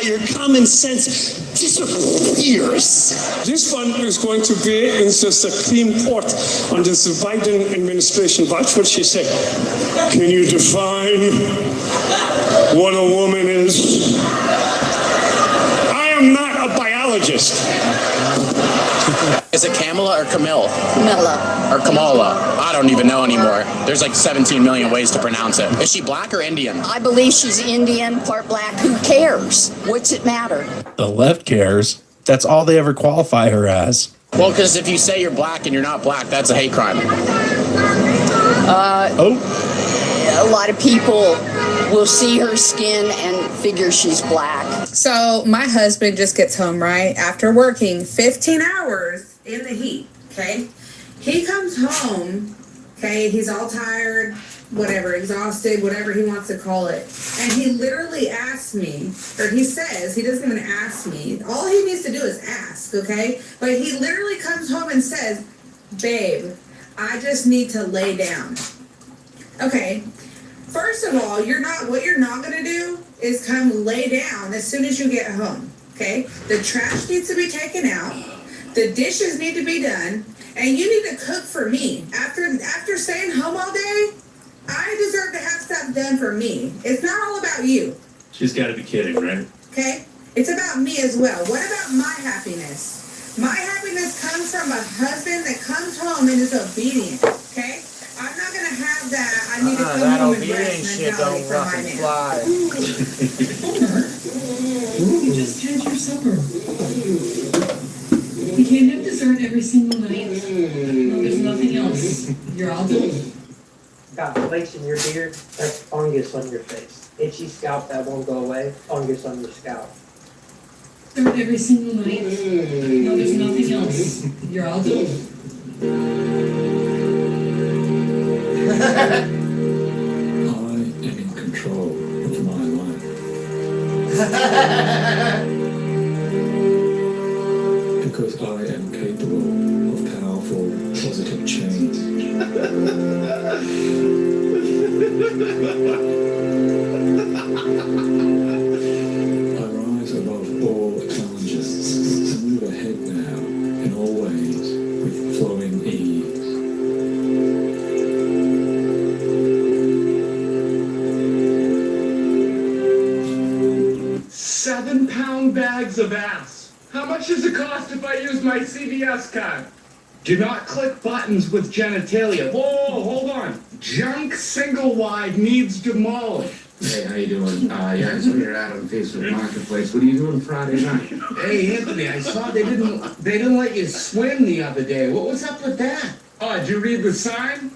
your common sense disappears. This one is going to be in the Supreme Court under the Biden administration. Watch what she said. Can you define what a woman is? I am not a biologist. Is it Kamala or Camille? Camilla. Or Kamala? I don't even know anymore. There's like 17 million ways to pronounce it. Is she black or Indian? I believe she's Indian, part black. Who cares? What's it matter? The left cares. That's all they ever qualify her as. Well, because if you say you're black and you're not black, that's a hate crime. A lot of people will see her skin and figure she's black. So my husband just gets home, right, after working 15 hours in the heat, okay? He comes home, okay, he's all tired, whatever, exhausted, whatever he wants to call it. And he literally asks me, or he says, he doesn't even ask me. All he needs to do is ask, okay? But he literally comes home and says, babe, I just need to lay down. Okay, first of all, what you're not gonna do is come lay down as soon as you get home, okay? The trash needs to be taken out, the dishes need to be done, and you need to cook for me. After staying home all day, I deserve to have stuff done for me. It's not all about you. She's gotta be kidding, right? Okay? It's about me as well. What about my happiness? My happiness comes from a husband that comes home and is obedient, okay? I'm not gonna have that. I need to come home and rest mentality for my man. You just had your supper. You can't have dessert every single night. No, there's nothing else. You're all done. Got flakes in your beard? That's fungus on your face. Itchy scalp that won't go away. Fungus on your scalp. Dessert every single night. No, there's nothing else. You're all done. I am in control of my life. Because I am capable of powerful, positive change. I rise above all challenges to move ahead now in all ways with flowing ease. 7-pound bags of ass. How much does it cost if I use my CVS card? Do not click buttons with genitalia. Whoa, hold on. Junk single wide needs demolished. Hey, how you doing? Yeah, I saw you're out on Facebook Marketplace. What are you doing Friday night? Hey, Anthony, I saw they didn't let you swim the other day. What was up with that? Oh, did you read the sign?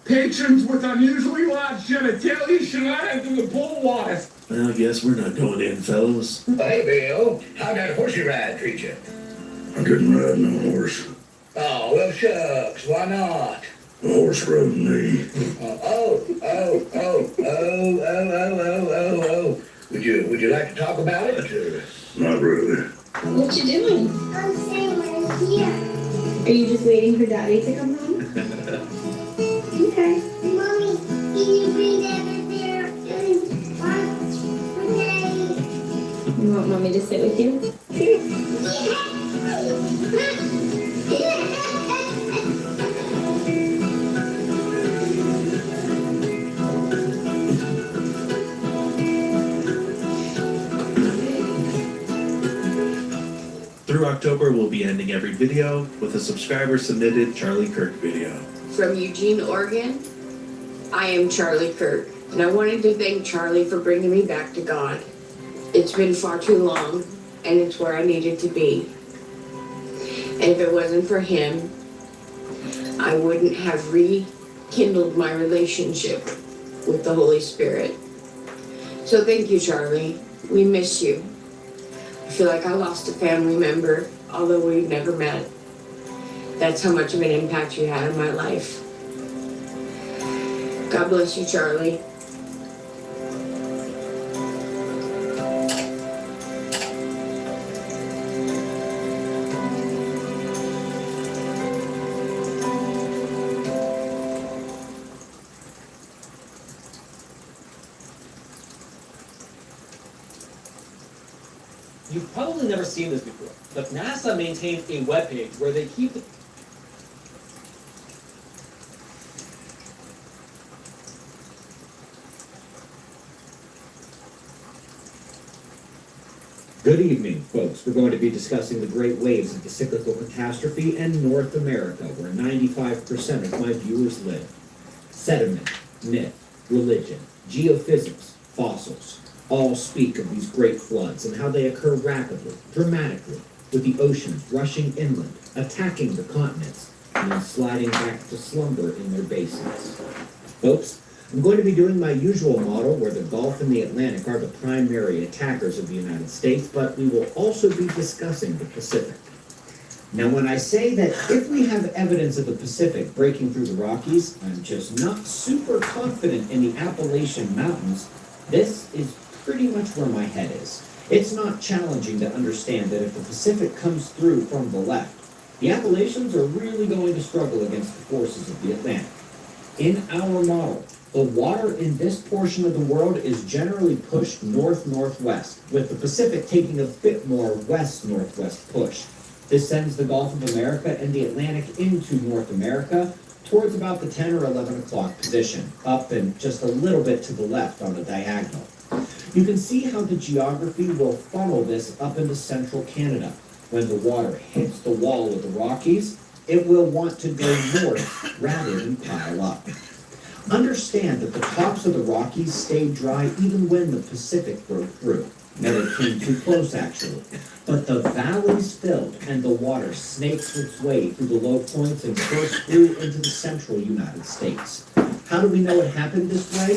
Patrons with unusually large genitalia should not enter the pool water. Well, I guess we're not going in, fellas. Hey, Bill. How'd that horsey ride treat you? I couldn't ride no horse. Oh, well, shucks. Why not? The horse rode me. Would you like to talk about it? Not really. What you doing? I'm staying right here. Are you just waiting for Daddy to come home? Okay. Mommy, can you bring Dad there and watch today? You want Mommy to sit with you? Through October, we'll be ending every video with a subscriber-submitted Charlie Kirk video. From Eugene, Oregon, I am Charlie Kirk, and I wanted to thank Charlie for bringing me back to God. It's been far too long, and it's where I needed to be. And if it wasn't for him, I wouldn't have rekindled my relationship with the Holy Spirit. So thank you, Charlie. We miss you. I feel like I lost a family member, although we've never met. That's how much of an impact you had on my life. God bless you, Charlie. probably never seen this before, but NASA maintains a webpage where they keep the Good evening, folks. We're going to be discussing the great waves of the cyclical catastrophe in North America, where 95% of my viewers live. Sediment, myth, religion, geophysics, fossils, all speak of these great floods and how they occur rapidly, dramatically, with the oceans rushing inland, attacking the continents, and then sliding back to slumber in their basins. Folks, I'm going to be doing my usual model where the Gulf and the Atlantic are the primary attackers of the United States, but we will also be discussing the Pacific. Now, when I say that if we have evidence of the Pacific breaking through the Rockies, I'm just not super confident in the Appalachian Mountains, this is pretty much where my head is. It's not challenging to understand that if the Pacific comes through from the left, the Appalachians are really going to struggle against the forces of the Atlantic. In our model, the water in this portion of the world is generally pushed north-northwest, with the Pacific taking a bit more west-northwest push. This sends the Gulf of America and the Atlantic into North America towards about the 10 or 11 o'clock position, up and just a little bit to the left on a diagonal. You can see how the geography will funnel this up into central Canada. When the water hits the wall of the Rockies, it will want to go north rather than pile up. Understand that the tops of the Rockies stayed dry even when the Pacific broke through. Never came too close, actually. But the valleys filled and the water snakes its way through the low points and burst through into the central United States. How do we know it happened this way?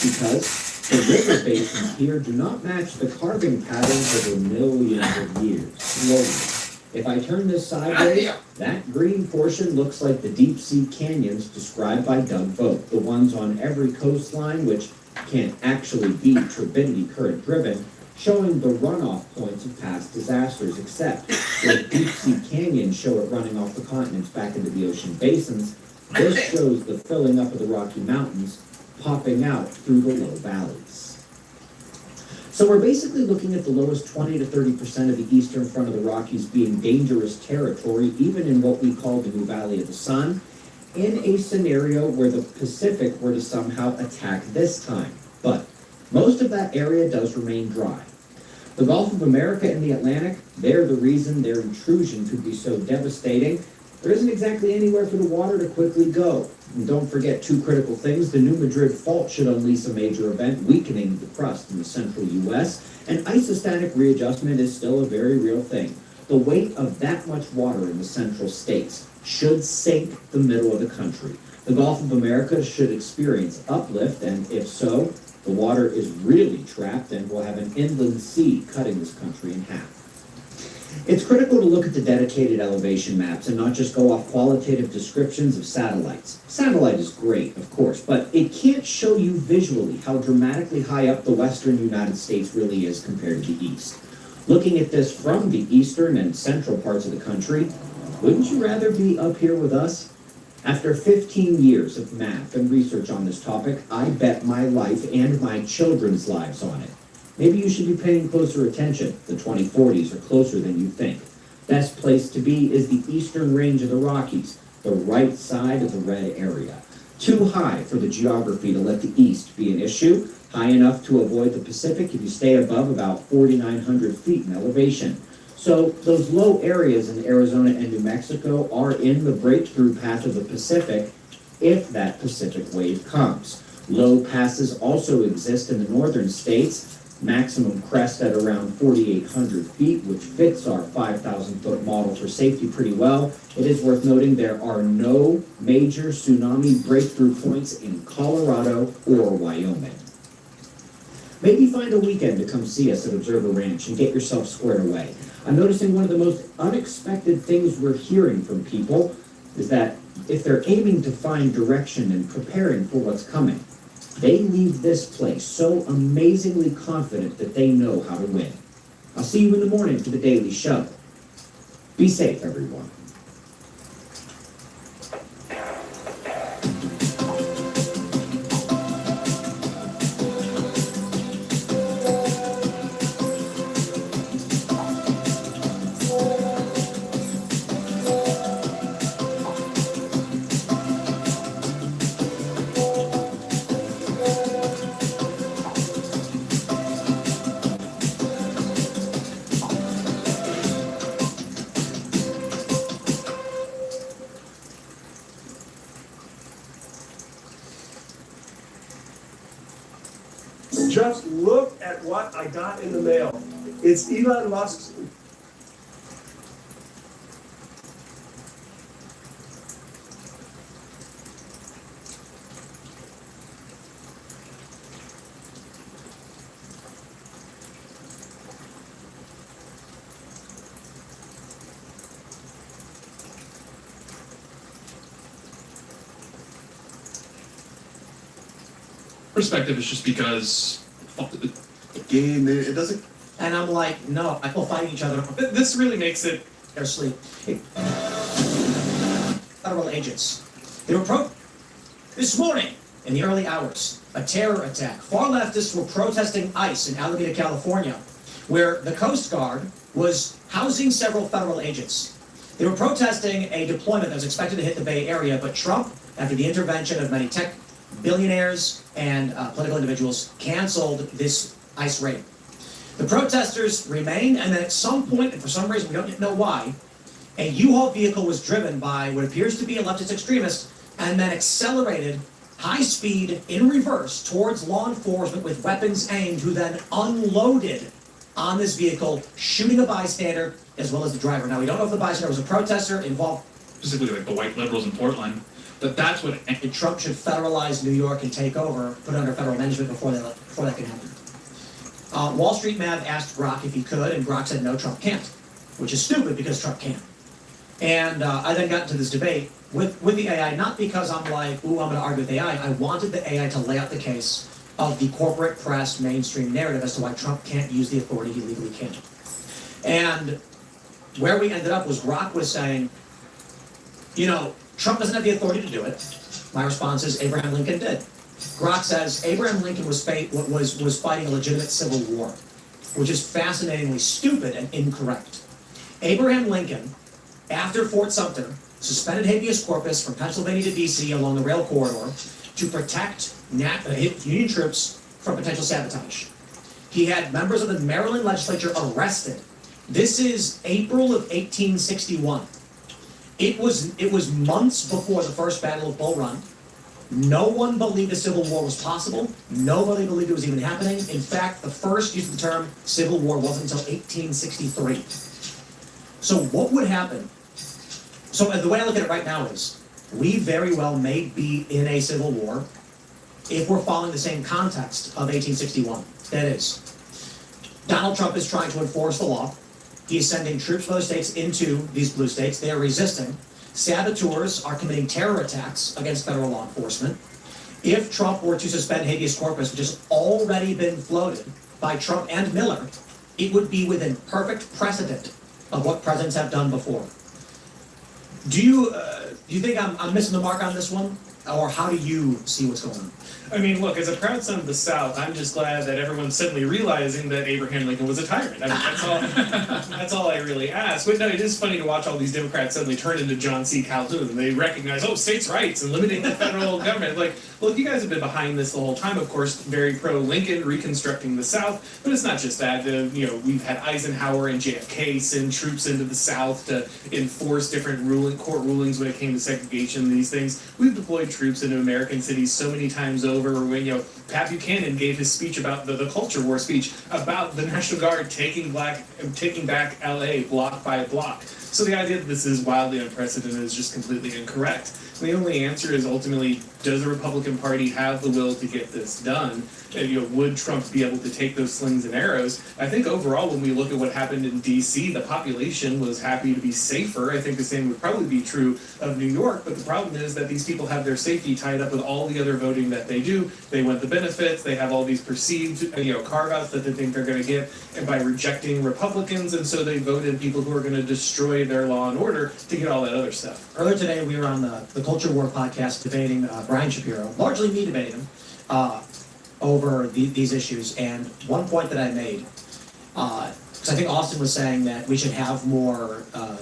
Because the river basins here do not match the carving patterns over millions of years. Slowly. If I turn this sideways, that green portion looks like the deep sea canyons described by Doug Vogt, the ones on every coastline which can't actually be turbidity current driven, showing the runoff points of past disasters, except where deep sea canyons show it running off the continents back into the ocean basins. This shows the filling up of the Rocky Mountains popping out through the low valleys. So we're basically looking at the lowest 20 to 30% of the eastern front of the Rockies being dangerous territory, even in what we call the New Valley of the Sun, in a scenario where the Pacific were to somehow attack this time. But most of that area does remain dry. The Gulf of America and the Atlantic, they're the reason their intrusion could be so devastating. There isn't exactly anywhere for the water to quickly go. And don't forget two critical things. The New Madrid Fault should unleash a major event, weakening the crust in the central U.S., and isostatic readjustment is still a very real thing. The weight of that much water in the central states should sink the middle of the country. The Gulf of America should experience uplift, and if so, the water is really trapped and will have an inland sea cutting this country in half. It's critical to look at the dedicated elevation maps and not just go off qualitative descriptions of satellites. Satellite is great, of course, but it can't show you visually how dramatically high up the western United States really is compared to the east. Looking at this from the eastern and central parts of the country, wouldn't you rather be up here with us? After 15 years of math and research on this topic, I bet my life and my children's lives on it. Maybe you should be paying closer attention. The 2040s are closer than you think. Best place to be is the eastern range of the Rockies, the right side of the red area. Too high for the geography to let the east be an issue, high enough to avoid the Pacific if you stay above about 4,900 feet in elevation. So those low areas in Arizona and New Mexico are in the breakthrough path of the Pacific if that Pacific wave comes. Low passes also exist in the northern states, maximum crest at around 4,800 feet, which fits our 5,000-foot model for safety pretty well. It is worth noting there are no major tsunami breakthrough points in Colorado or Wyoming. Maybe find a weekend to come see us at Observer Ranch and get yourself squared away. I'm noticing one of the most unexpected things we're hearing from people is that if they're aiming to find direction and preparing for what's coming, they leave this place so amazingly confident that they know how to win. I'll see you in the morning for the Daily Show. Be safe, everyone. Just look at what I got in the mail. It's Elon Musk's. Perspective is just because the game, it doesn't. And I'm like, no, I will fight each other. This really makes it. They're asleep. Federal agents. They were this morning in the early hours, a terror attack. Far leftists were protesting ICE in Alameda, California, where the Coast Guard was housing several federal agents. They were protesting a deployment that was expected to hit the Bay Area, but Trump, after the intervention of many tech billionaires and political individuals, canceled this ICE raid. The protesters remained, and then at some point, and for some reason we don't know why, a U-Haul vehicle was driven by what appears to be a leftist extremist and then accelerated high speed in reverse towards law enforcement with weapons aimed, who then unloaded on this vehicle, shooting a bystander as well as the driver. Now, we don't know if the bystander was a protester involved. Specifically, like the white liberals in Portland. But that's what. And Trump should federalize New York and take over, put it under federal management before that can happen. Wall Street Mav asked Grok if he could, and Grok said no, Trump can't, which is stupid because Trump can't. And I then got into this debate with the AI, not because I'm like, ooh, I'm going to argue with AI. I wanted the AI to lay out the case of the corporate press mainstream narrative as to why Trump can't use the authority he legally can. And where we ended up was Grok was saying, you know, Trump doesn't have the authority to do it. My response is Abraham Lincoln did. Grok says Abraham Lincoln was fighting a legitimate civil war, which is fascinatingly stupid and incorrect. Abraham Lincoln, after Fort Sumter, suspended habeas corpus from Pennsylvania to D.C. along the rail corridor to protect Union troops from potential sabotage. He had members of the Maryland legislature arrested. This is April of 1861. It was months before the first Battle of Bull Run. No one believed a civil war was possible. Nobody believed it was even happening. In fact, the first use of the term civil war wasn't until 1863. So what would happen? So the way I look at it right now is, we very well may be in a civil war if we're following the same context of 1861. That is, Donald Trump is trying to enforce the law. He is sending troops from other states into these blue states. They are resisting. Saboteurs are committing terror attacks against federal law enforcement. If Trump were to suspend habeas corpus, which has already been floated by Trump and Miller, it would be within perfect precedent of what presidents have done before. Do you think I'm missing the mark on this one? Or how do you see what's going on? I mean, look, as a proud son of the South, I'm just glad that everyone's suddenly realizing that Abraham Lincoln was a tyrant. I mean, that's all I really ask. But no, it is funny to watch all these Democrats suddenly turn into John C. Calhoun. They recognize, oh, states' rights and limiting the federal government. Like, look, you guys have been behind this the whole time, of course, very pro-Lincoln, reconstructing the South. But it's not just that. We've had Eisenhower and JFK send troops into the South to enforce different court rulings when it came to segregation and these things. We've deployed troops into American cities so many times over. When Pat Buchanan gave his speech about the culture war speech about the National Guard taking back LA block by block. So the idea that this is wildly unprecedented is just completely incorrect. The only answer is ultimately, does the Republican Party have the will to get this done? Would Trump be able to take those slings and arrows? I think overall, when we look at what happened in D.C., the population was happy to be safer. I think the same would probably be true of New York, but the problem is that these people have their safety tied up with all the other voting that they do. They want the benefits, they have all these perceived carve-outs that they think they're going to get, and by rejecting Republicans, and so they vote in people who are going to destroy their law and order to get all that other stuff. Earlier today, we were on the Culture War podcast debating Brian Shapiro, largely me debating him, over these issues. And one point that I made, because I think Austin was saying that we should have more, I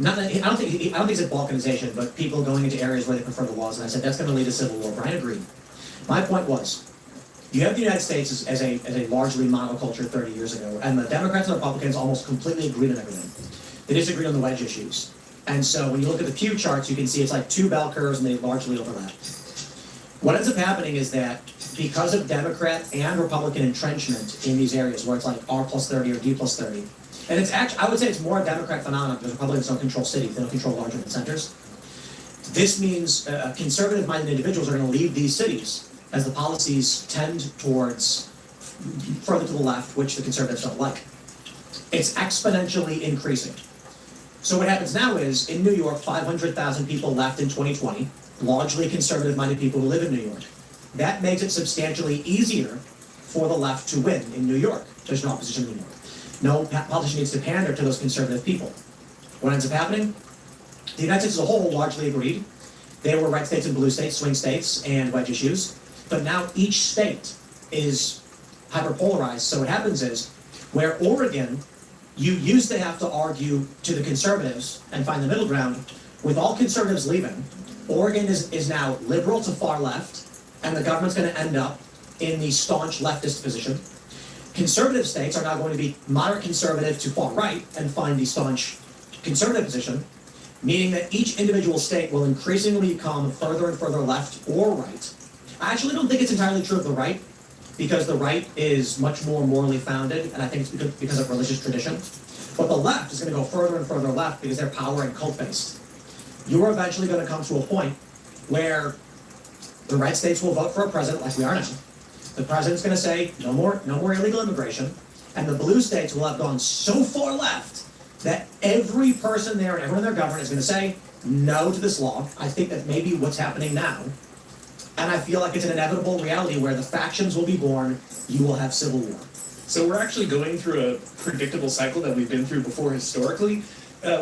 don't think he said balkanization, but people going into areas where they prefer the laws. And I said that's going to lead to civil war. Brian agreed. My point was, you have the United States as a largely monoculture 30 years ago, and the Democrats and Republicans almost completely agreed on everything. They disagreed on the wedge issues. And so when you look at the Pew charts, you can see it's like two bell curves and they largely overlap. What ends up happening is that because of Democrat and Republican entrenchment in these areas where it's like R plus 30 or D plus 30, and it's actually, I would say it's more a Democrat phenomenon because Republicans don't control cities, they don't control large urban centers. This means conservative-minded individuals are going to leave these cities as the policies tend towards further to the left, which the conservatives don't like. It's exponentially increasing. So what happens now is, in New York, 500,000 people left in 2020, largely conservative-minded people who live in New York. That makes it substantially easier for the left to win in New York. There's no opposition anymore. No politician needs to pander to those conservative people. What ends up happening? The United States as a whole largely agreed. There were red states and blue states, swing states, and wedge issues. But now each state is hyperpolarized. So what happens is, where Oregon, you used to have to argue to the conservatives and find the middle ground. With all conservatives leaving, Oregon is now liberal to far left, and the government's going to end up in the staunch leftist position. Conservative states are now going to be moderate conservative to far right and find the staunch conservative position, meaning that each individual state will increasingly become further and further left or right. I actually don't think it's entirely true of the right, because the right is much more morally founded, and I think it's because of religious tradition. But the left is going to go further and further left because they're power and cult-based. You're eventually going to come to a point where the red states will vote for a president like we are now. The president's going to say, no more illegal immigration, and the blue states will have gone so far left that every person there and everyone in their government is going to say no to this law. I think that may be what's happening now. And I feel like it's an inevitable reality where the factions will be born, you will have civil war. So we're actually going through a predictable cycle that we've been through before historically.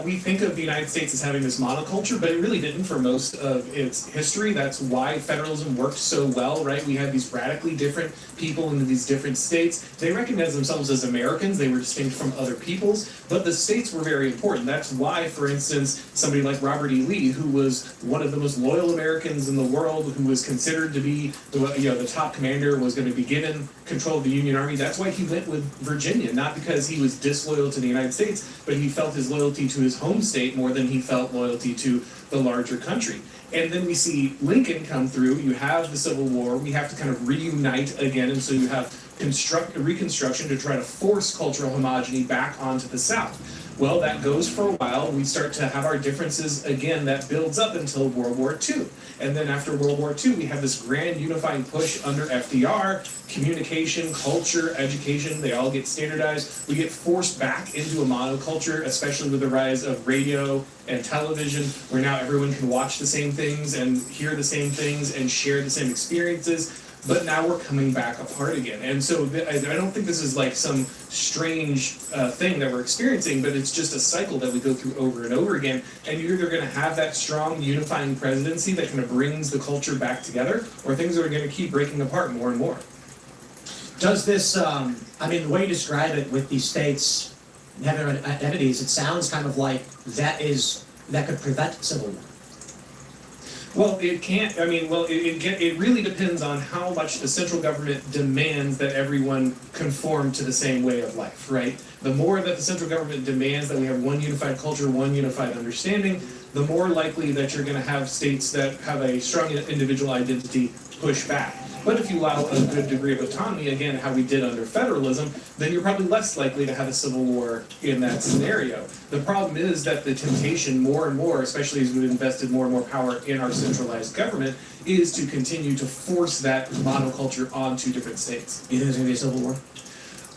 We think of the United States as having this monoculture, but it really didn't for most of its history. That's why federalism worked so well, right? We had these radically different people in these different states. They recognized themselves as Americans. They were distinct from other peoples, but the states were very important. That's why, for instance, somebody like Robert E. Lee, who was one of the most loyal Americans in the world, who was considered to be the top commander, was going to be given control of the Union Army. That's why he went with Virginia, not because he was disloyal to the United States, but he felt his loyalty to his home state more than he felt loyalty to the larger country. And then we see Lincoln come through, you have the Civil War, we have to kind of reunite again, and so you have reconstruction to try to force cultural homogeny back onto the South. Well, that goes for a while. We start to have our differences again. That builds up until World War II. And then after World War II, we have this grand unifying push under FDR. Communication, culture, education, they all get standardized. We get forced back into a monoculture, especially with the rise of radio and television, where now everyone can watch the same things and hear the same things and share the same experiences. But now we're coming back apart again. And so I don't think this is like some strange thing that we're experiencing, but it's just a cycle that we go through over and over again. And you're either going to have that strong unifying presidency that kind of brings the culture back together, or things are going to keep breaking apart more and more. Does this, the way you describe it with these states having their identities, it sounds kind of like that could prevent civil war. Well, it can't. It really depends on how much the central government demands that everyone conform to the same way of life, right? The more that the central government demands that we have one unified culture, one unified understanding, the more likely that you're going to have states that have a strong individual identity push back. But if you allow a good degree of autonomy, again, how we did under federalism, then you're probably less likely to have a civil war in that scenario. The problem is that the temptation more and more, especially as we've invested more and more power in our centralized government, is to continue to force that monoculture onto different states. You think there's going to be a civil war?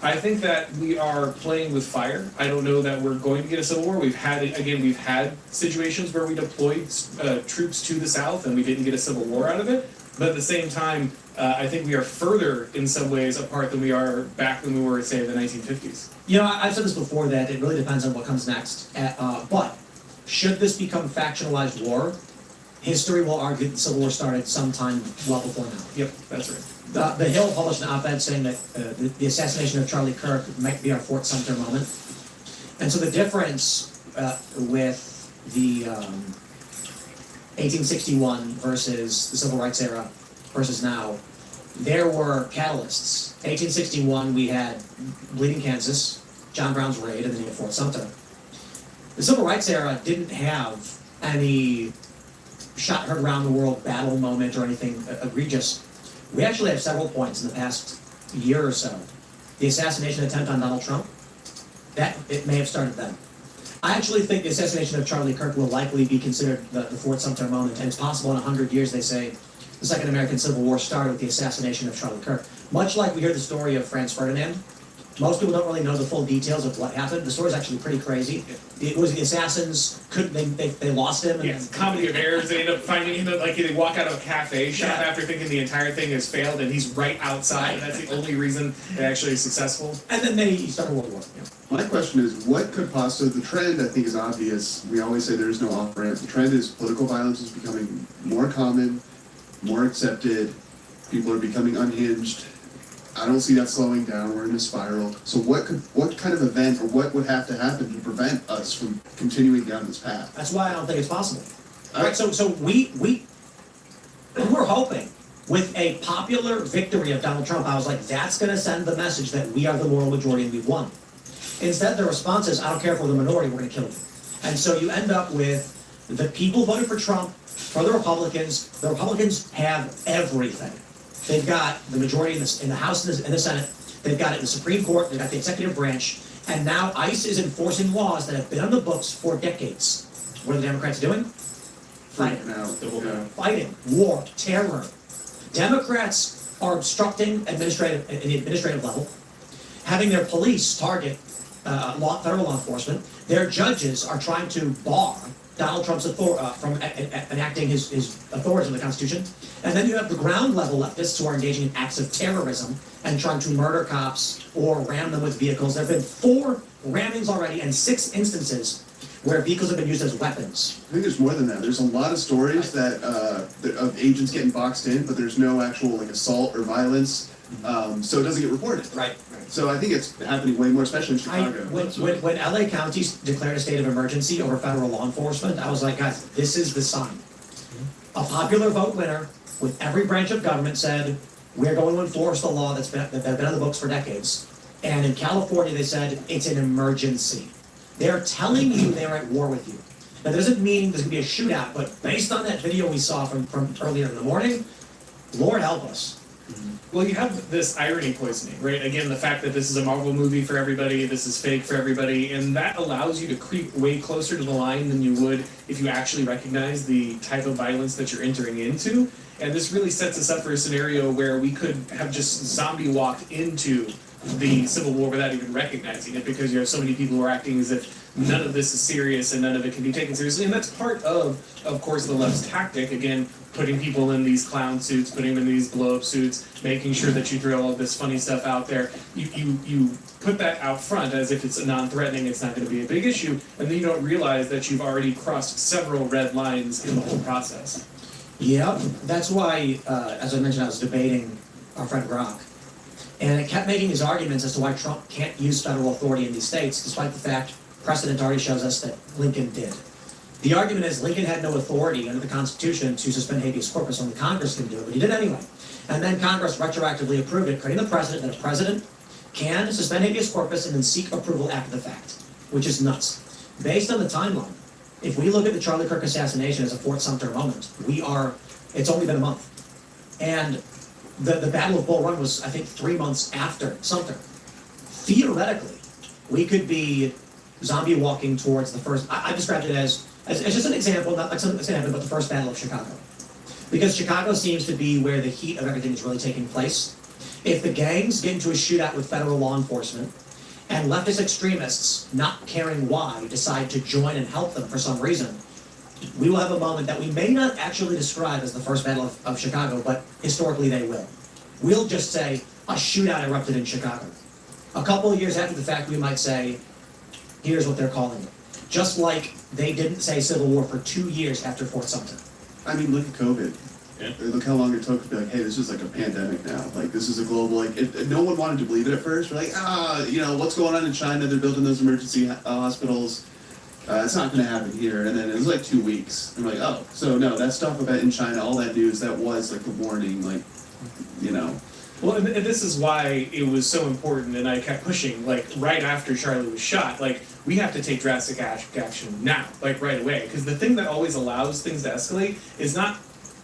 I think that we are playing with fire. I don't know that we're going to get a civil war. We've had situations where we deployed troops to the South and we didn't get a civil war out of it. But at the same time, I think we are further in some ways apart than we are back when we were, say, in the 1950s. I've said this before, that it really depends on what comes next. But should this become factionalized war, history will argue that the Civil War started sometime well before now. Yep, that's right. The Hill published an op-ed saying that the assassination of Charlie Kirk might be our Fort Sumter moment. And so the difference with the 1861 versus the Civil Rights era versus now, there were catalysts. 1861, we had Bleeding Kansas, John Brown's raid, and then you had Fort Sumter. The Civil Rights era didn't have any shot heard around the world battle moment or anything egregious. We actually have several points in the past year or so. The assassination attempt on Donald Trump, that it may have started then. I actually think the assassination of Charlie Kirk will likely be considered the Fort Sumter moment, and it's possible in 100 years, they say, the Second American Civil War started with the assassination of Charlie Kirk. Much like we hear the story of Franz Ferdinand, most people don't really know the full details of what happened. The story's actually pretty crazy. It was the assassins they lost him. And Yes, comedy of errors. They end up finding him like they walk out of a cafe shop after thinking the entire thing has failed, and he's right outside. And that's the only reason it actually is successful. And then they started World War. My question is, what could possibly, the trend I think is obvious. We always say there's no off-ramp. The trend is political violence is becoming more common, more accepted. People are becoming unhinged. I don't see that slowing down. We're in a spiral. So what kind of event or what would have to happen to prevent us from continuing down this path? That's why I don't think it's possible. All right, so we were hoping with a popular victory of Donald Trump, I was like, that's going to send the message that we are the moral majority and we've won. Instead, the response is, I don't care if we're the minority, we're going to kill you. And so you end up with the people voted for Trump, for the Republicans. The Republicans have everything. They've got the majority in the House and the Senate. They've got it in the Supreme Court. They've got the executive branch. And now ICE is enforcing laws that have been on the books for decades. What are the Democrats doing? Fighting. Fighting. War. Terror. Democrats are obstructing in the administrative level, having their police target federal law enforcement. Their judges are trying to bar Donald Trump's from enacting his authorities in the Constitution. And then you have the ground level leftists who are engaging in acts of terrorism and trying to murder cops or ram them with vehicles. There have been 4 rammings already and 6 instances where vehicles have been used as weapons. I think there's more than that. There's a lot of stories that of agents getting boxed in, but there's no actual assault or violence, so it doesn't get reported. Right. So I think it's happening way more, especially in Chicago. When LA County declared a state of emergency over federal law enforcement, I was like, guys, this is the sign. A popular vote winner with every branch of government said, we're going to enforce the law that's been on the books for decades. And in California, they said, it's an emergency. They're telling you they're at war with you. That doesn't mean there's going to be a shootout, but based on that video we saw from earlier in the morning, Lord help us. Well, you have this irony poisoning, right? Again, the fact that this is a Marvel movie for everybody, this is fake for everybody, and that allows you to creep way closer to the line than you would if you actually recognize the type of violence that you're entering into. And this really sets us up for a scenario where we could have just zombie walked into the Civil War without even recognizing it, because you have so many people who are acting as if none of this is serious and none of it can be taken seriously. And that's part of course, the left's tactic, again, putting people in these clown suits, putting them in these blow-up suits, making sure that you throw all of this funny stuff out there. You put that out front as if it's non-threatening, it's not going to be a big issue, and then you don't realize that you've already crossed several red lines in the whole process. Yeah, that's why, as I mentioned, I was debating our friend Grok, and it kept making his arguments as to why Trump can't use federal authority in these states, despite the fact precedent already shows us that Lincoln did. The argument is Lincoln had no authority under the Constitution to suspend habeas corpus, only Congress can do it, but he did anyway. And then Congress retroactively approved it, creating the precedent that a president can suspend habeas corpus and then seek approval after the fact, which is nuts. Based on the timeline, if we look at the Charlie Kirk assassination as a Fort Sumter moment, it's only been a month. And the Battle of Bull Run was, I think, 3 months after Sumter. Theoretically, we could be zombie walking towards the first, I described it as just an example, not like something that's going to happen, but the first Battle of Chicago. Because Chicago seems to be where the heat of everything is really taking place. If the gangs get into a shootout with federal law enforcement, and leftist extremists, not caring why, decide to join and help them for some reason, we will have a moment that we may not actually describe as the first Battle of Chicago, but historically they will. We'll just say, a shootout erupted in Chicago. A couple of years after the fact, we might say, here's what they're calling it. Just like they didn't say Civil War for 2 years after Fort Sumter. I mean, look at COVID. Yeah. Look how long it took to be like, hey, this is like a pandemic now. Like, this is a global, no one wanted to believe it at first. We're like, what's going on in China? They're building those emergency hospitals. It's not going to happen here. And then it was like 2 weeks. I'm like, oh, so no, that stuff about in China, all that news, that was like the warning, Well, and this is why it was so important, and I kept pushing, like, right after Charlie was shot, like, we have to take drastic action now, like, right away. Because the thing that always allows things to escalate is not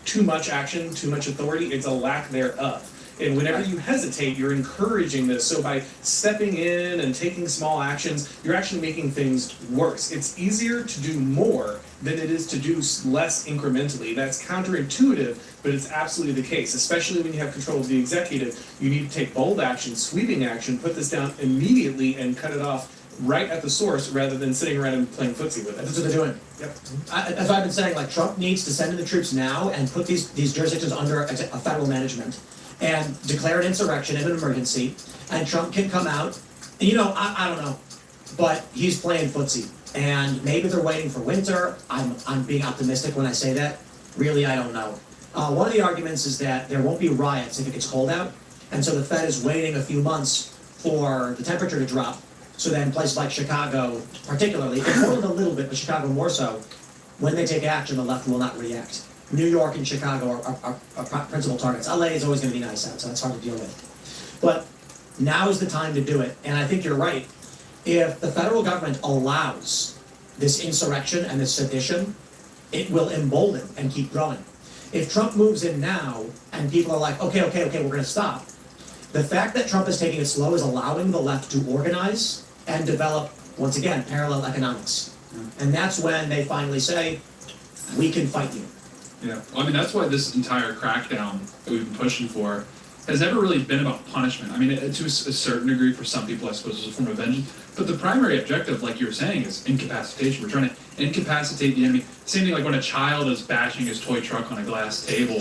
too much action, too much authority, it's a lack thereof. And whenever you hesitate, you're encouraging this. So by stepping in and taking small actions, you're actually making things worse. It's easier to do more than it is to do less incrementally. That's counterintuitive, but it's absolutely the case. Especially when you have control of the executive, you need to take bold action, sweeping action, put this down immediately and cut it off right at the source rather than sitting around and playing footsie with it. That's what they're doing. Yep. As I've been saying, like, Trump needs to send in the troops now and put these jurisdictions under a federal management and declare an insurrection in an emergency, and Trump can come out, and I don't know, but he's playing footsie, and maybe they're waiting for winter. I'm being optimistic when I say that. Really, I don't know. One of the arguments is that there won't be riots if it gets cold out, and so the Fed is waiting a few months for the temperature to drop, so then places like Chicago, particularly, Portland a little bit, but Chicago more so, when they take action, the left will not react. New York and Chicago are principal targets. LA is always going to be nice out, so that's hard to deal with. But now is the time to do it, and I think you're right. If the federal government allows this insurrection and this sedition, it will embolden and keep growing. If Trump moves in now and people are like, okay, we're going to stop, the fact that Trump is taking it slow is allowing the left to organize and develop, once again, parallel economics. And that's when they finally say, we can fight you. Yeah, I mean, that's why this entire crackdown that we've been pushing for has never really been about punishment. I mean, to a certain degree for some people, I suppose, is a form of vengeance. But the primary objective, like you were saying, is incapacitation. We're trying to incapacitate the enemy. Same thing like when a child is bashing his toy truck on a glass table.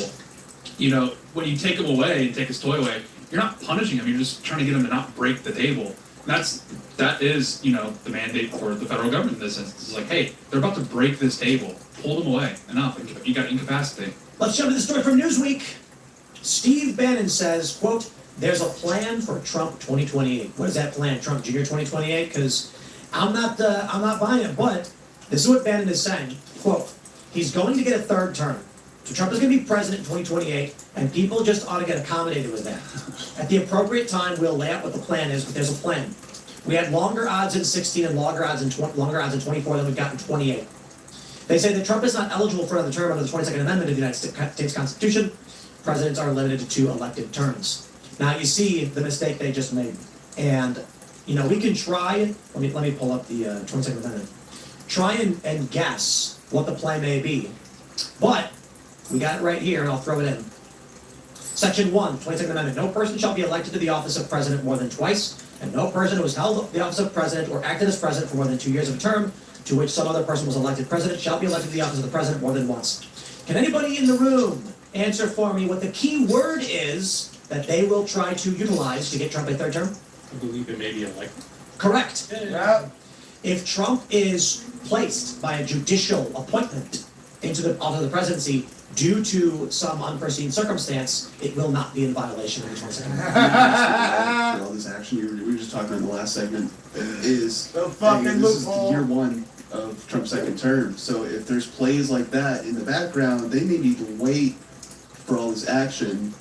When you take him away and take his toy away, you're not punishing him. You're just trying to get him to not break the table. That is, the mandate for the federal government in this instance. It's like, hey, they're about to break this table. Pull them away. Enough. You got to incapacitate. Let's jump to the story from Newsweek. Steve Bannon says, quote, there's a plan for Trump 2028. What is that plan? Trump Jr. 2028? Because I'm not buying it, but this is what Bannon is saying. Quote, he's going to get a third term. So Trump is going to be president in 2028, and people just ought to get accommodated with that. At the appropriate time, we'll lay out what the plan is, but there's a plan. We had longer odds in 16 and longer odds in 24 than we've got in 28. They say that Trump is not eligible for another term under the 22nd Amendment of the United States Constitution. Presidents are limited to 2 elected terms. Now you see the mistake they just made. And, we can try, let me pull up the 22nd Amendment. Try and guess what the plan may be. But we got it right here, and I'll throw it in. Section 1, 22nd Amendment. No person shall be elected to the office of president more than twice, and no person who has held the office of president or acted as president for more than 2 years of a term to which some other person was elected president shall be elected to the office of the president more than once. Can anybody in the room answer for me what the key word is that they will try to utilize to get Trump a third term? I believe it may be elected. Correct. Yeah. If Trump is placed by a judicial appointment into the office of the presidency due to some unforeseen circumstance, it will not be in violation of the 22nd Amendment. All this action we were just talking about in the last segment is the fucking this is loophole. year 1 of Trump's second term. So if there's plays like that in the background, they may need to wait for all this action.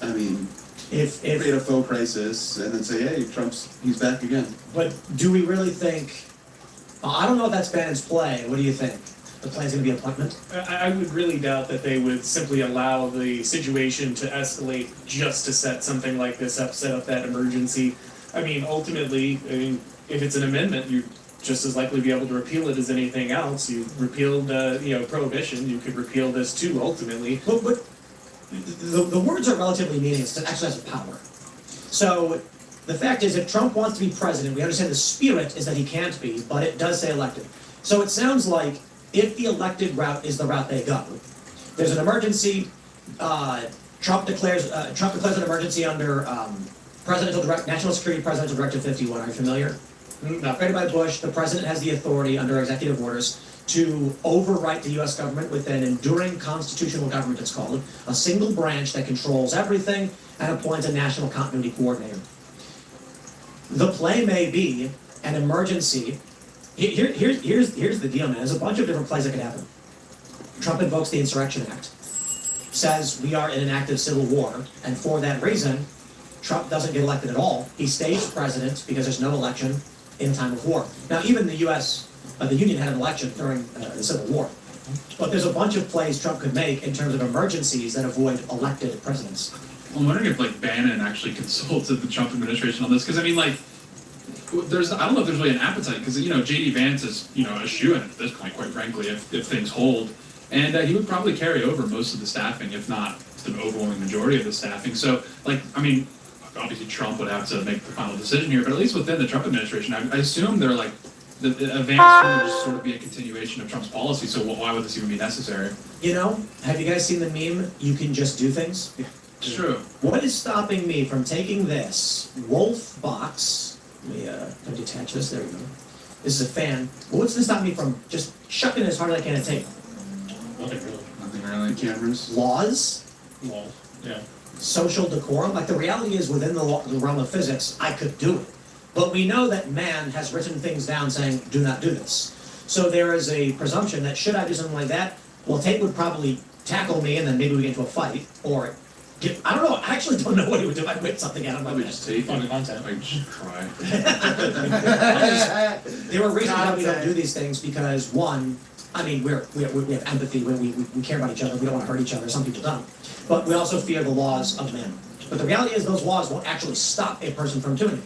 I mean, if create a faux crisis and then say, hey, he's back again. But do we really think? I don't know if that's Bannon's play. What do you think? The plan's going to be appointment? I would really doubt that they would simply allow the situation to escalate just to set something like this up, set up that emergency. I mean, ultimately, if it's an amendment, you're just as likely to be able to repeal it as anything else. You repealed, prohibition. You could repeal this too, ultimately. But the words are relatively meaningless to exercise of power. So the fact is, if Trump wants to be president, we understand the spirit is that he can't be, but it does say elected. So it sounds like if the elected route is the route they go, there's an emergency. Trump declares an emergency under National Security Presidential Directive 51. Are you familiar? Created by Bush, the president has the authority under executive orders to overwrite the U.S. government with an enduring constitutional government, it's called, a single branch that controls everything and appoints a national continuity coordinator. The play may be an emergency. Here's the deal, man. There's a bunch of different plays that could happen. Trump invokes the Insurrection Act, says we are in an active civil war, and for that reason, Trump doesn't get elected at all. He stays president because there's no election in time of war. Now, even the U.S., the Union had an election during the Civil War. But there's a bunch of plays Trump could make in terms of emergencies that avoid elected presidents. I'm wondering if like Bannon actually consulted the Trump administration on this, because I mean, like, I don't know if there's really an appetite, because J.D. Vance is a shoo-in at this point, quite frankly, if things hold, and he would probably carry over most of the staffing, if not the overwhelming majority of the staffing. So, like, I mean, obviously Trump would have to make the final decision here, but at least within the Trump administration, I assume they're like the Vance would just sort of be a continuation of Trump's policy. So why would this even be necessary? Have you guys seen the meme? You can just do things. It's true. What is stopping me from taking this Wolf box? Let me detach this. There we go. This is a fan. What's to stop me from just shucking it as hard as I can at tape? Nothing really. Nothing really. Cameras. Laws. Well, yeah. Social decorum. Like, the reality is, within the realm of physics, I could do it. But we know that man has written things down saying, do not do this. So there is a presumption that should I do something like that, well, tape would probably tackle me and then maybe we get into a fight, or I don't know, I actually don't know what he would do if I whipped something out of my Probably mouth. just take on the content. Like, just try. There were reasons why we don't do these things, because one, I mean, we have empathy, we care about each other, we don't want to hurt each other, some people don't. But we also fear the laws of man. But the reality is those laws won't actually stop a person from doing it.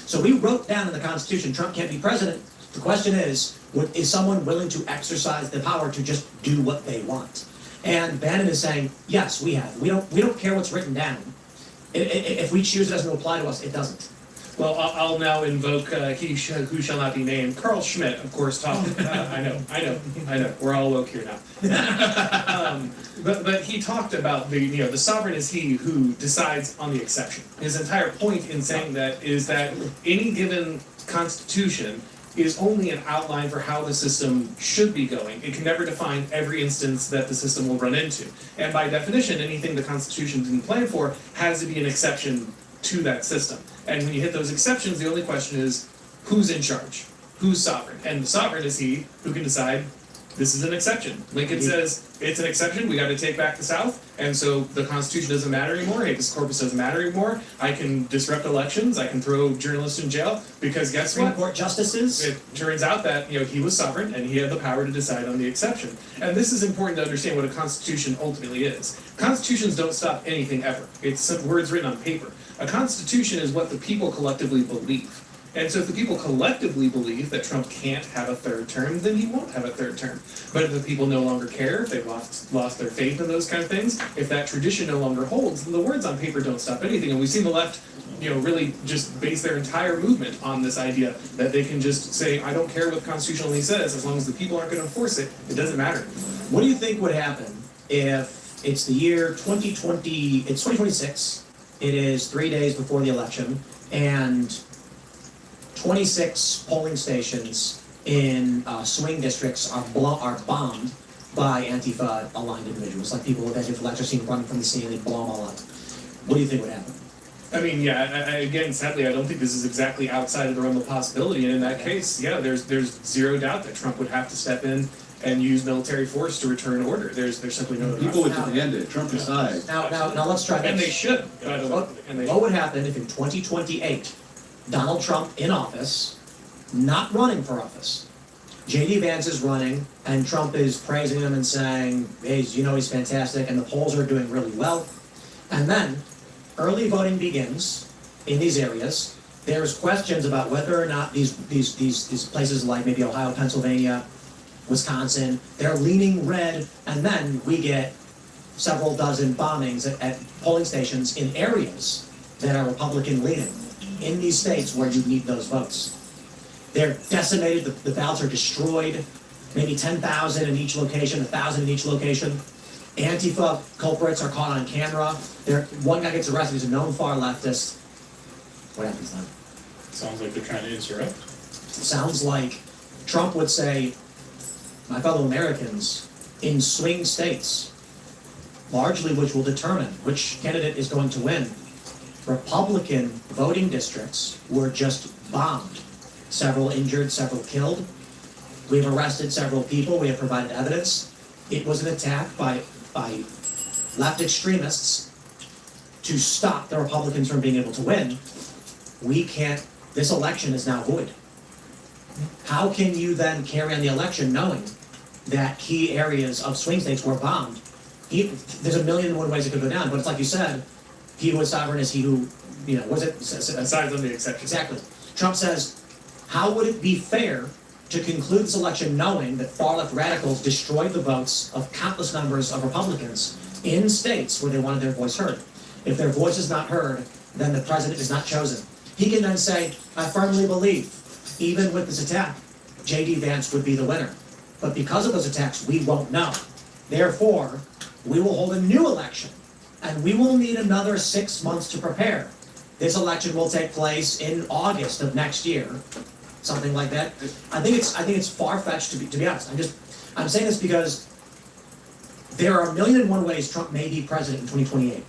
So we wrote down in the Constitution, Trump can't be president. The question is someone willing to exercise the power to just do what they want? And Bannon is saying, yes, we have. We don't care what's written down. If we choose it doesn't apply to us, it doesn't. Well, I'll now invoke who shall not be named. Carl Schmitt, of course, talked. I know. We're all woke here now. But he talked about the sovereign is he who decides on the exception. His entire point in saying that is that any given constitution is only an outline for how the system should be going. It can never define every instance that the system will run into. And by definition, anything the Constitution didn't plan for has to be an exception to that system. And when you hit those exceptions, the only question is, who's in charge? Who's sovereign? And the sovereign is he who can decide this is an exception. Lincoln says, it's an exception, we gotta take back the South, and so the Constitution doesn't matter anymore, habeas corpus doesn't matter anymore, I can disrupt elections, I can throw journalists in jail, because guess what? Supreme Court justices? It turns out that, he was sovereign, and he had the power to decide on the exception. And this is important to understand what a Constitution ultimately is. Constitutions don't stop anything ever. It's words written on paper. A Constitution is what the people collectively believe. And so if the people collectively believe that Trump can't have a third term, then he won't have a third term. But if the people no longer care, if they've lost their faith in those kind of things, if that tradition no longer holds, then the words on paper don't stop anything. And we've seen the left, really just base their entire movement on this idea that they can just say, I don't care what the Constitution only says, as long as the people aren't going to enforce it, it doesn't matter. What do you think would happen if it's the year 2020, it's 2026, it is 3 days before the election, and 26 polling stations in swing districts are bombed by Antifa-aligned individuals, like people that if elections seen running from the scene, they blow them all up. What do you think would happen? I mean, again, sadly, I don't think this is exactly outside of the realm of possibility, and in that case, there's zero doubt that Trump would have to step in and use military force to return order. There's simply no people would demand it. Trump decides. Now let's try this. And they should. By the way. What would happen if in 2028, Donald Trump in office, not running for office, J.D. Vance is running, and Trump is praising him and saying, hey, he's fantastic, and the polls are doing really well. And then early voting begins in these areas. There's questions about whether or not these places like maybe Ohio, Pennsylvania, Wisconsin, they're leaning red, and then we get several dozen bombings at polling stations in areas that are Republican leaning, in these states where you need those votes. They're decimated, the ballots are destroyed, maybe 10,000 in each location, 1,000 in each location. Antifa culprits are caught on camera. One guy gets arrested, he's a known far leftist. What happens then? Sounds like they're trying to insurrect. Sounds like Trump would say, my fellow Americans, in swing states, largely which will determine which candidate is going to win, Republican voting districts were just bombed. Several injured, several killed. We've arrested several people, we have provided evidence. It was an attack by left extremists to stop the Republicans from being able to win, we can't, this election is now void. How can you then carry on the election knowing that key areas of swing states were bombed? There's a million and one ways it could go down, but it's like you said, he who is sovereign is he who, was it? Decides on the exception. Exactly. Trump says, how would it be fair to conclude this election knowing that far-left radicals destroyed the votes of countless numbers of Republicans in states where they wanted their voice heard? If their voice is not heard, then the president is not chosen. He can then say, I firmly believe, even with this attack, J.D. Vance would be the winner. But because of those attacks, we won't know. Therefore, we will hold a new election, and we will need another 6 months to prepare. This election will take place in August of next year, something like that. I think it's far-fetched to be honest. I'm saying this because there are a million and one ways Trump may be president in 2028.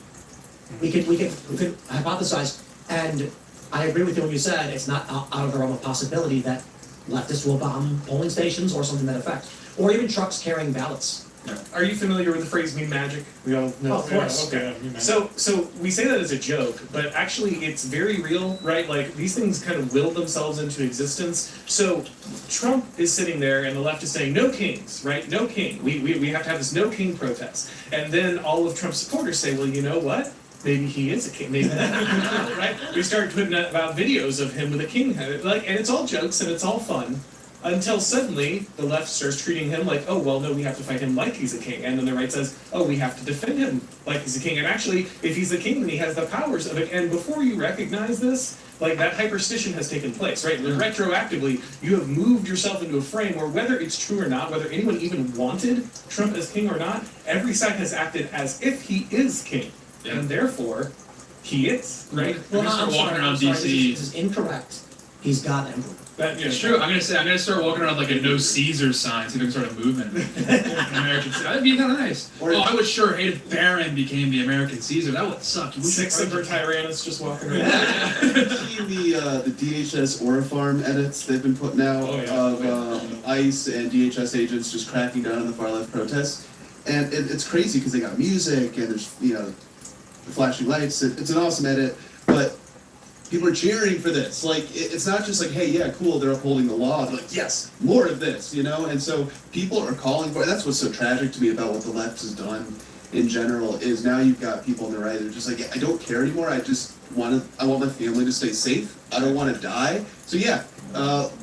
We could hypothesize, and I agree with you when you said it's not out of the realm of possibility that leftists will bomb polling stations or something to that effect, or even trucks carrying ballots. Are you familiar with the phrase "mean magic"? We all know. Oh, of course. Okay. So we say that as a joke, but actually it's very real, right? Like these things kind of will themselves into existence. So Trump is sitting there, and the left is saying, "No kings, right? No king. We have to have this no king protest." And then all of Trump's supporters say, "Well, you know what? Maybe he is a king. Maybe right?" We start putting out videos of him with a king, and it's all jokes and it's all fun. Until suddenly, the left starts treating him like, oh, well, no, we have to fight him like he's a king. And then the right says, oh, we have to defend him like he's a king. And actually, if he's a king, then he has the powers of it. And before you recognize this, like that hyperstition has taken place, right? And retroactively, you have moved yourself into a frame where whether it's true or not, whether anyone even wanted Trump as king or not, every side has acted as if he is king. Yeah. And therefore, he is, right? Well, I'm walking around DC. This is incorrect. He's God Emperor. It's true. I'm gonna start walking around like a no Caesar sign, see if I can start a movement. American Caesar. That'd be kind of nice. I would sure hate if Barron became the American Caesar. That would suck. Six of her Tyrannus just walking around. See the DHS Orifarm edits they've been putting out of ICE and DHS agents just cracking down on the far left protests, and it's crazy because they got music and there's the flashing lights. It's an awesome edit, but people are cheering for this. Like, it's not just like, hey, yeah, cool, they're upholding the law. They're like, yes, more of this, And so people are calling for it. That's what's so tragic to me about what the left has done in general, is now you've got people on the right that are just like, yeah, I don't care anymore. I want my family to stay safe. I don't want to die. So yeah,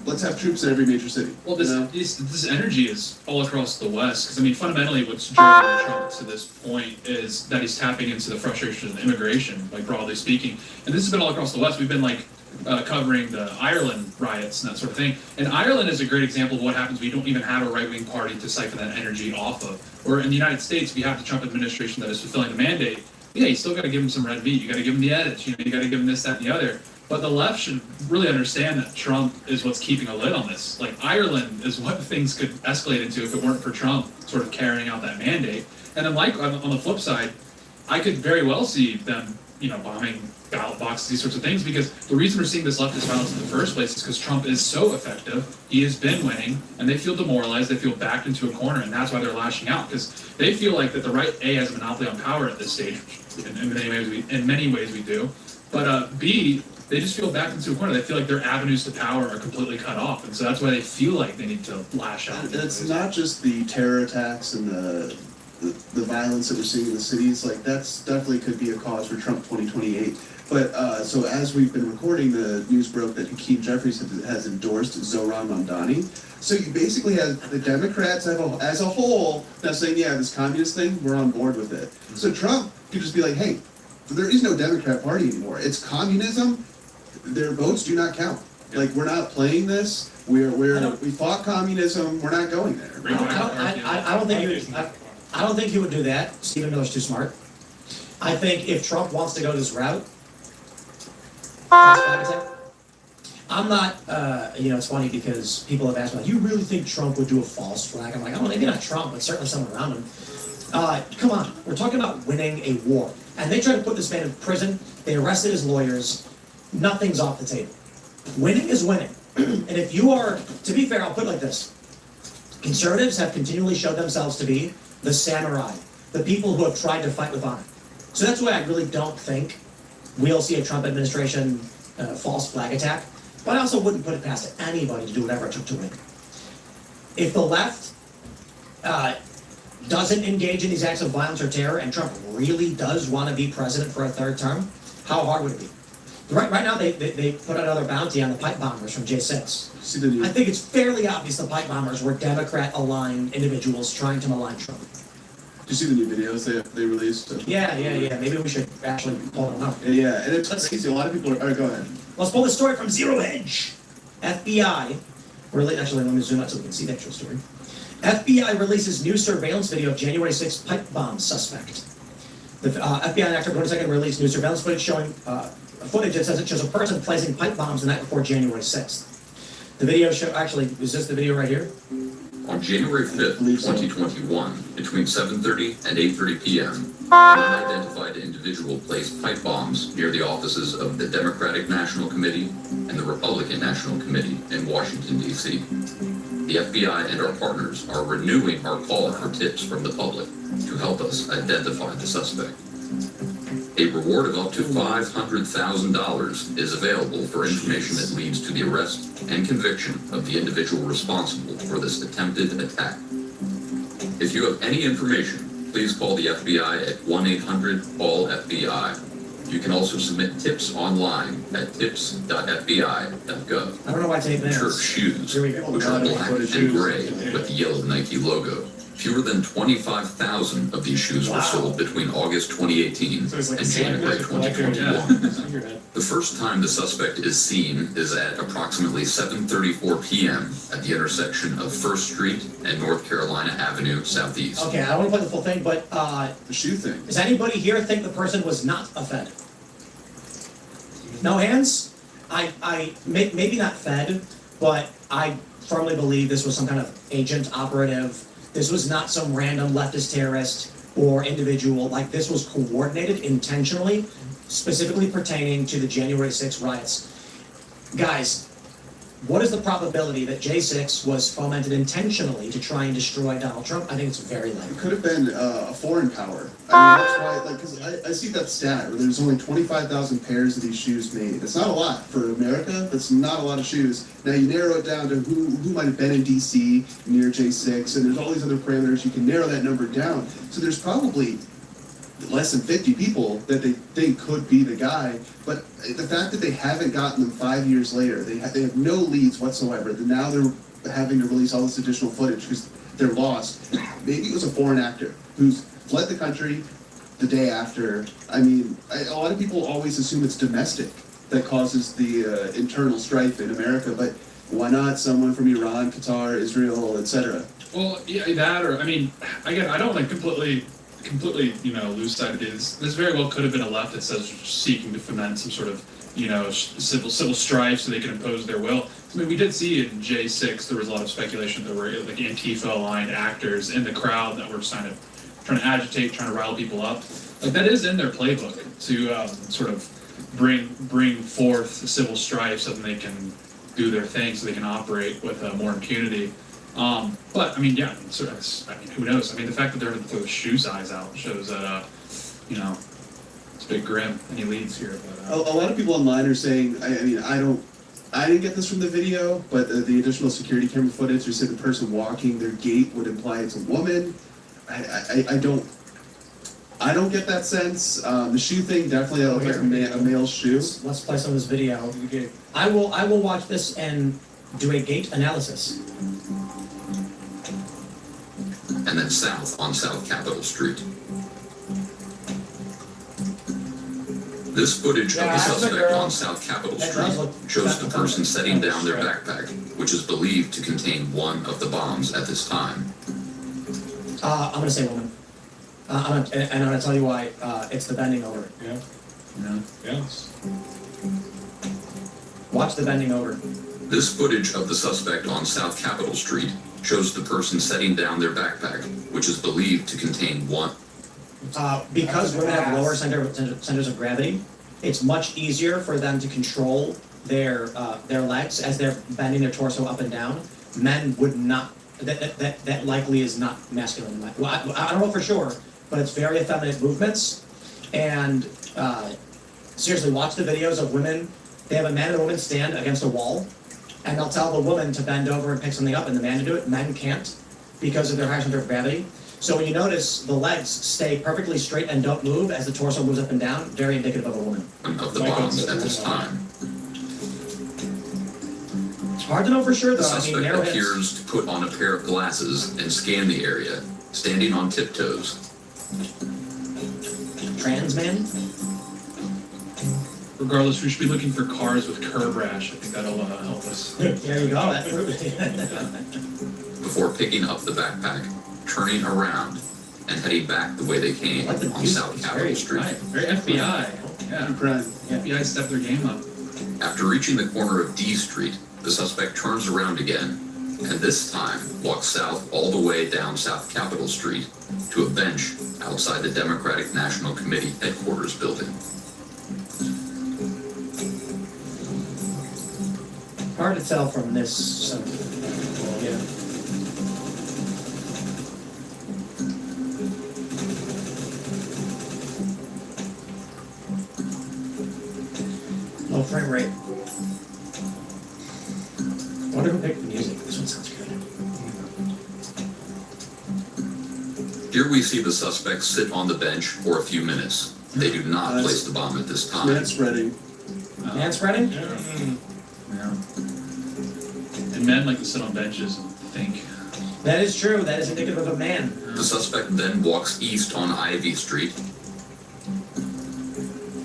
let's have troops in every major city. Well, this energy is all across the West, because I mean, fundamentally, what's driven Trump to this point is that he's tapping into the frustration of immigration, like broadly speaking. And this has been all across the West. We've been like covering the Ireland riots and that sort of thing. And Ireland is a great example of what happens when you don't even have a right-wing party to siphon that energy off of. Or in the United States, if you have the Trump administration that is fulfilling the mandate, yeah, you still got to give them some red meat. You got to give them the edits. You got to give them this, that, and the other. But the left should really understand that Trump is what's keeping a lid on this. Like, Ireland is what things could escalate into if it weren't for Trump sort of carrying out that mandate. And then, like, on the flip side, I could very well see them, bombing ballot boxes, these sorts of things, because the reason we're seeing this leftist violence in the first place is because Trump is so effective, he has been winning, and they feel demoralized, they feel backed into a corner, and that's why they're lashing out, because they feel like that the right, A, has a monopoly on power at this stage, in many ways we do, but B, they just feel backed into a corner. They feel like their avenues to power are completely cut off, and so that's why they feel like they need to lash out. And it's not just the terror attacks and the violence that we're seeing in the cities. Like, that's definitely could be a cause for Trump 2028. But so as we've been recording, the news broke that Hakeem Jeffries has endorsed Zohran Mamdani. So you basically have the Democrats as a whole now saying, yeah, this communist thing, we're on board with it. So Trump could just be like, hey, there is no Democrat Party anymore. It's communism. Their votes do not count. Like, we're not playing this. We fought communism. We're not going there. I don't think he would do that. Stephen Miller's too smart. I think if Trump wants to go this route, I'm not, it's funny because people have asked me, you really think Trump would do a false flag? I'm like, oh, maybe not Trump, but certainly someone around him. Come on, we're talking about winning a war. And they tried to put this man in prison. They arrested his lawyers. Nothing's off the table. Winning is winning. And if you are, to be fair, I'll put it like this. Conservatives have continually showed themselves to be the samurai, the people who have tried to fight with honor. So that's why I really don't think we'll see a Trump administration false flag attack. But I also wouldn't put it past anybody to do whatever it took to win. If the left doesn't engage in these acts of violence or terror, and Trump really does want to be president for a third term, how hard would it be? Right now, they put another bounty on the pipe bombers from J6. I think it's fairly obvious the pipe bombers were Democrat-aligned individuals trying to malign Trump. Did you see the new videos they released? Yeah. Maybe we should actually pull them up. Yeah, and it's crazy. A lot of people are. All right, go ahead. Let's pull this story from Zero Hedge. FBI. Actually, let me zoom out so we can see the actual story. FBI releases new surveillance video of January 6th pipe bomb suspect. The FBI on October 22nd released new surveillance footage showing footage that says it shows a person placing pipe bombs the night before January 6th. The video is this the video right here? On January 5th, 2021, between 7:30 and 8:30 p.m., an unidentified individual placed pipe bombs near the offices of the Democratic National Committee and the Republican National Committee in Washington, D.C. The FBI and our partners are renewing our call for tips from the public to help us identify the suspect. A reward of up to $500,000 is available for information that leads to the arrest and conviction of the individual responsible for this attempted attack. If you have any information, please call the FBI at 1-800-CALL-FBI. You can also submit tips online at tips.fbi.gov. I don't know why it's 8 minutes. Church shoes, which are black and gray with the yellow Nike logo. Fewer than 25,000 of these shoes were sold between August 2018 and January 2021. The first time the suspect is seen is at approximately 7:34 p.m. at the intersection of 1st Street and North Carolina Avenue Southeast. Okay, I don't want to play the full thing, but the shoe thing. Does anybody here think the person was not a Fed? No hands? Maybe not Fed, but I firmly believe this was some kind of agent operative. This was not some random leftist terrorist or individual. Like, this was coordinated intentionally, specifically pertaining to the January 6th riots. Guys, what is the probability that J6 was fomented intentionally to try and destroy Donald Trump? I think it's very likely. It could have been a foreign power. I mean, that's why, because I see that stat where there's only 25,000 pairs of these shoes made. It's not a lot for America. That's not a lot of shoes. Now you narrow it down to who might have been in D.C. near J6, and there's all these other parameters. You can narrow that number down. So there's probably less than 50 people that they think could be the guy, but the fact that they haven't gotten them 5 years later, they have no leads whatsoever. Now they're having to release all this additional footage because they're lost. Maybe it was a foreign actor who's fled the country the day after. I mean, a lot of people always assume it's domestic that causes the internal strife in America, but why not someone from Iran, Qatar, Israel, etc.? Well, yeah, that, or I mean, again, I don't like completely, lose sight of this. This very well could have been a leftist that's seeking to foment some sort of, civil strife so they can impose their will. I mean, we did see in J6 there was a lot of speculation that there were like Antifa-aligned actors in the crowd that were trying to agitate, trying to rile people up. Like, that is in their playbook to sort of bring forth civil strife so that they can do their thing, so they can operate with more impunity. But I mean, yeah, who knows? I mean, the fact that they're going to throw the shoe size out shows that, it's a bit grim. Any leads here? But, a lot of people online are saying, I didn't get this from the video, but the additional security camera footage, they said the person walking, their gait would imply it's a woman. I don't get that sense. The shoe thing definitely looks like a male shoe. Let's play some of this video. I will watch this and do a gait analysis. And then south on South Capitol Street. This footage of the suspect on South Capitol Street shows the person setting down their backpack, which is believed to contain one of the bombs at this time. I'm going to say woman. I'm going to tell you why. It's the bending over. Yeah. Yes. Watch the bending over. This footage of the suspect on South Capitol Street shows the person setting down their backpack, which is believed to contain one. Because women have lower centers of gravity, it's much easier for them to control their legs as they're bending their torso up and down. Men would not. That likely is not masculine. Well, I don't know for sure, but it's very effeminate movements. And seriously, watch the videos of women. They have a man and a woman stand against a wall, and they'll tell the woman to bend over and pick something up, and the man to do it. Men can't because of their high center of gravity. So when you notice the legs stay perfectly straight and don't move as the torso moves up and down, very indicative of a woman. Of the bombs at this time. It's hard to know for sure, The though. I mean, suspect narrow hits. appears to put on a pair of glasses and scan the area, standing on tiptoes. Trans man? Regardless, we should be looking for cars with curb rash. I think that'll help us. There you go. Before picking up the backpack, turning around, and heading back the way they came on South Capitol Street. Very FBI. Yeah. FBI stepped their game up. After reaching the corner of D Street, the suspect turns around again, and this time walks south all the way down South Capitol Street to a bench outside the Democratic National Committee headquarters building. Hard to tell from this. Yeah. Low frame rate. I wonder who picked the music. This one sounds good. Here we see the suspects sit on the bench for a few minutes. They do not place the bomb at this time. Man spreading. Man spreading? Yeah. And men like to sit on benches and think. That is true. That is indicative of a man. The suspect then walks east on Ivy Street.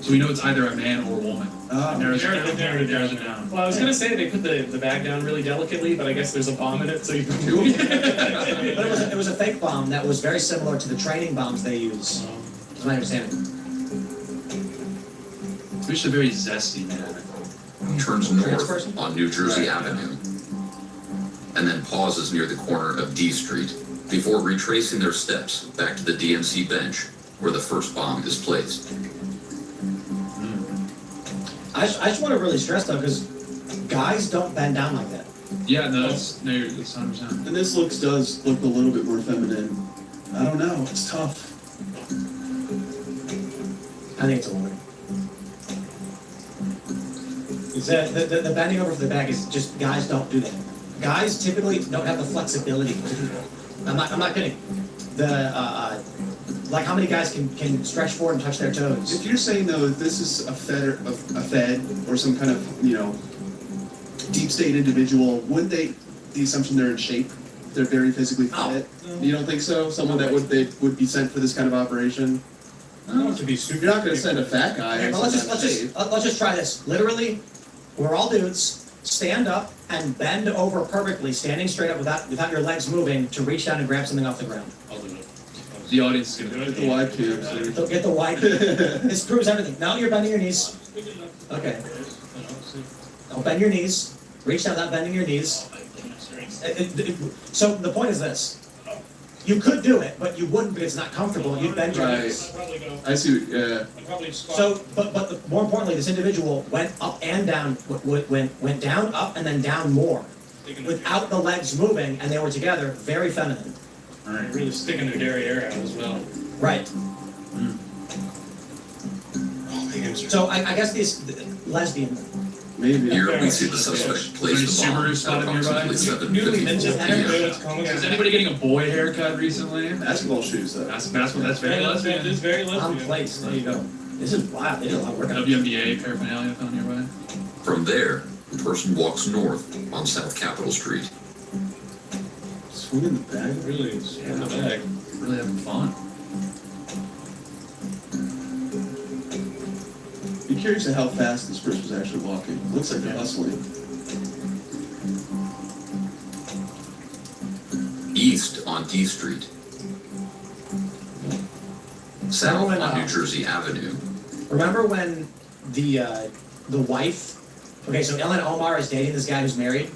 So we know it's either a man or a woman. Narrows it down. Well, I was gonna say they put the bag down really delicately, but I guess there's a bomb in it, so you can do it. But it was a fake bomb that was very similar to the training bombs they use. Is my understanding. It's just a very zesty man. Turns north on New Jersey Avenue, and then pauses near the corner of D Street before retracing their steps back to the DNC bench where the first bomb is placed. I just want to really stress though, because guys don't bend down like that. Yeah, no, it's 100%. And this does look a little bit more feminine. I don't know, it's tough. I think it's a woman. It's the bending over for the back is just, guys don't do that. Guys typically don't have the flexibility to do that. I'm not kidding. Like how many guys can stretch forward and touch their toes? If you're saying though that this is a Fed or some kind of, deep state individual, wouldn't the assumption they're in shape? They're very physically fit. You don't think so? Someone that would be sent for this kind of operation? To be super. You're not going to send a fat guy. Okay, but let's just try this. Literally, we're all dudes. Stand up and bend over perfectly, standing straight up without your legs moving, to reach down and grab something off the ground. I'll do it. The audience is gonna get the wide cam. Get the wide cam. This proves everything. Now you're bending your knees. Okay. Don't bend your knees. Reach down without bending your knees. So the point is this. You could do it, but you wouldn't because it's not comfortable. You'd bend your knees. I see. Yeah. So, but more importantly, this individual went up and down, went down, up, and then down more, without the legs moving, and they were together, very feminine. All right, really sticking their derriere out as well. Right. So I guess these lesbian. Maybe. Here we see the suspect place the bomb at approximately 7:54 p.m. Is anybody getting a boy haircut recently? Basketball shoes though. That's very lesbian. It is very lesbian. On place. There you go. This is wild. They did a lot of work. WNBA paraphernalia found nearby. From there, the person walks north on South Capitol Street. Swinging the bag? Really, swinging the bag. Really having fun. Be curious at how fast this person was actually walking. Looks like they're hustling. East on D Street. South when, on New Jersey Avenue. Remember when the wife? Okay, so Ellen Omar is dating this guy who's married,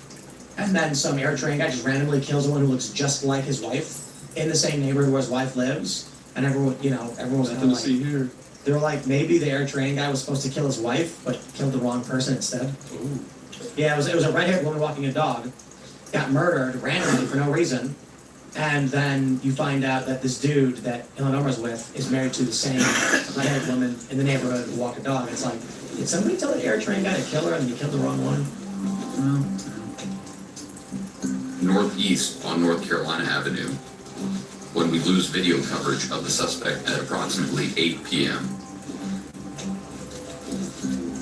and then some Air Train guy just randomly kills a woman who looks just like his wife in the same neighborhood where his wife lives, and everyone was Nothing to see here. They were like, maybe the Air Train guy was supposed to kill his wife, but killed the wrong person instead. Ooh. Yeah, it was a red-haired woman walking a dog, got murdered randomly for no reason, And then you find out that this dude that Ilhan Omar's with is married to the same redheaded woman in the neighborhood who walked a dog. It's like, did somebody tell the Eritrean guy to kill her and he killed the wrong one? Northeast on North Carolina Avenue, when we lose video coverage of the suspect at approximately 8 p.m.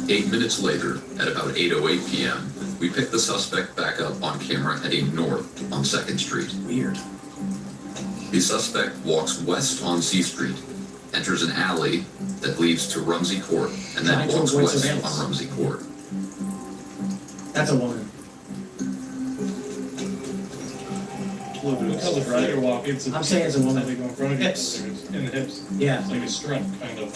8 minutes later, at about 8:08 p.m., we pick the suspect back up on camera heading north on 2nd Street. Weird. The suspect walks west on C Street, enters an alley that leads to Rumsey Court, and then Trying to walks avoid west surveillance. on Rumsey Court. That's a woman. A little bit of color, right? You're walking. I'm saying it's a woman. They go in front of you. Hips. In the hips. Yeah. It's like a strut, kind of.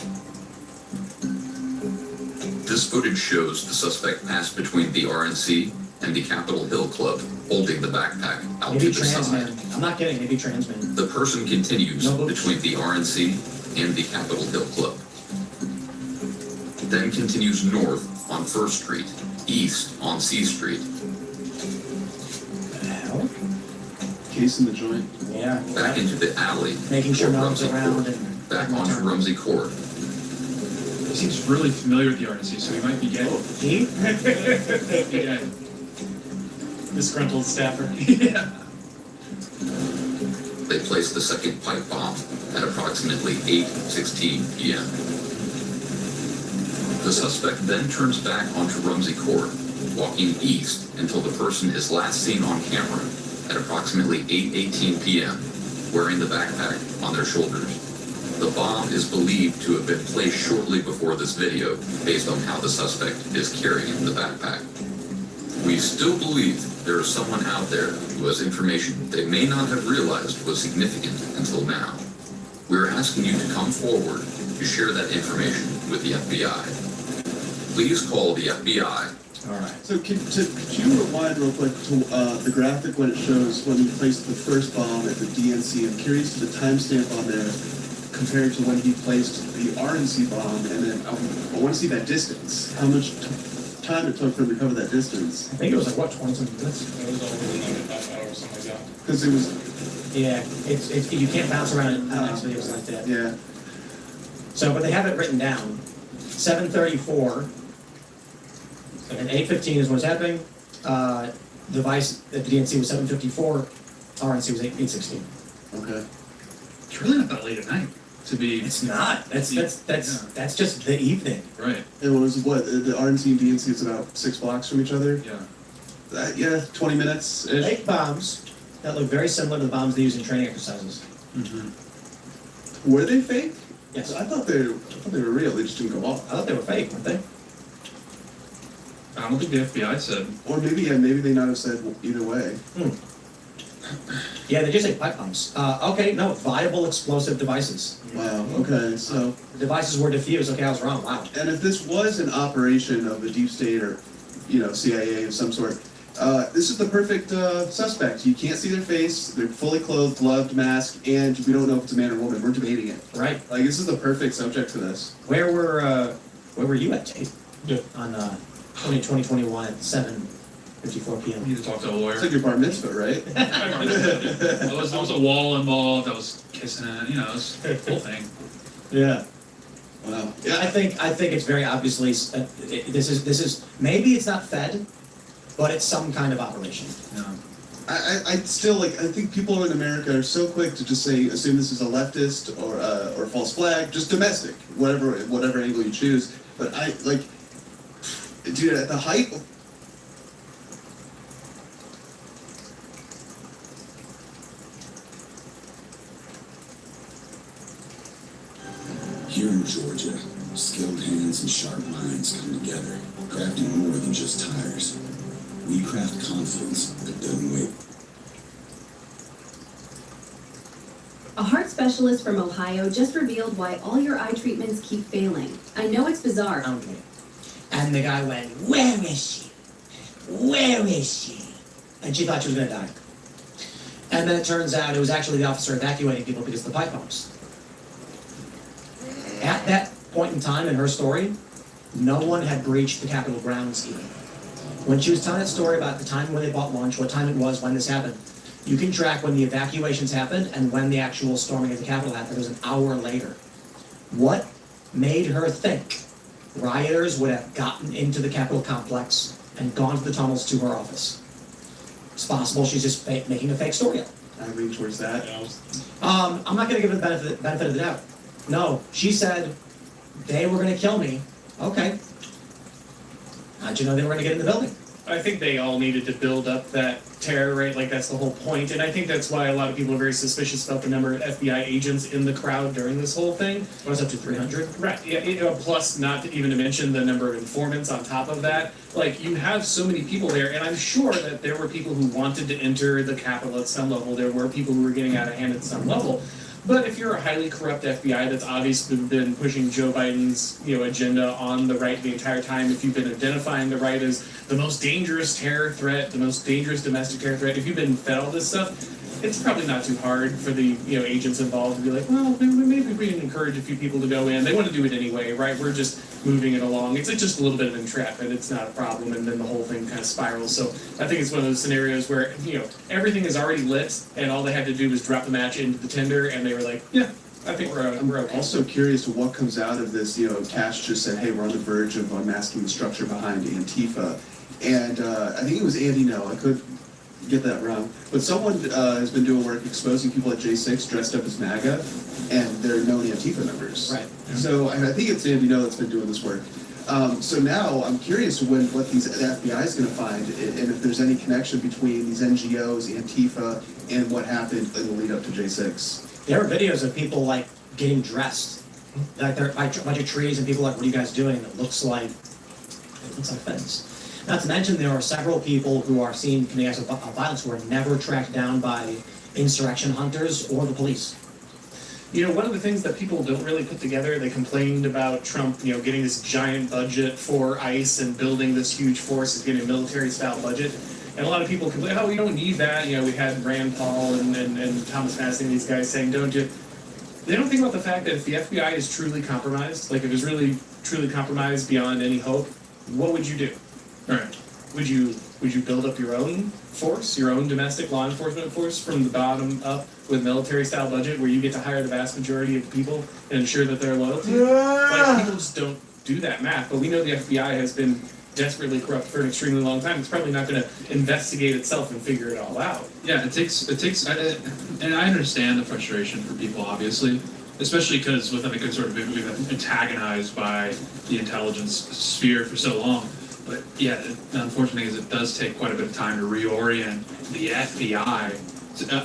This footage shows the suspect pass between the RNC and the Capitol Hill Club, holding the backpack out Maybe to the trans side. man. I'm not kidding, maybe trans man. The person continues between the RNC and the Capitol Hill Club. Then continues north on 1st Street, east on C Street. What the hell? Case in the joint. Yeah. Back into the alley. Making sure toward no one's Rumsey around Court, and back onto Rumsey Court. He seems really familiar with the RNC, so he might be gay. He? Might be gay. Disgruntled staffer. Yeah. They placed the second pipe bomb at approximately 8:16 p.m. The suspect then turns back onto Rumsey Court, walking east until the person is last seen on camera at approximately 8:18 p.m., wearing the backpack on their shoulders. The bomb is believed to have been placed shortly before this video, based on how the suspect is carrying the backpack. We still believe there is someone out there who has information they may not have realized was significant until now. We're asking you to come forward to share that information with the FBI. Please call the FBI. All right. So could you rewind real quick to the graphic when it shows when he placed the first bomb at the DNC? I'm curious to the timestamp on there compared to when he placed the RNC bomb, and then I want to see that distance. How much time it took for him to cover that distance? I think it was like, what, 20-something minutes? It was all within like a half hour or something like that. Because it was... Yeah, it's you can't bounce around in next videos like that. Yeah. So, but they have it written down. 7:34 and 8:15 is what's happening. Device at the DNC was 7:54. RNC was 8:16. Okay. It's really not that late at night to be. It's not. That's that's just the evening. Right. It was what the RNC and DNC is about 6 blocks from each other. Yeah. Yeah, 20 minutes ish. 8 bombs that look very similar to the bombs they use in training exercises. Mm-hmm. Were they fake? Yes. I thought they were real. They just didn't go off. I thought they were fake, weren't they? I don't think the FBI said. Or maybe maybe they not have said either way. Yeah, they just say pipe bombs. Okay, no, viable explosive devices. Wow. Okay, so the devices were diffused. Okay, I was wrong. Wow. and if this was an operation of a deep state or CIA of some sort, this is the perfect suspect. You can't see their face. They're fully clothed, gloved, masked, and we don't know if it's a man or woman. We're debating it. Right. Like this is the perfect subject for this. Where were you at, Tate? Yeah. On 2021 at 7:54 p.m. You need to talk to a lawyer. It's like your bar mitzvah, right? There was a wall involved. I was kissing it. It was the whole thing. Yeah. Wow. Yeah, I think it's very obviously this is maybe it's not Fed, but it's some kind of operation. Yeah. I still I think people in America are so quick to just assume this is a leftist or false flag, just domestic, whatever angle you choose. But dude, at the height. Here in Georgia, skilled hands and sharp minds come together, crafting more than just tires. We craft confidence that doesn't wait. A heart specialist from Ohio just revealed why all your eye treatments keep failing. I know it's bizarre. Okay. And the guy went, "Where is she? Where is she?" And she thought she was going to die. And then it turns out it was actually the officer evacuating people because of the pipe bombs. At that point in time in her story, no one had breached the Capitol grounds even. When she was telling that story about the time when they bought lunch, what time it was, when this happened, You can track when the evacuations happened and when the actual storming of the Capitol happened. It was an hour later. What made her think rioters would have gotten into the Capitol complex and gone to the tunnels to her office? It's possible she's just making a fake story up. I lean towards that. I'm not going to give her the benefit of the doubt. No, she said they were going to kill me. Okay. How'd you know they were going to get in the building? I think they all needed to build up that terror, right? Like, that's the whole point. And I think that's why a lot of people are very suspicious about the number of FBI agents in the crowd during this whole thing. It was up to 300. Right, yeah, plus not to even to mention the number of informants on top of that. Like, you have so many people there, and I'm sure that there were people who wanted to enter the Capitol at some level. There were people who were getting out of hand at some level. But if you're a highly corrupt FBI that's obviously been pushing Joe Biden's, agenda on the right the entire time, if you've been identifying the right as the most dangerous terror threat, the most dangerous domestic terror threat, if you've been fed all this stuff, it's probably not too hard for the agents involved to be like, well, maybe we can encourage a few people to go in. They want to do it anyway, right? We're just moving it along. It's just a little bit of entrapment. It's not a problem, and then the whole thing kind of spirals. So I think it's one of those scenarios where everything is already lit, and all they had to do was drop the match into the tinder, and they were like, yeah, I think we're okay. Also curious to what comes out of this. Cash just said, hey, we're on the verge of unmasking the structure behind Antifa. And I think it was Andy No. I could get that wrong. But someone has been doing work exposing people at J6 dressed up as MAGA, and they're known Antifa members. Right. So and I think it's Andy No that's been doing this work. So now I'm curious what the FBI is going to find, and if there's any connection between these NGOs, Antifa, and what happened in the lead up to J6. There are videos of people getting dressed, like they're by a bunch of trees, and people are like, "What are you guys doing?" It looks like fence. Not to mention, there are several people who are seen committing acts of violence who are never tracked down by insurrection hunters or the police. One of the things that people don't really put together, they complained about Trump, getting this giant budget for ICE and building this huge force, getting a military-style budget. And a lot of people complain, we don't need that. We had Rand Paul and Thomas Massie and these guys saying, don't you? They don't think about the fact that if the FBI is truly compromised, like if it's really truly compromised beyond any hope, what would you do? Right. Would you build up your own force, your own domestic law enforcement force from the bottom up with military-style budget where you get to hire the vast majority of the people and ensure that they're loyal to you? Like, people just don't do that math, but we know the FBI has been desperately corrupt for an extremely long time. It's probably not going to investigate itself and figure it all out. Yeah, it takes, and I understand the frustration for people, obviously, especially because within a good sort of, we've been antagonized by the intelligence sphere for so long. But yeah, the unfortunate thing is it does take quite a bit of time to reorient the FBI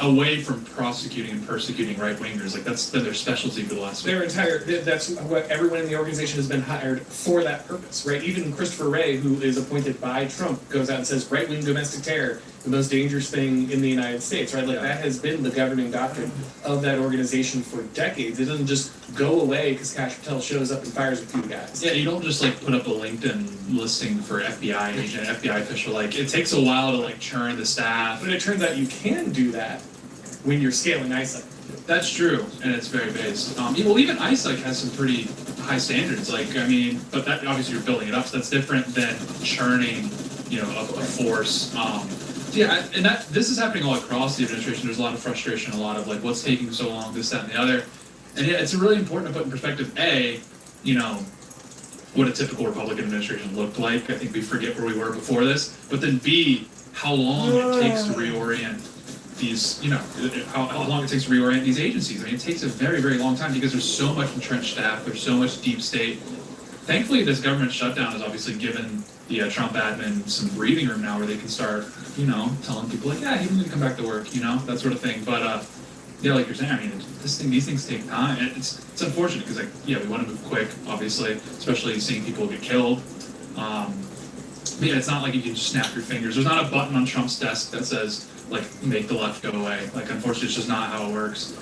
away from prosecuting and persecuting right-wingers. Like, that's been their specialty for the last that's what everyone in the organization has been hired for that purpose, right? Even Christopher Wray, who is appointed by Trump, goes out and says right-wing domestic terror, the most dangerous thing in the United States, right? Like, that has been the governing doctrine of that organization for decades. It doesn't just go away because Kash Patel shows up and fires a few guys. Yeah, you don't just put up a LinkedIn listing for FBI agent, FBI official. It takes a while to churn the staff. But it turns out you can do that when you're scaling ISIC. That's true, and it's very based. Well, even ISIC has some pretty high standards. But that obviously you're building it up, so that's different than churning, a force. And this is happening all across the administration. There's a lot of frustration, a lot of what's taking so long, this, that, and the other. And yeah, it's really important to put in perspective, A, what a typical Republican administration looked like. I think we forget where we were before this. But then B, how long it takes to reorient these, how long it takes to reorient these agencies. It takes a very, very long time because there's so much entrenched staff, there's so much deep state. Thankfully, this government shutdown has obviously given the Trump admin some breathing room now where they can start, telling people yeah, he can come back to work, that sort of thing. But yeah, like you're saying, these things take time. It's unfortunate because we want to move quick, obviously, especially seeing people get killed. But yeah, it's not like you can just snap your fingers. There's not a button on Trump's desk that says make the left go away. Unfortunately, it's just not how it works.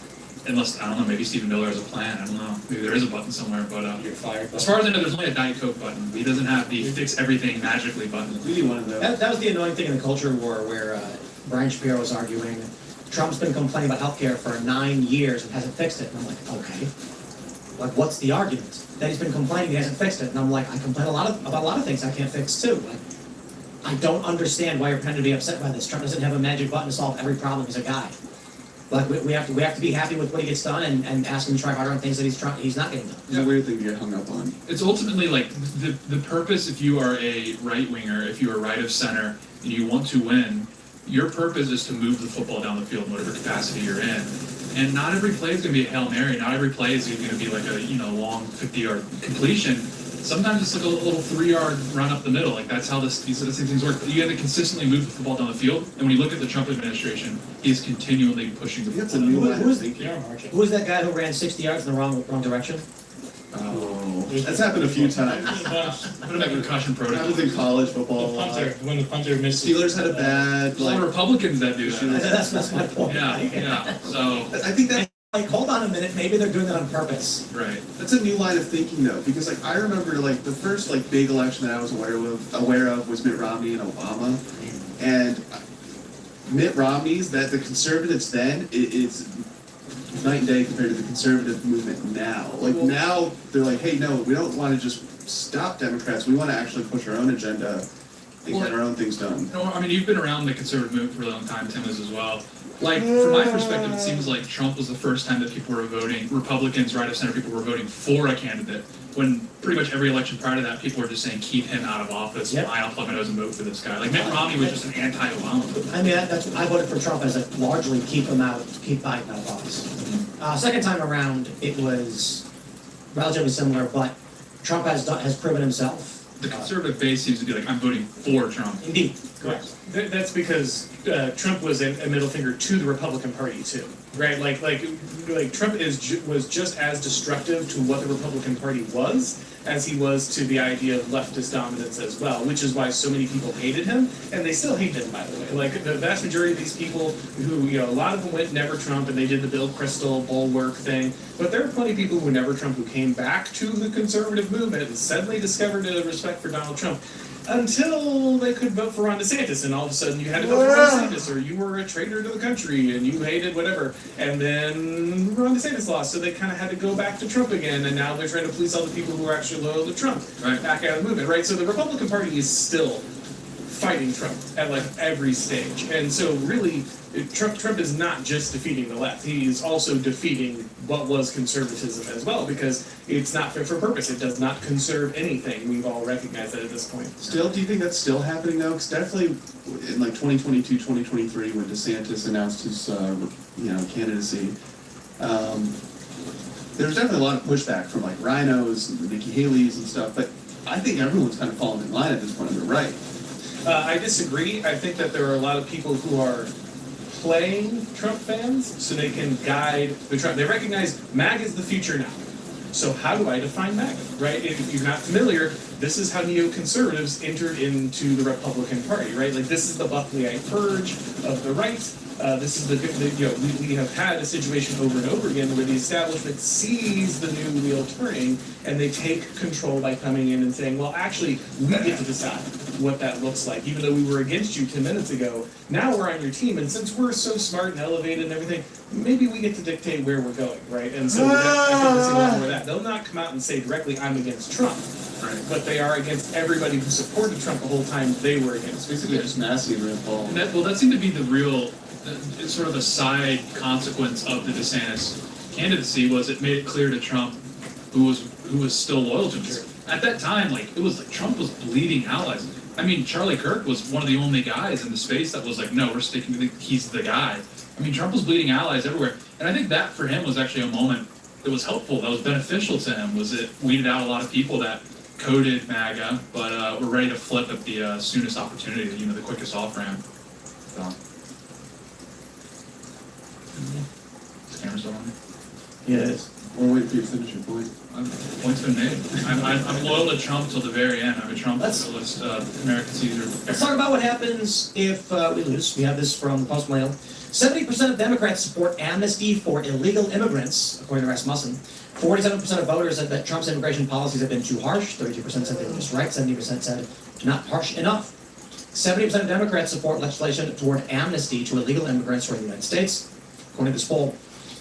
Unless, I don't know, maybe Stephen Miller has a plan. I don't know. Maybe there is a button somewhere, but you're fired. As far as I know, there's only a Diet Coke button. He doesn't have the fix everything magically button. We need one of those. That was the annoying thing in the culture war where Brian Shapiro was arguing Trump's been complaining about healthcare for 9 years and hasn't fixed it. And I'm like, okay. What's the argument? That he's been complaining he hasn't fixed it. And I'm like, I complain about a lot of things I can't fix too. I don't understand why you're pretending to be upset by this. Trump doesn't have a magic button to solve every problem. He's a guy. Like we have to be happy with what he gets done and ask him to try harder on things that he's not getting done. It's a weird thing to get hung up on. It's ultimately like the purpose, if you are a right winger, if you are right of center, and you want to win, your purpose is to move the football down the field in whatever capacity you're in. And not every play is going to be a Hail Mary. Not every play is going to be like a long 50-yard completion. Sometimes it's like a little 3-yard run up the middle. Like that's how these things work. You have to consistently move the football down the field. And when you look at the Trump administration, he is continually pushing the football down the field. Who was that guy who ran 60 yards in the wrong direction? Oh, that's happened a few times. Put him at concussion protocol. Happens in college football. When the punter missed. Steelers had a bad. A lot of Republicans that do that. That's my point. Yeah. So I think that. Like, hold on a minute, maybe they're doing that on purpose. Right. That's a new line of thinking though, because like I remember like the first like big election that I was aware of was Mitt Romney and Obama, and Mitt Romney's that the conservatives then it's night and day compared to the conservative movement now. Like now they're like, hey, no, we don't want to just stop Democrats. We want to actually push our own agenda and get our own things done. I mean, you've been around the conservative movement for a long time, Tim, as well. Like, from my perspective, it seems like Trump was the first time that people were voting, Republicans, right of center people were voting for a candidate, when pretty much every election prior to that, people were just saying, keep him out of office, I'll plug my nose and vote for this guy. Like, Mitt Romney was just an anti-Obama. I mean, I voted for Trump as a largely keep him out, keep Biden out of office. Second time around, it was relatively similar, but Trump has proven himself. The conservative base seems to be like, I'm voting for Trump. Indeed. Correct. That's because Trump was a middle finger to the Republican Party too, right? Like Trump was just as destructive to what the Republican Party was as he was to the idea of leftist dominance as well, which is why so many people hated him, and they still hate him, by the way. Like the vast majority of these people who, a lot of them went never Trump, and they did the Bill Kristol bulwark thing, but there are plenty of people who were never Trump who came back to the conservative movement and suddenly discovered a respect for Donald Trump. Until they could vote for Ron DeSantis, and all of a sudden you had to vote for Ron DeSantis, or you were a traitor to the country, and you hated whatever. And then Ron DeSantis lost, so they kind of had to go back to Trump again, and now they're trying to police all the people who are actually loyal to Trump back out of the movement, right? So the Republican Party is still fighting Trump at like every stage. And so really, Trump is not just defeating the left, he's also defeating what was conservatism as well, because it's not fit for purpose. It does not conserve anything. We've all recognized that at this point. Still, do you think that's still happening though? Because definitely in like 2022, 2023, when DeSantis announced his candidacy, there's definitely a lot of pushback from like rhinos and Nikki Haley's and stuff. But I think everyone's kind of falling in line at this point on the right. I disagree. I think that there are a lot of people who are playing Trump fans so they can guide the Trump. They recognize MAGA is the future now. So how do I define MAGA, right? If you're not familiar, this is how neoconservatives entered into the Republican Party, right? Like this is the Buckleyite purge of the right. This is we have had a situation over and over again where the establishment sees the new wheel turning and they take control by coming in and saying, well, actually, we get to decide what that looks like. Even though we were against you 10 minutes ago, now we're on your team, and since we're so smart and elevated and everything, maybe we get to dictate where we're going, right? And so I think we'll see a lot more of that. They'll not come out and say directly, I'm against Trump. Right. But they are against everybody who supported Trump the whole time they were against. Basically, just nasty and Rand Paul. That seemed to be the real, sort of a side consequence of the DeSantis candidacy, was it made it clear to Trump who was still loyal to him. Sure. At that time, it was like Trump was bleeding allies. I mean, Charlie Kirk was one of the only guys in the space that was like, no, we're sticking with he's the guy. I mean, Trump was bleeding allies everywhere. And I think that for him was actually a moment that was helpful, that was beneficial to him, was it weeded out a lot of people that coded MAGA, but were ready to flip at the soonest opportunity, the quickest off-ramp. So. Is the camera still on? Yeah, it is. We're waiting for you to finish your point. Point's been made. I'm loyal to Trump till the very end. I'm a Trump loyalist, American Caesar. Let's talk about what happens if we lose. We have this from the Post Mail. 70% of Democrats support amnesty for illegal immigrants, according to Rasmussen. 47% of voters said that Trump's immigration policies have been too harsh. 32% said they were just right. 70% said not harsh enough. 70% of Democrats support legislation toward amnesty to illegal immigrants from the United States, according to this poll.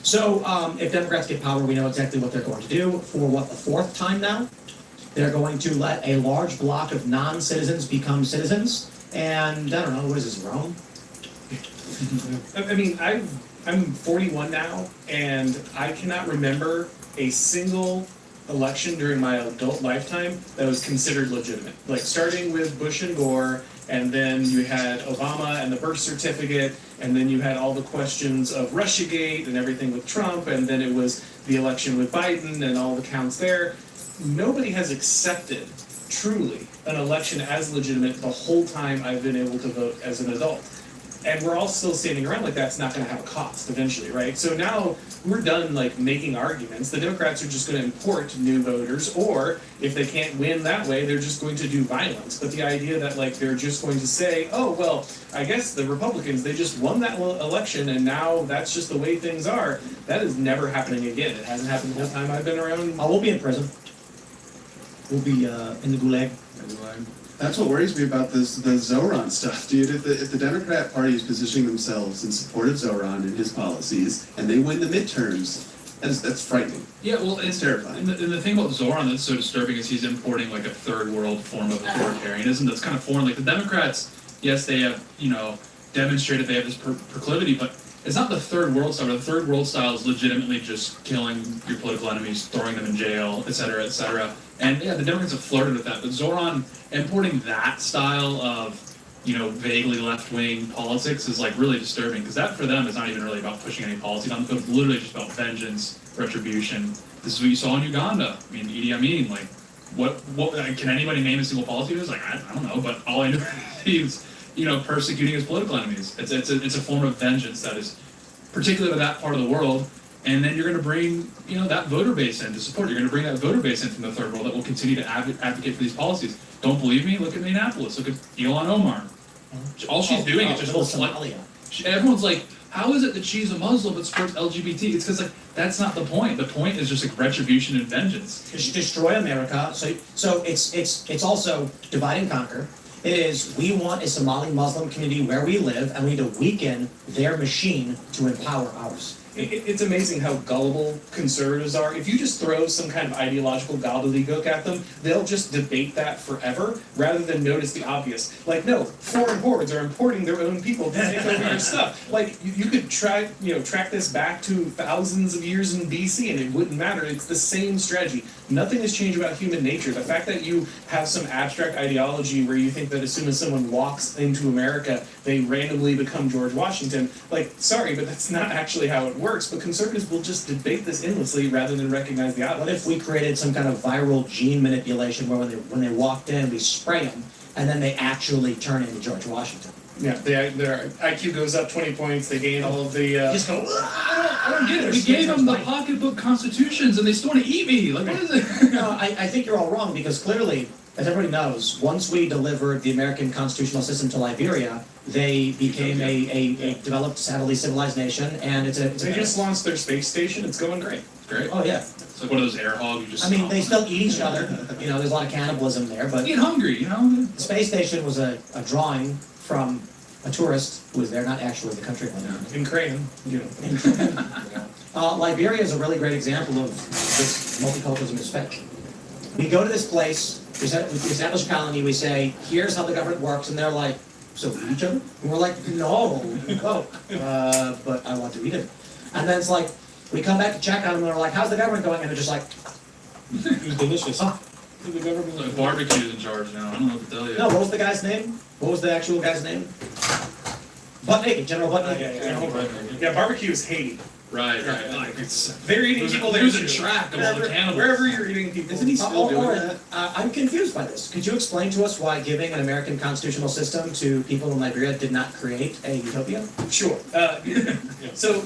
So if Democrats get power, we know exactly what they're going to do. For what, the fourth time now? They're going to let a large block of non-citizens become citizens, And I don't know, what is this, Rome? I mean, I'm 41 now, and I cannot remember a single election during my adult lifetime that was considered legitimate. Like, starting with Bush and Gore, and then you had Obama and the birth certificate, and then you had all the questions of Russiagate and everything with Trump, and then it was the election with Biden and all the counts there. Nobody has accepted, truly, an election as legitimate the whole time I've been able to vote as an adult. And we're all still standing around like that's not going to have a cost eventually, right? So now we're done like making arguments. The Democrats are just going to import new voters, or if they can't win that way, they're just going to do violence. But the idea that like they're just going to say, oh, well, I guess the Republicans, they just won that election and now that's just the way things are, that is never happening again. It hasn't happened the whole time I've been around. We'll be in prison. We'll be in the gulag. That's what worries me about the Zoran stuff, dude. If the Democrat Party is positioning themselves in support of Zoran and his policies, and they win the midterms, that's frightening. Yeah, well, it's terrifying. And the thing about Zoran that's so disturbing is he's importing like a third world form of authoritarianism that's kind of foreign. Like the Democrats, yes, they have, demonstrated they have this proclivity, but it's not the third world style. The third world style is legitimately just killing your political enemies, throwing them in jail, et cetera, et cetera. And yeah, the Democrats have flirted with that, but Zoran importing that style of, vaguely left-wing politics is like really disturbing, because that for them is not even really about pushing any policy down the field. It's literally just about vengeance, retribution. This is what you saw in Uganda. I mean, Idi Amin, like, what can anybody name a single policy? It's like, I don't know, but all I know is persecuting his political enemies. It's a form of vengeance that is particular to that part of the world. And then you're going to bring, that voter base in to support. You're going to bring that voter base in from the third world that will continue to advocate for these policies. Don't believe me? Look at Minneapolis. Look at Ilhan Omar. All she's doing is just Somalia. Everyone's like, how is it that she's a Muslim but supports LGBT? It's because that's not the point. The point is just retribution and vengeance. Destroy America. So it's also divide and conquer. It is, we want a Somali Muslim community where we live, and we need to weaken their machine to empower ours. It's amazing how gullible conservatives are. If you just throw some kind of ideological gobbledygook at them, they'll just debate that forever rather than notice the obvious. Like, no, foreign hordes are importing their own people to take over your stuff. Like, you could track this back to thousands of years in BC and it wouldn't matter. It's the same strategy. Nothing has changed about human nature. The fact that you have some abstract ideology where you think that as soon as someone walks into America, they randomly become George Washington, sorry, but that's not actually how it works. But conservatives will just debate this endlessly rather than recognize the obvious. What if we created some kind of viral gene manipulation where when they walked in, we spray them, and then they actually turn into George Washington? Yeah, their IQ goes up 20 points, they gain all of the... Just go, I don't get it. We gave them the pocketbook constitutions and they still want to eat me. Like, what is it? No, I think you're all wrong, because clearly, as everybody knows, once we delivered the American constitutional system to Liberia, they became a developed, sadly civilized nation, and They just launched their space station, it's going great. It's great. Oh, yeah. It's like one of those air hogs you just... I mean, they still eat each other. There's a lot of cannibalism there, but... Get hungry, The space station was a drawing from a tourist who was there, not actually the country. In Creighton, Liberia is a really great example of this multiculturalism is fake. We go to this place, we establish a colony, we say, here's how the government works, and they're like, so we eat each other? And we're like, no, but I want to eat it. And then it's like, we come back to check on them, and they're like, how's the government going? And they're just like, it's delicious. The government barbecue's in charge now. I don't know what to tell you. No, what was the guy's name? What was the actual guy's name? Butt Naked, General Butt Naked. Yeah, barbecue is Haiti. Right. Like they're eating people. There's a track of all the cannibals. Wherever you're eating people. Isn't he still doing that? I'm confused by this. Could you explain to us why giving an American constitutional system to people in Liberia did not create a utopia? Sure. So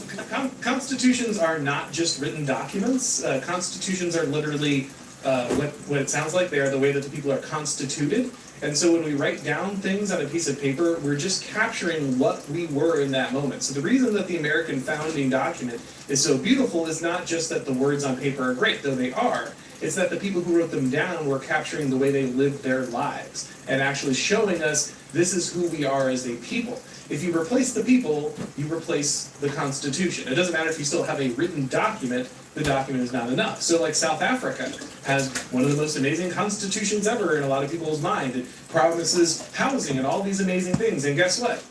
constitutions are not just written documents. Constitutions are literally what it sounds like. They are the way that the people are constituted. And so when we write down things on a piece of paper, we're just capturing what we were in that moment. So the reason that the American founding document is so beautiful is not just that the words on paper are great, though they are. It's that the people who wrote them down were capturing the way they lived their lives and actually showing us this is who we are as a people. If you replace the people, you replace the Constitution. It doesn't matter if you still have a written document, the document is not enough. So like South Africa has one of the most amazing constitutions ever in a lot of people's mind. It promises housing and all these amazing things, and guess what?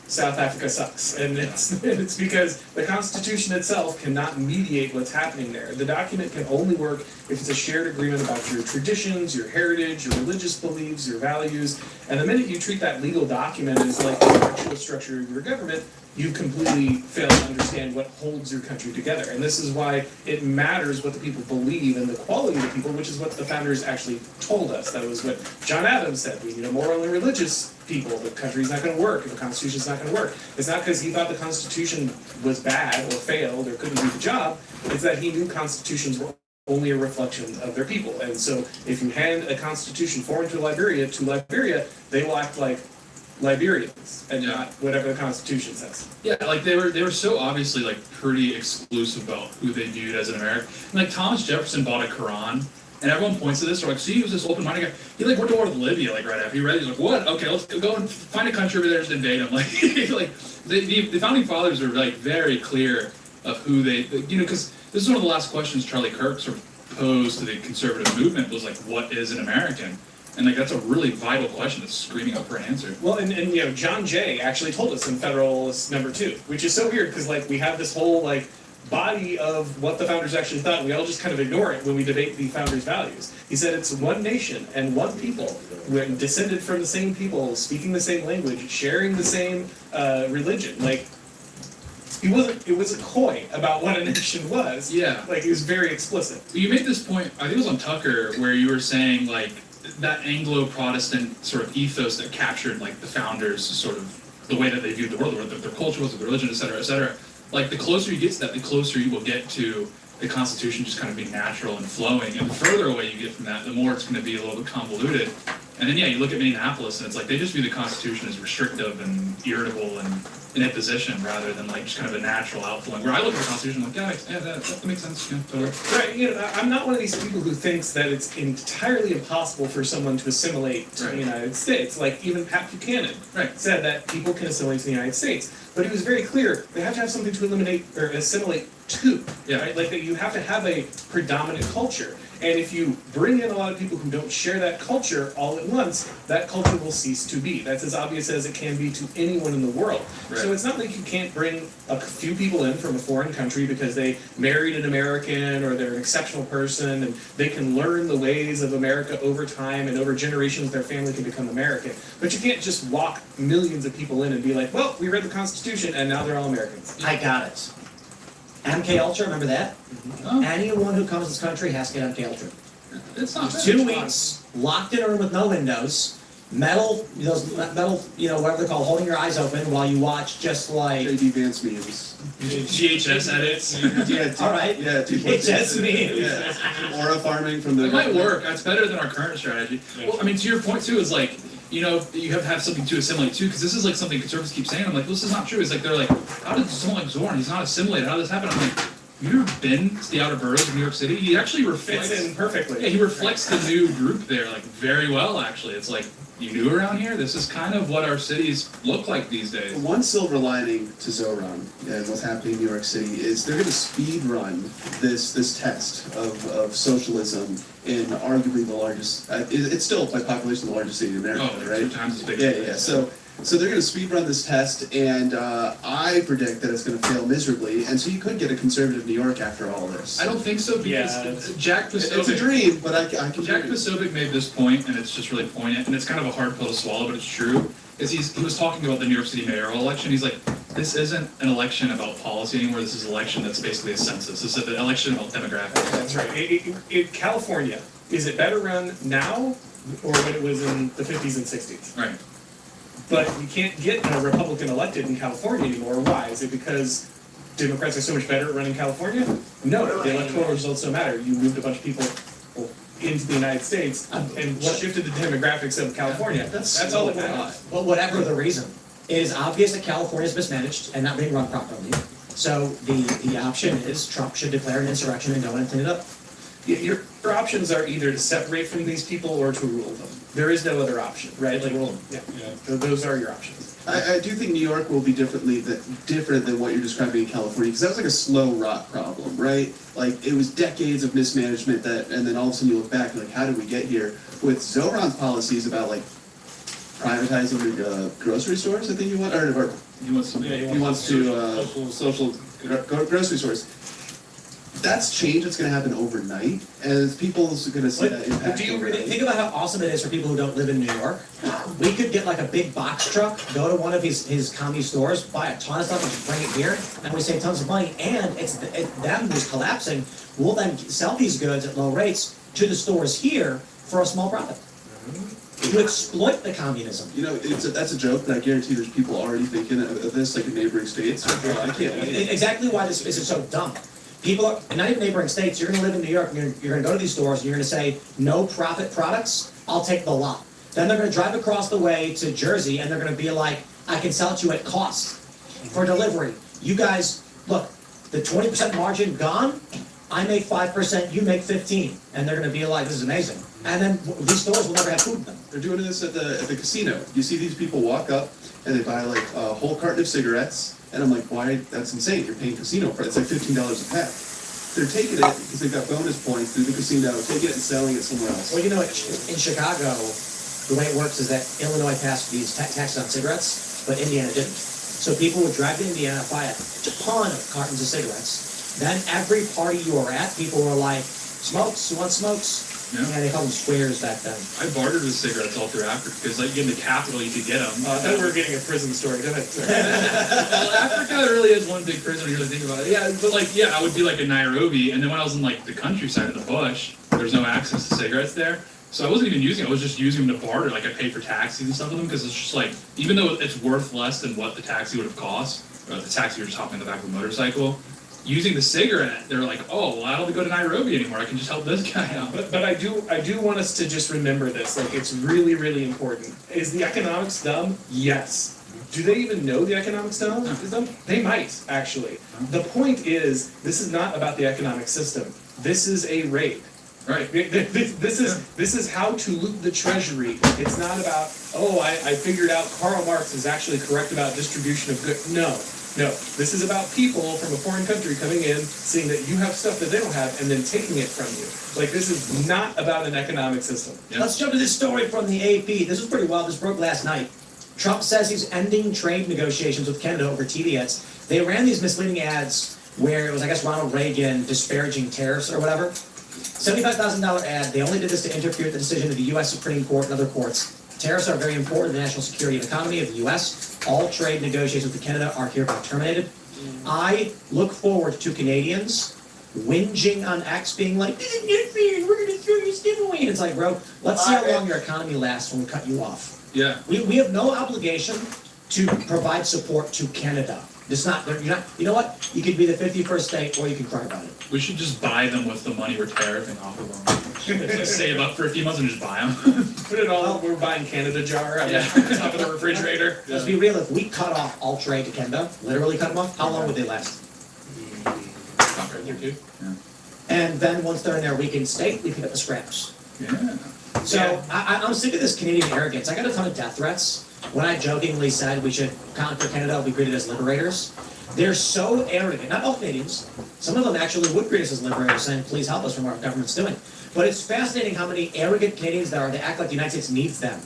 South Africa sucks, and it's because the Constitution itself cannot mediate what's happening there. The document can only work if it's a shared agreement about your traditions, your heritage, your religious beliefs, your values, and the minute you treat that legal document as like the actual structure of your government, you completely fail to understand what holds your country together. And this is why it matters what the people believe and the quality of the people, which is what the founders actually told us. That was what John Adams said. We need a moral and religious people. The country's not going to work if the Constitution's not going to work. It's not because he thought the Constitution was bad or failed or couldn't do the job. It's that he knew constitutions were only a reflection of their people. And so if you hand a constitution foreign to Liberia, they will act like Liberians and not whatever the Constitution says. Yeah, like they were so obviously like pretty exclusive about who they viewed as an American. And like Thomas Jefferson bought a Quran, and everyone points to this. They're like, see, he was this open-minded guy. He like went to war with Libya like right after he read it. He's like, what? Okay, let's go and find a country over there and invade them. Like the founding fathers are like very clear of who they, because this is one of the last questions Charlie Kirk sort of posed to the conservative movement was like, what is an American? And like that's a really vital question that's screaming out for an answer. Well, and John Jay actually told us in Federalist No. 2, which is so weird because like we have this whole like body of what the founders actually thought, and we all just kind of ignore it when we debate the founders' values. He said it's one nation and one people, when descended from the same people, speaking the same language, sharing the same religion. Like it wasn't coy about what a nation was. Yeah. Like he was very explicit. You made this point, I think it was on Tucker, where you were saying like that Anglo-Protestant sort of ethos that captured like the founders sort of the way that they viewed the world, their culture was, their religion, et cetera, et cetera. Like the closer you get to that, the closer you will get to the Constitution just kind of being natural and flowing. And the further away you get from that, the more it's going to be a little bit convoluted. And then yeah, you look at Minneapolis and it's like they just view the Constitution as restrictive and irritable and in a position rather than like just kind of a natural outflowing. Where I look at the Constitution, I'm like, yeah, that makes sense. Yeah, totally. Right. I'm not one of these people who thinks that it's entirely impossible for someone to assimilate to the United States. Like even Pat Buchanan said that people can assimilate to the United States, but he was very clear they have to have something to eliminate or assimilate to. Yeah. Right. Like that you have to have a predominant culture. And if you bring in a lot of people who don't share that culture all at once, that culture will cease to be. That's as obvious as it can be to anyone in the world. Right. So it's not like you can't bring a few people in from a foreign country because they married an American or they're an exceptional person and they can learn the ways of America over time and over generations their family can become American. But you can't just walk millions of people in and be like, well, we read the Constitution and now they're all Americans. I got it. MK Ultra, remember that? Oh. Anyone who comes to this country has to get MK Ultra. It's not bad. 2 weeks, locked in a room with no windows, metal, whatever they're called, holding your eyes open while you watch just like J.D. Vance memes. GHS edits. Yeah, all right. Yeah, GHS memes. Yeah. Aura farming from the. It might work. That's better than our current strategy. Yeah. Well, I mean, to your point too, is like, you have to have something to assimilate too, because this is like something conservatives keep saying. I'm like, this is not true. It's like they're like, how did someone like Zorn? He's not assimilated. How did this happen? I'm like, you ever been to the outer boroughs of New York City? He actually reflects in perfectly. Yeah, he reflects the new group there like very well. Actually, it's like you new around here. This is kind of what our cities look like these days. One silver lining to Zoran and what's happening in New York City is they're going to speed run this test of socialism in arguably the largest. It's still by population the largest city in America, right? 2 times as big. Yeah. So they're going to speed run this test, and I predict that it's going to fail miserably. And so you could get a conservative New York after all this. I don't think so because Jack Posobiec. It's a dream, but I can. Jack Posobiec made this point, and it's just really poignant, and it's kind of a hard pill to swallow, but it's true. He was talking about the New York City mayoral election. He's like, this isn't an election about policy anymore. This is an election that's basically a census. This is an election about demographics. That's right. In California, is it better run now or when it was in the 50s and 60s? Right. But you can't get a Republican elected in California anymore. Why? Is it because Democrats are so much better at running California? No, the electoral results don't matter. You moved a bunch of people into the United States and shifted the demographics of California. That's all that matters. But whatever the reason, it is obvious that California is mismanaged and not being run properly. So the option is Trump should declare an insurrection and go in and clean it up. Your options are either to separate from these people or to rule them. There is no other option, right? Like, yeah. Those are your options. I do think New York will be different than what you're describing in California, because that was like a slow rot problem, right? Like, it was decades of mismanagement and then all of a sudden you look back and like, how did we get here? With Zohran's policies about like privatizing the grocery stores, I think he wants to social grocery stores. That's change that's going to happen overnight, and people are going to see that impact. Do you really think about how awesome it is for people who don't live in New York? We could get like a big box truck, go to one of his commie stores, buy a ton of stuff, and just bring it here, and we save tons of money. And it's them who's collapsing. We'll then sell these goods at low rates to the stores here for a small profit. To exploit the communism. You know, that's a joke, but I guarantee there's people already thinking of this, like in neighboring states. I can't wait. Exactly why this is so dumb. People are, not even neighboring states, you're going to live in New York, and you're going to go to these stores, and you're going to say, no profit products, I'll take the lot. Then they're going to drive across the way to Jersey, and they're going to be like, I can sell it to you at cost for delivery. You guys, look, the 20% margin gone, I make 5%, you make 15%. And they're going to be like, this is amazing. And then these stores will never have food in them. They're doing this at the casino. You see these people walk up, and they buy like a whole carton of cigarettes, and I'm like, why? That's insane. You're paying casino price. It's like $15 a pack. They're taking it because they've got bonus points through the casino, taking it and selling it somewhere else. Well, you know, in Chicago, the way it works is that Illinois passed these taxes on cigarettes, but Indiana didn't. So people would drive to Indiana, buy a ton of cartons of cigarettes. Then every party you were at, people were like, smokes, you want smokes? Yeah. And they called them squares back then. I bartered with cigarettes all through Africa because, like, in the capital you could get them. I thought we were getting a prison story. Go ahead. Well, Africa really is one big prison when you really think about it. Yeah, but like, yeah, I would be like in Nairobi, and then when I was in like the countryside of the bush, there's no access to cigarettes there. So I wasn't even using it. I was just using them to barter. Like, I paid for taxis and stuff with them because it's just like, even though it's worth less than what the taxi would have cost, the taxi you're just hopping in the back of a motorcycle. Using the cigarette, they're like, oh, well, I don't have to go to Nairobi anymore. I can just help this guy out. But I do want us to just remember this. Like, it's really, really important. Is the economics dumb? Yes. Do they even know the economics dumb? Is dumb? They might, actually. The point is, this is not about the economic system. This is a raid. Right. This is how to loot the treasury. It's not about, oh, I figured out Karl Marx is actually correct about distribution of goods. No, this is about people from a foreign country coming in, seeing that you have stuff that they don't have, and then taking it from you. Like, this is not about an economic system. Yep. Let's jump to this story from the AP. This was pretty wild. This broke last night. Trump says he's ending trade negotiations with Canada over TV ads. They ran these misleading ads where it was, I guess, Ronald Reagan disparaging tariffs or whatever. $75,000 ad. They only did this to interfere with the decision of the U.S. Supreme Court and other courts. Tariffs are very important to the national security and economy of the U.S. All trade negotiations with Canada are hereby terminated. I look forward to Canadians whinging on X being like, this isn't good for you, we're going to throw your skin away. And it's like, bro, let's see how long your economy lasts when we cut you off. Yeah. We have no obligation to provide support to Canada. It's not, you're not, you know what? You could be the 51st state or you can cry about it. We should just buy them with the money we're tariffing off of them. Just save up for a few months and just buy them. Put it all, we're buying Canada jar on the top of the refrigerator. Let's be real, if we cut off all trade to Canada, literally cut them off, how long would they last? Not right there, too. Yeah. And then once they're in their weakened state, we pick up the scraps. Yeah. So I'm sick of this Canadian arrogance. I got a ton of death threats. When I jokingly said we should conquer Canada, we greeted as liberators. They're so arrogant. Not all Canadians. Some of them actually would greet us as liberators, saying, please help us from what our government's doing. But it's fascinating how many arrogant Canadians there are. They act like the United States needs them.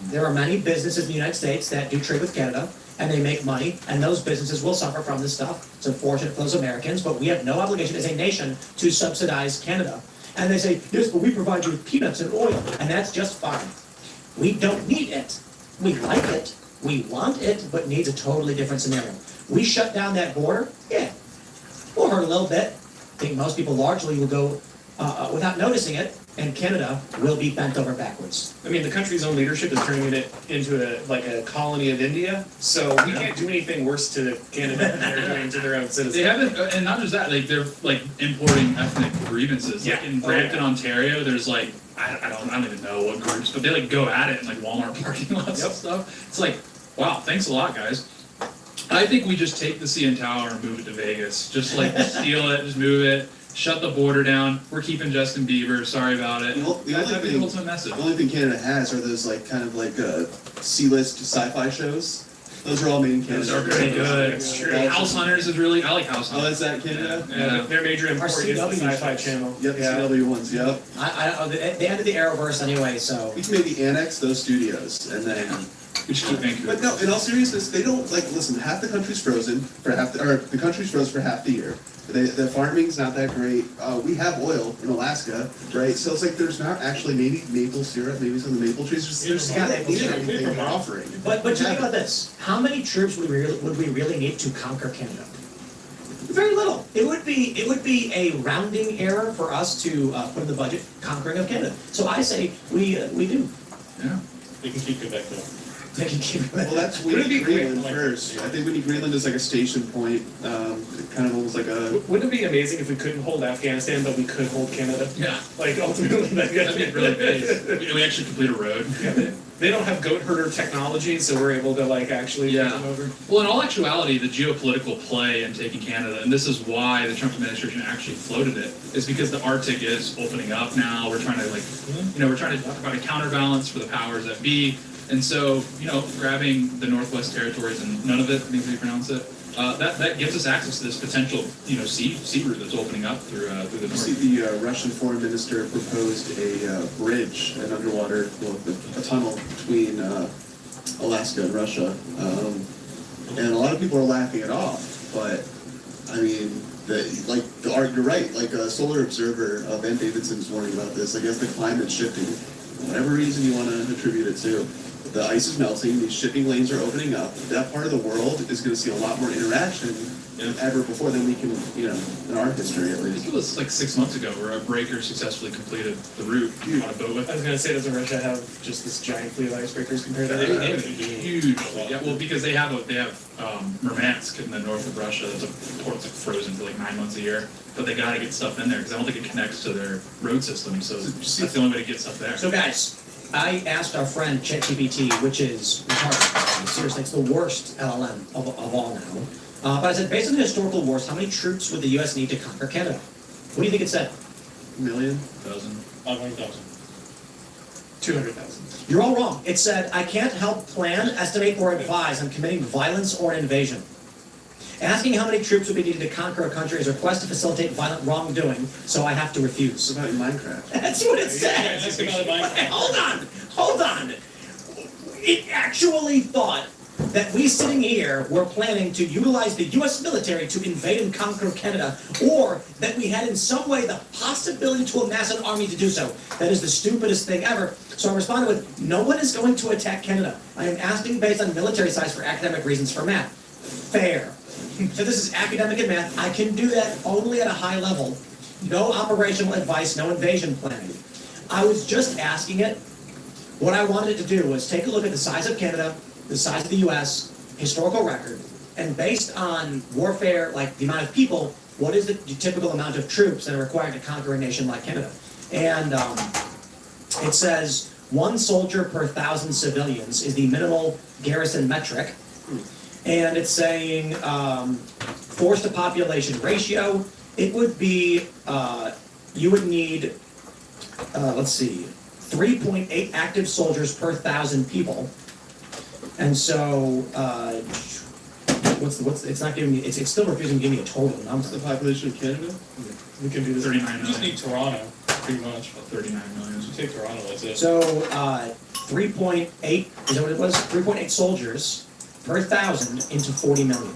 There are many businesses in the United States that do trade with Canada, and they make money, and those businesses will suffer from this stuff. It's unfortunate for those Americans, but we have no obligation as a nation to subsidize Canada. And they say, yes, but we provide you with peanuts and oil, and that's just fine. We don't need it. We like it, we want it, but needs a totally different scenario. We shut down that border, yeah, we'll hurt a little bit. I think most people largely will go without noticing it, and Canada will be bent over backwards. I mean, the country's own leadership is turning it into a colony of India, so we can't do anything worse to Canada than they're doing to their own citizens. They haven't, and not just that, like, they're like importing ethnic grievances. Yeah. Like in Brampton, Ontario, there's like, I don't even know what groups, but they like go at it in like Walmart parking lots and stuff. It's like, wow, thanks a lot, guys. I think we just take the CN Tower and move it to Vegas. Just like steal it, just move it. shut the border down. We're keeping Justin Bieber. Sorry about it. The only That'd be the thing- ultimate message. The only thing Canada has are those like kind of like C-list sci-fi shows. Those are all made in Canada. Those are pretty good. House Hunters is really. I like House Hunters. Oh, is that Canada? Yeah. Their major import is the CW Sci-Fi shows. Channel. Yep, the CW ones. Yep. They ended the Arrowverse anyway, so. We can maybe annex those studios and then. We should keep Vancouver. But no, in all seriousness, they don't like listen. Half the country's frozen for the country's frozen for half the year. The farming's not that great. We have oil in Alaska, right? So it's like there's not actually maybe maple syrup, maybe some of the maple trees. There's not anything they're offering. But think about this: how many troops would we really need to conquer Canada? Very little. It would be a rounding error for us to put in the budget conquering of Canada. So I say we do. Yeah. They can keep Quebec though. They can keep. Well, that's we need Greenland first. I think we need Greenland as like a station point, kind of almost like a. Wouldn't it be amazing if we couldn't hold Afghanistan, but we could hold Canada? Yeah. Like ultimately, That'd be really big. We actually complete a road. Yeah. They don't have goat herder technology, so we're able to like actually take them over. Well, in all actuality, the geopolitical play in taking Canada, and this is why the Trump administration actually floated it, is because the Arctic is opening up now. We're trying to we're trying to talk about a counterbalance for the powers that be. And so, grabbing the Northwest Territories and Nunavut, I think we pronounce it, that gives us access to this potential, sea route that's opening up through the You north. see, the Russian foreign minister proposed a bridge, an underwater, a tunnel between Alaska and Russia, and a lot of people are laughing it off. But I mean, you're right. Like a Solar Observer, Ben Davidson's warning about this. I guess the climate's shifting, whatever reason you want to attribute it to. The ice is melting, these shipping lanes are opening up. That part of the world is going to see a lot more interaction than ever before than we can, in our history at I least. think it was like 6 months ago where a breaker successfully completed the route on a boat with. I was gonna say, doesn't Russia have just this giant fleet of icebreakers compared to They have a huge, well, because they have Murmansk in the north of Russia. That's a port that's frozen for like 9 months a year. But they gotta get stuff in there because I don't think it connects to their road system. So that's the only way to get stuff there. So guys, I asked our friend ChatGPT, which is retarded. Seriously, it's the worst LLM of all now. But I said, based on the historical wars, how many troops would the U.S. need to conquer Canada? What do you think it said? Million? 500,000. 200,000. You're all wrong. It said, I can't help plan, estimate, or advise on committing violence or an invasion. Asking how many troops would be needed to conquer a country is a request to facilitate violent wrongdoing, so I have to refuse. What about Minecraft? That's what it said. Hold on. It actually thought that we sitting here were planning to utilize the U.S. military to invade and conquer Canada, or that we had in some way the possibility to amass an army to do so. That is the stupidest thing ever. So I responded with, no one is going to attack Canada. I am asking based on military size for academic reasons for math. Fair. So this is academic and math. I can do that only at a high level. No operational advice, no invasion planning. I was just asking it. What I wanted it to do was take a look at the size of Canada, the size of the U.S., historical record, and based on warfare, like the amount of people, what is the typical amount of troops that are required to conquer a nation like Canada? And it says 1 soldier per 1,000 civilians is the minimal garrison metric. And it's saying force to population ratio, it would be, you would need, 3.8 active soldiers per 1,000 people. And so, it's not giving me, it's still refusing to give me a total number. What's the population of Canada? We can do this. 39 You just million. need Toronto, pretty much. 39 million. Just take Toronto, that's it. So, 3.8, is that what it was? 3.8 soldiers per 1,000 into 40 million.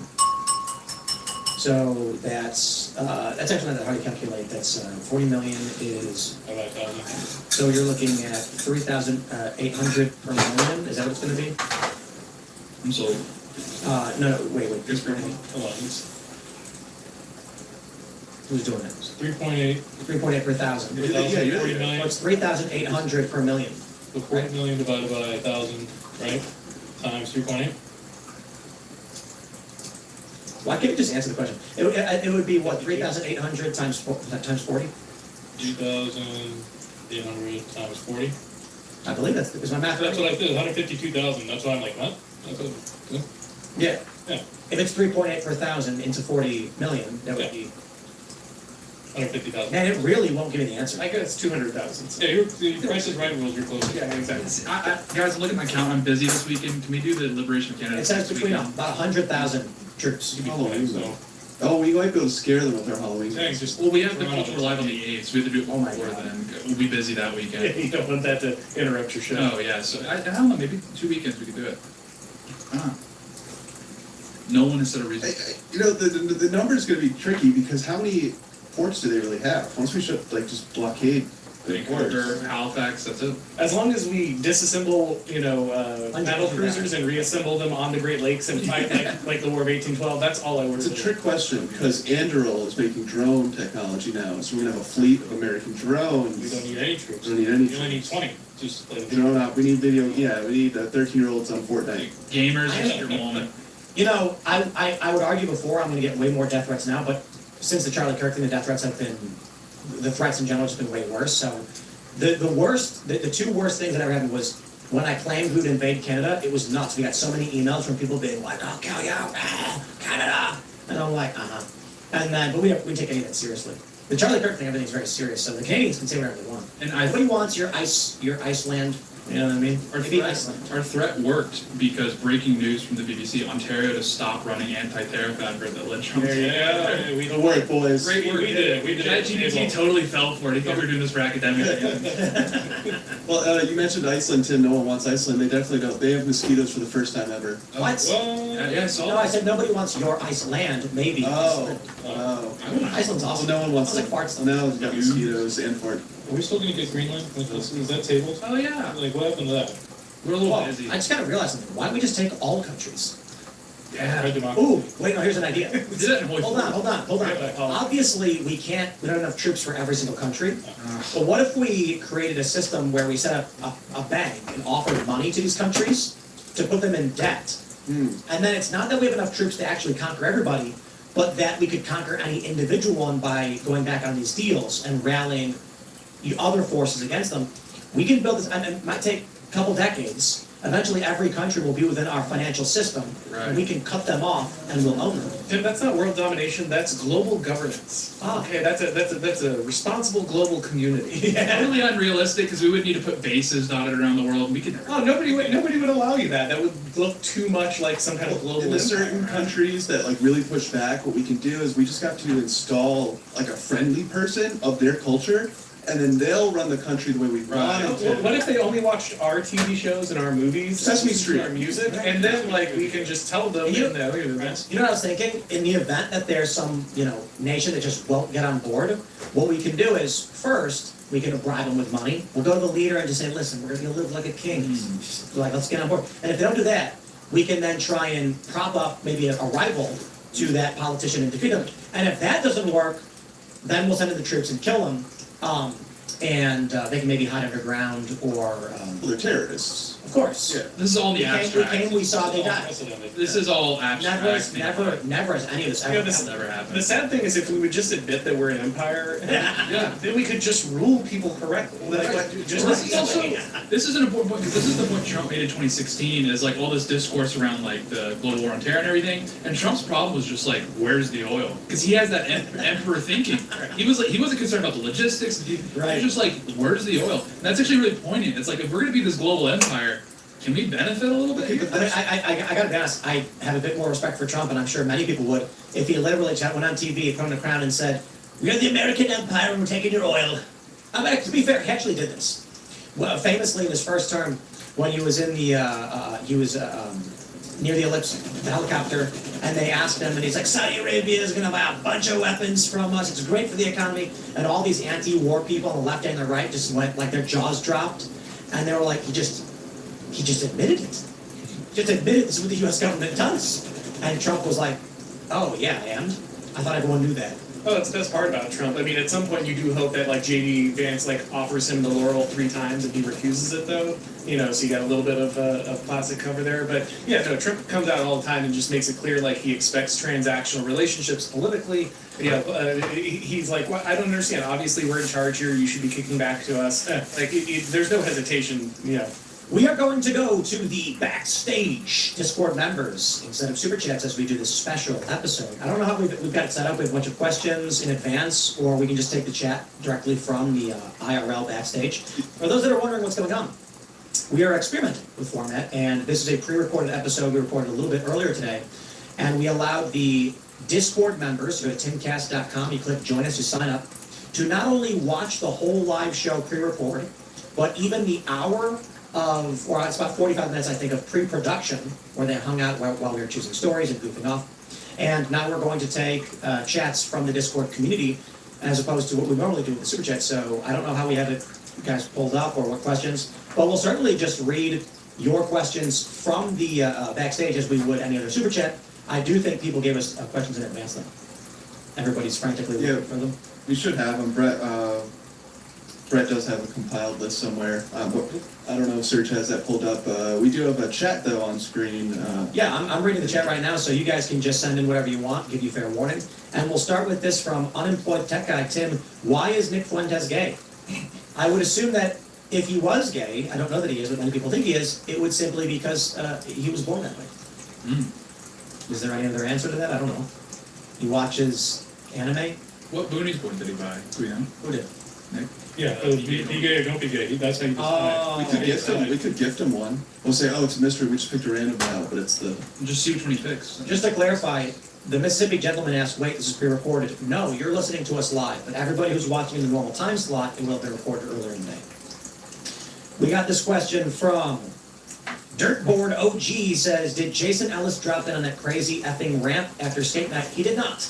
So that's actually not that hard to calculate. That's 40 million is. About 1,000. So you're looking at 3,800 per million. Is that what it's going to be? I'm sold. No, wait. Hold on, Who's doing it? 3.8. 3.8 per 1,000. 40 million. What's 3,800 per million? So 40 million divided by 1,000, right? Times 3.8. Why can't you just answer the question? It would be what, 3,800 times 40? 3,800 times 40. I believe is my math. That's what I did. 152,000. That's why I'm like, what? Yeah. Yeah. If it's 3.8 per 1,000 into 40 million, that would be. 150,000. Man, it really won't give me the answer. I guess 200,000. Yeah, the Price is Right rules are close. Yeah, exactly. Guys, look at my count. I'm busy this weekend. Can we do the Liberation of Canada? It says this between weekend? about 100,000 troops. Halloween, though. Oh, we might be able to scare them with our Halloween. Thanks, just Well, we have the cultural live on the 8th, so we have to do it before then. We'll be busy that weekend. Yeah, you don't want that to interrupt your show. Oh, yeah, so I don't know, maybe 2 weekends we could do it. No one has said a reason. You know, the number's going to be tricky because how many ports do they really have? Once we should, like, just blockade the ports. Vancouver, Halifax, that's it. As long as we disassemble, battle cruisers and reassemble them on the Great Lakes and fight like the War of 1812, that's all I worry It's about. a trick question because Anduril is making drone technology now, so we're going to have a fleet of American drones. We don't need any troops. We don't need any You only need 20. Just like drone out. We need video. Yeah, we need 13-year-olds on Fortnite. Gamers, just your moment. You know, I would argue before, I'm going to get way more death threats now, but since the Charlie Kirk thing, the death threats have been, the threats in general have just been way worse. So the two worst things that ever happened was when I claimed we would invade Canada, it was nuts. We got so many emails from people being like, "I'll kill you, Canada," and I'm like, And then, but we take any of that seriously. The Charlie Kirk thing, everything's very serious, so the Canadians can say whatever they want. And nobody wants your Iceland. You know what I mean? Our threat worked because breaking news from the BBC, Ontario to stop running anti-tariff advert that led Trump. Good work, boys. Great work. We did it. ChatGPT totally fell for it. He thought we were doing this for academics. Well, you mentioned Iceland, Tim. No one wants Iceland. They definitely don't. They have mosquitoes for the first time ever. What? Yeah, I saw No, I said nobody wants your Iceland, maybe. Iceland's awesome. Well, no one wants It's like farts. No, we've got mosquitoes and fart. Are we still going to get Greenland? Is that tabled? Oh, yeah. Like, what happened to that? We're a little busy. I just gotta realize something. Why don't we just take all countries? Yeah. Ooh, wait, no, here's an idea. Hold on. Obviously, we don't have enough troops for every single country. But what if we created a system where we set up a bank and offered money to these countries to put them in debt? And then it's not that we have enough troops to actually conquer everybody, but that we could conquer any individual one by going back on these deals and rallying the other forces against them. We can build this, and it might take a couple decades. Eventually, every country will be within our financial system, and we can cut them off, and we'll own them. Tim, that's not world domination. That's global governance. Okay, that's a responsible global community. Totally unrealistic because we would need to put bases dotted around the world. We could. Oh, nobody would allow you that. That would look too much like some kind of global. In the certain countries that like really push back, what we can do is we just got to install like a friendly person of their culture. And then they'll run the country the way we want it to. What if they only watched our TV shows and our movies, Sesame Street, our music, and then like we can just tell them? You know what I was thinking? In the event that there's some nation that just won't get on board, what we can do is first we can bribe them with money. We'll go to the leader and just say, "Listen, we're gonna live like a king. Just, like, let's get on board." And if they don't do that, we can then try and prop up maybe a rival to that politician and defeat them. And if that doesn't work, then we'll send in the troops and kill them. And they can maybe hide underground or... well, they're terrorists. Of course. Yeah. This is all the abstract. We came, we saw, they died. This is all abstract. Never has any of this ever never happened. The sad thing is if we would just admit that we're an empire, then we could just rule people correctly. This is an important point because this is the point Trump made in 2016 is like all this discourse around like the global war on terror and everything. And Trump's problem was just like, where's the oil? Because he has that emperor thinking. He wasn't concerned about the logistics. He was just like, where's the oil? And that's actually really poignant. It's like if we're gonna be this global empire, can we benefit a little bit? I gotta be honest, I have a bit more respect for Trump, and I'm sure many people would, if he literally went on TV, put on the crown and said, "We are the American empire and we're taking your oil." To be fair, he actually did this. Well, famously in his first term, when he was in the, near the ellipse, the helicopter, and they asked him, and he's like, "Saudi Arabia is gonna buy a bunch of weapons from us, it's great for the economy," and all these anti-war people on the left and the right just went, like their jaws dropped, and they were like, he just admitted it. Just admitted this is what the U.S. government does. And Trump was like, "Oh, yeah, and? I thought everyone knew that." Oh, that's the best part about Trump. I mean, at some point you do hope that like J.D. Vance like offers him the laurel 3 times and he refuses it though. So you got a little bit of plastic cover there. But yeah, no, Trump comes out all the time and just makes it clear like he expects transactional relationships politically. He's like, well, I don't understand. Obviously, we're in charge here. You should be kicking back to us. There's no hesitation, We are going to go to the backstage Discord members instead of Super Chats as we do this special episode. I don't know how we've got it set up. We have a bunch of questions in advance, or we can just take the chat directly from the IRL backstage. For those that are wondering what's going on, we are experimenting with format, and this is a pre-recorded episode we recorded a little bit earlier today, and we allowed the Discord members, you go to timcast.com, you click join us, you sign up, to not only watch the whole live show pre-recorded, but even the hour of, or it's about 45 minutes, I think, of pre-production, where they hung out while we were choosing stories and goofing off. And now we're going to take chats from the Discord community, as opposed to what we normally do with the Super Chat. So I don't know how we have it, you guys, pulled up, or what questions, but we'll certainly just read your questions from the backstage as we would any other Super Chat. I do think people gave us questions in advance, though. Everybody's frantically looking for them. We should have them. Brett does have a compiled list somewhere. I don't know if Serge has that pulled up. We do have a chat, though, on screen. Yeah, I'm reading the chat right now, so you guys can just send in whatever you want, give you fair warning. And we'll start with this from Unemployed Tech Guy, Tim. Why is Nick Fuentes gay? I would assume that if he was gay, I don't know that he is, but many people think he is, it would simply because he was born that way. Is there any other answer to that? I don't know. He watches anime? What Boonies boy did he buy? Do we know? Who did? Nick? Yeah, be gay or don't be gay. That's how you Oh. We could gift him one. We'll say, oh, it's a mystery. We just picked a random out, but it's the. Just see which one he picks. Just to clarify, the Mississippi gentleman asked, wait, this is pre-recorded. No, you're listening to us live, but everybody who's watching in the normal time slot, it will be recorded earlier in the day. We got this question from Dirtboard OG says, did Jason Ellis drop in on that crazy effing ramp after skate night? He did not.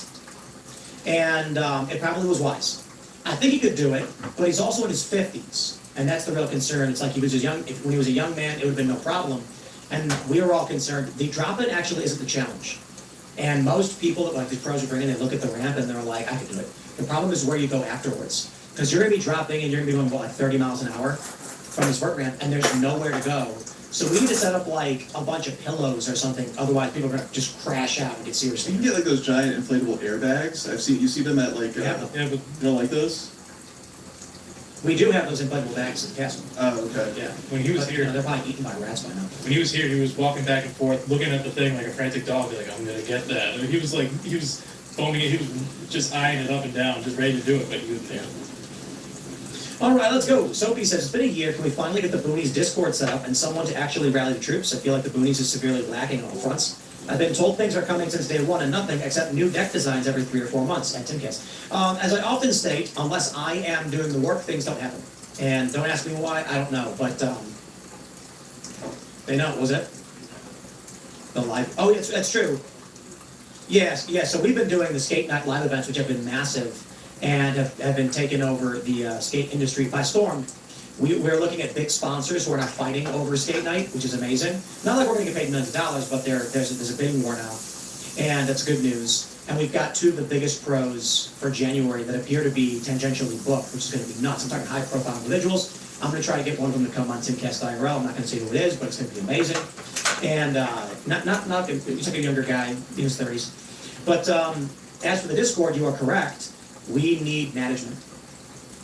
And it probably was wise. I think he could do it, but he's also in his 50s, and that's the real concern. It's like he was when he was a young man, it would have been no problem. And we were all concerned. The drop-in actually isn't the challenge. And most people that like these pros are bringing, they look at the ramp and they're like, I can do it. The problem is where you go afterwards. Because you're going to be dropping and you're going to be going, like 30 miles an hour from this vert ramp, and there's nowhere to go. So we need to set up like a bunch of pillows or something. Otherwise, people are going to just crash out and get seriously. You can get like those giant inflatable airbags. You see them at like. Yeah, but you don't like those? We do have those inflatable bags in the castle. Oh, okay. Yeah, when he was here, they're probably eaten by rats by now. When he was here, he was walking back and forth, looking at the thing like a frantic dog, like, I'm gonna get that. And he was foaming it, he was just eyeing it up and down, just ready to do it, but he was there. All right, let's go. Soapy says, it's been a year. Can we finally get the Boonies Discord set up and someone to actually rally the troops? I feel like the Boonies is severely lacking on all fronts. I've been told things are coming since day one and nothing except new deck designs every 3 or 4 months at Timcast. As I often state, unless I am doing the work, things don't happen. And don't ask me why, I don't know. But they know, was it? The live, oh, that's true. Yes, so we've been doing the Skate Night live events, which have been massive and have been taking over the skate industry by storm. We're looking at big sponsors who are not fighting over skate night, which is amazing. Not like we're going to get paid millions of dollars, but there's a bidding war now, and that's good news. And we've got 2 of the biggest pros for January that appear to be tangentially booked, which is going to be nuts. I'm talking high-profile individuals. I'm going to try to get one of them to come on Timcast IRL. I'm not going to say who it is, but it's going to be amazing. And he's like a younger guy in his 30s. But as for the Discord, you are correct. We need management.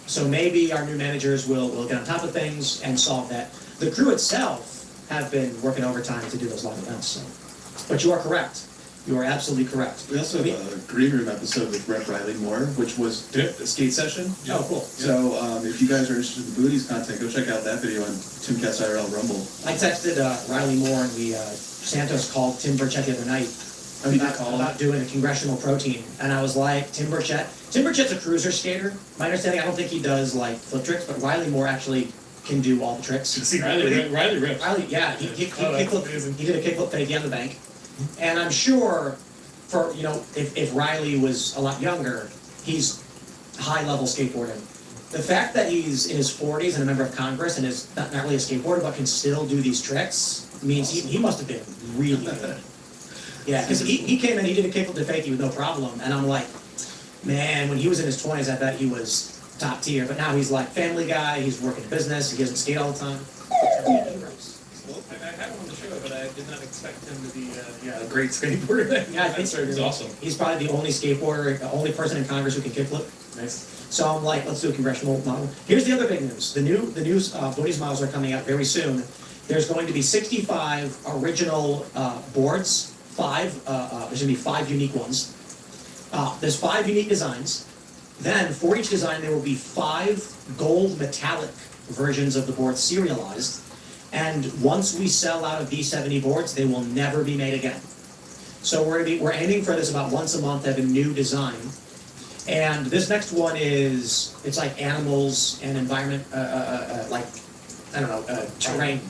So maybe our new managers will get on top of things and solve that. The crew itself have been working overtime to do those live events. So. But you are correct. You are absolutely correct. We also have a Green Room episode with Rep. Riley Moore, which was a skate session. Oh, cool. So if you guys are interested in the Boonies content, go check out that video on Timcast IRL Rumble. I texted Riley Moore and Santos called Tim Burchett the other night about doing a congressional pro team. And I was like, Tim Burchett's a cruiser skater. My understanding, I don't think he does like flip tricks, but Riley Moore actually can do all the tricks. See, Riley rips. Riley, yeah, he did a kickflip fake on the bank. And I'm sure, for if Riley was a lot younger, he's high-level skateboarding. The fact that he's in his 40s and a member of Congress and is not really a skateboarder but can still do these tricks means he must have been really good. Yeah, because he came in, he did a kickflip to fakie with no problem, and I'm like, man, when he was in his 20s, I bet he was top tier. But now he's like family guy, he's working a business, he doesn't skate all the time. I had him on the show, but I did not expect him to be a great skateboarder. Yeah, I think so. He's awesome. He's probably the only skateboarder, the only person in Congress who can kickflip. Nice. So I'm like, let's do a congressional model. Here's the other big news. The new Boonies models are coming out very soon. There's going to be 65 original boards, there's going to be 5 unique ones. There's 5 unique designs. Then, for each design, there will be 5 gold metallic versions of the board serialized. And once we sell out of these 70 boards, they will never be made again. So we're aiming for this about once a month to have a new design. And this next one it's like animals and environment, like, I don't know, terrain.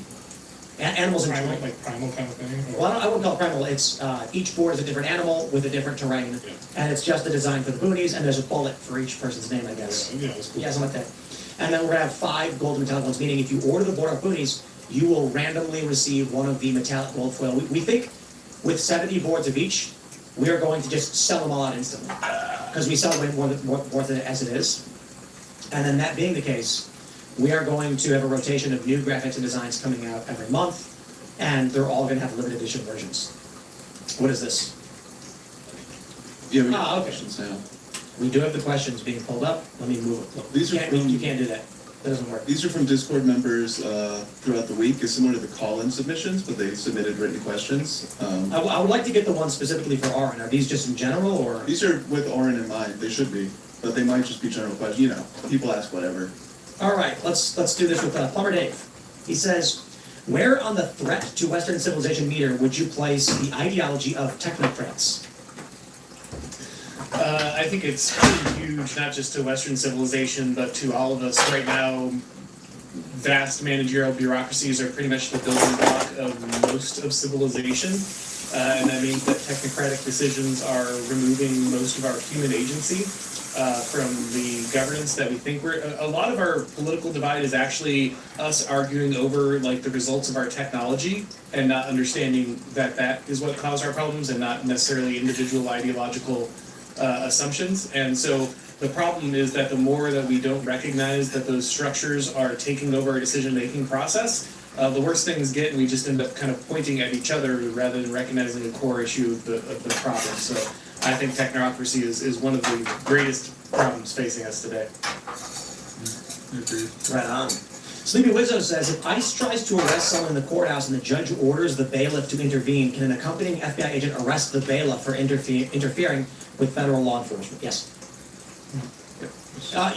Animals and terrain. Like primal kind of thing? Well, I wouldn't call it primal. It's each board is a different animal with a different terrain, and it's just a design for the boonies, and there's a bullet for each person's name, I guess. Yeah, that's cool. Yeah, something like that. And then we're gonna have 5 gold metallic ones, meaning if you order the board of boonies, you will randomly receive one of the metallic gold foil. We think with 70 boards of each, we are going to just sell them all out instantly, because we sell way more than as it is. And then that being the case, we are going to have a rotation of new graphics and designs coming out every month, and they're all going to have limited edition versions. What is this? Yeah, we have okay. questions now. We do have the questions being pulled up. Let me move it. These are You can't do that. That doesn't work. These are from Discord members throughout the week. It's similar to the call-in submissions, but they submitted written questions. I would like to get the ones specifically for ARENT. Are these just in general, or? These are with ARENT in mind. They should be, but they might just be general questions. You know, people ask whatever. All right, let's do this with Plumber Dave. He says, where on the threat to Western civilization meter would you place the ideology of technocrats? I think it's pretty huge, not just to Western civilization, but to all of us right now. Vast managerial bureaucracies are pretty much the building block of most of civilization, and that means that technocratic decisions are removing most of our human agency from the governance that we think we're. A lot of our political divide is actually us arguing over like the results of our technology and not understanding that that is what caused our problems and not necessarily individual ideological assumptions. And so the problem is that the more that we don't recognize that those structures are taking over our decision-making process, the worse things get, and we just end up kind of pointing at each other rather than recognizing the core issue of the problem. So I think technocracy is one of the greatest problems facing us today. Right on. Sleepy Wizzo says, if ICE tries to arrest someone in the courthouse and the judge orders the bailiff to intervene, can an accompanying FBI agent arrest the bailiff for interfering with federal law enforcement? Yes.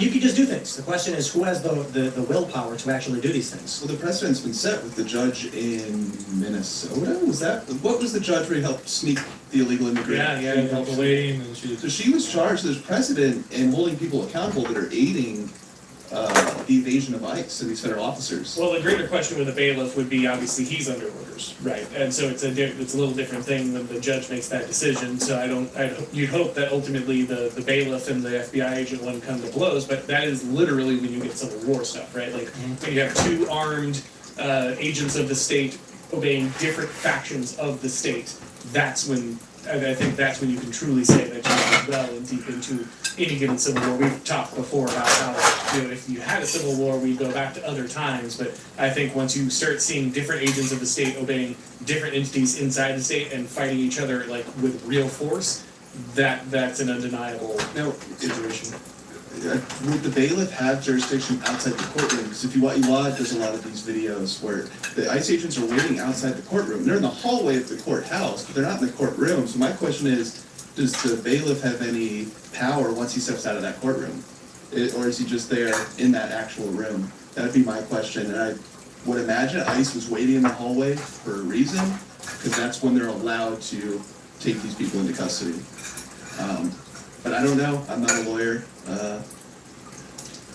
You can just do things. The question is, who has the willpower to actually do these things? Well, the precedent's been set with the judge in Minnesota. What was the judge where he helped sneak the illegal immigrant? Yeah, he helped away, and So she was charged. There's precedent in holding people accountable that are aiding the evasion of ICE and these federal officers. Well, the greater question with the bailiff would be obviously he's under orders, right? And so it's a little different thing when the judge makes that decision. So you'd hope that ultimately the bailiff and the FBI agent wouldn't come to blows, but that is literally when you get Civil War stuff, right? Like when you have 2 armed agents of the state obeying different factions of the state. That's when I think that's when you can truly say that you are well and deep into any given civil war. We've talked before about how, if you had a civil war, we'd go back to other times, but I think once you start seeing different agents of the state obeying different entities inside the state and fighting each other like with real force, that's an undeniable situation. Would the bailiff have jurisdiction outside the courtroom? Because if you watch, there's a lot of these videos where the ICE agents are waiting outside the courtroom. They're in the hallway of the courthouse, but they're not in the courtroom. So my question is, does the bailiff have any power once he steps out of that courtroom? Or is he just there in that actual room? That would be my question. And I would imagine ICE was waiting in the hallway for a reason, because that's when they're allowed to take these people into custody. But I don't know. I'm not a lawyer.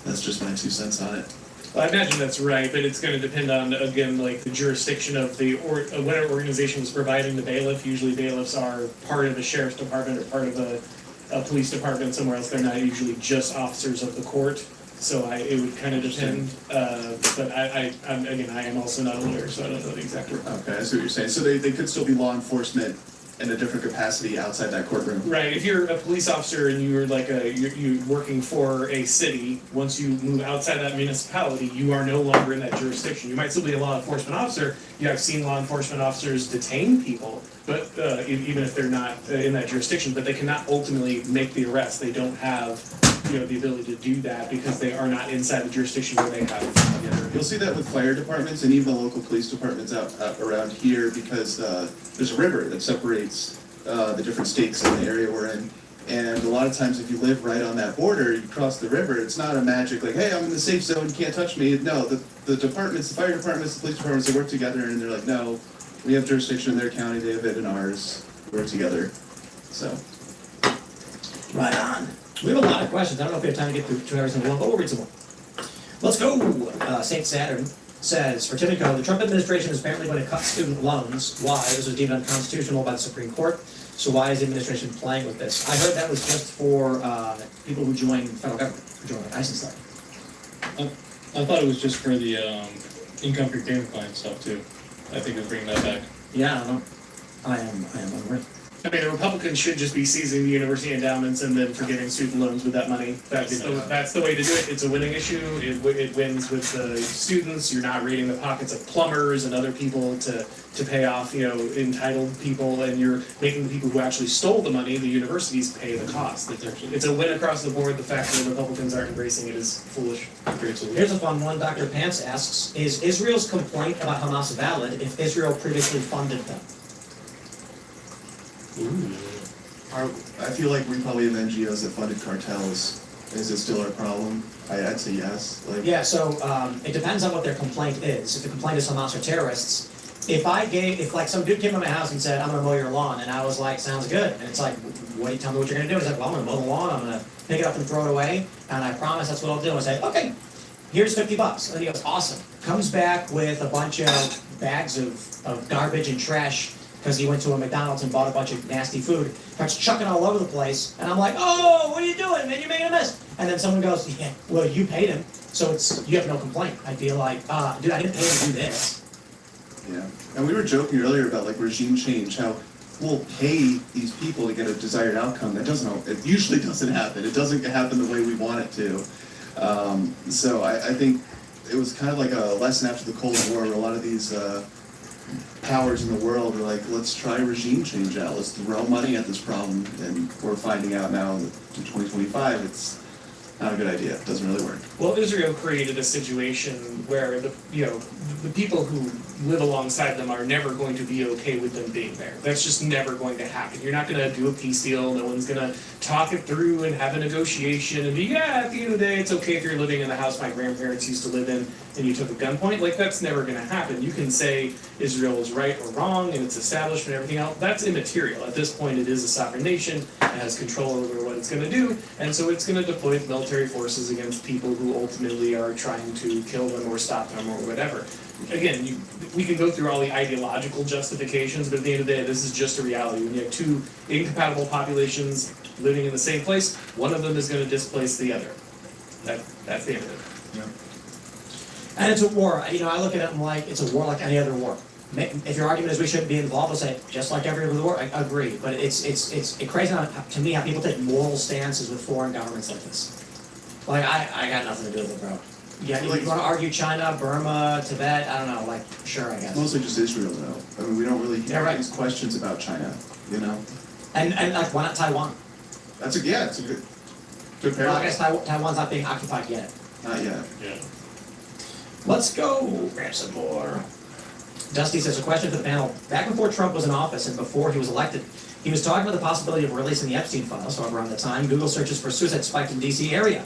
That's just my 2 cents on it. Well, I imagine that's right, but it's going to depend on, again, like the jurisdiction of whatever organization was providing the bailiff. Usually bailiffs are part of the sheriff's department or part of a police department somewhere else. They're not usually just officers of the court. So it would kind of depend. But I am also not a lawyer, so I don't know the exact word. Okay, I see what you're saying. So they could still be law enforcement in a different capacity outside that courtroom. Right. If you're a police officer and you're like you're working for a city, once you move outside that municipality, you are no longer in that jurisdiction. You might still be a law enforcement officer. I've seen law enforcement officers detain people, but even if they're not in that jurisdiction, but they cannot ultimately make the arrest. They don't have the ability to do that because they are not inside the jurisdiction where they have the other. You'll see that with fire departments and even the local police departments out around here because there's a river that separates the different states in the area we're in. And a lot of times if you live right on that border, you cross the river, it's not a magic like, hey, I'm in the safe zone, you can't touch me. No, the departments, the fire departments, the police departments, they work together and they're like, no, we have jurisdiction in their county, they have it in ours, we work together, so. Right on. We have a lot of questions. I don't know if we have time to get through every single one, but we'll read some more. Let's go. St. Saturn says, for Timothy, the Trump administration is apparently going to cut student loans. Why? This was deemed unconstitutional by the Supreme Court. So why is the administration playing with this? I heard that was just for people who join the federal government, who join like ISNT. I thought it was just for the income prepayment plan stuff too. I think they're bringing that back. Yeah, I don't know. I am unaware. I mean, the Republicans should just be seizing the university endowments and then forgiving student loans with that money. That's the way to do it. It's a winning issue. It wins with the students. You're not raiding the pockets of plumbers and other people to pay off, entitled people, and you're making the people who actually stole the money, the universities, pay the cost. It's a win across the board. The fact that the Republicans aren't embracing it is foolish. Here's a fun one. Dr. Pants asks, is Israel's complaint about Hamas valid if Israel previously funded them? I feel like we probably have NGOs that funded cartels. Is it still our problem? I'd say yes. Yeah, so it depends on what their complaint is. If the complaint is Hamas or terrorists, if like some dude came to my house and said, I'm gonna mow your lawn, and I was like, sounds good. And it's like, what do you tell me what you're gonna do? He's like, well, I'm gonna mow the lawn, I'm gonna pick it up and throw it away, and I promise that's what I'll do. And I say, okay, here's $50. And he goes, awesome. Comes back with a bunch of bags of garbage and trash because he went to a McDonald's and bought a bunch of nasty food, starts chucking all over the place, and I'm like, oh, what are you doing, man? You're making a mess. And then someone goes, yeah, well, you paid him, so you have no complaint. I'd be like, dude, I didn't pay him to do this. Yeah, and we were joking earlier about like regime change, how we'll pay these people to get a desired outcome. It usually doesn't happen. It doesn't happen the way we want it to. So I think it was kind of like a lesson after the Cold War where a lot of these powers in the world are like, let's try regime change out. Let's throw money at this problem. And we're finding out now that in 2025, it's not a good idea. It doesn't really work. Well, Israel created a situation where the people who live alongside them are never going to be okay with them being there. That's just never going to happen. You're not going to do a peace deal. No one's going to talk it through and have a negotiation and be, yeah, at the end of the day, it's okay if you're living in the house my grandparents used to live in and you took a gunpoint. Like, that's never going to happen. You can say Israel is right or wrong and its establishment and everything else. That's immaterial. At this point, it is a sovereign nation. It has control over what it's going to do, and so it's going to deploy military forces against people who ultimately are trying to kill them or stop them or whatever. Again, we can go through all the ideological justifications, but at the end of the day, this is just a reality. When you have two incompatible populations living in the same place, one of them is going to displace the other. That's the end of it. Yeah. And it's a war. I look at it and I'm like, it's a war like any other war. If your argument is we shouldn't be involved, I'll say, just like every other war, I agree. But it's crazy to me how people take moral stances with foreign governments like this. Like, I got nothing to do with it, bro. Yeah, you want to argue China, Burma, Tibet, I don't know, like, sure, I guess. Mostly just Israel, though. I mean, we don't really hear these questions about China, And like, why not Taiwan? It's a good parallel. Well, I guess Taiwan's not being occupied yet. Not yet. Yeah. Let's go grab some more. Dusty says, a question for the panel. Back before Trump was in office and before he was elected, he was talking about the possibility of releasing the Epstein files. So around the time, Google searches for suicide spiked in D.C. area.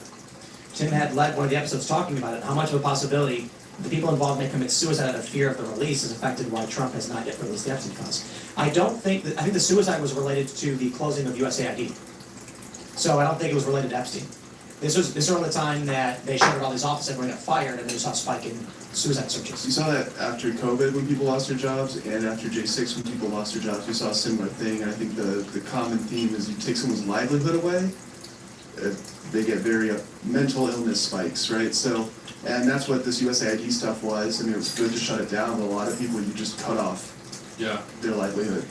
Tim had led one of the episodes talking about it. How much of a possibility the people involved may commit suicide out of fear of the release is affected why Trump has not yet released the Epstein files. I think the suicide was related to the closing of USAID. So I don't think it was related to Epstein. This was around the time that they shuttered all these offices, everyone got fired, and they saw a spike in suicide searches. You saw that after COVID when people lost their jobs, and after J6 when people lost their jobs, you saw a similar thing. And I think the common theme is you take someone's livelihood away, they get very mental illness spikes, right? So, and that's what this USAID stuff was. I mean, it was good to shut it down, but a lot of people you just cut off their livelihood.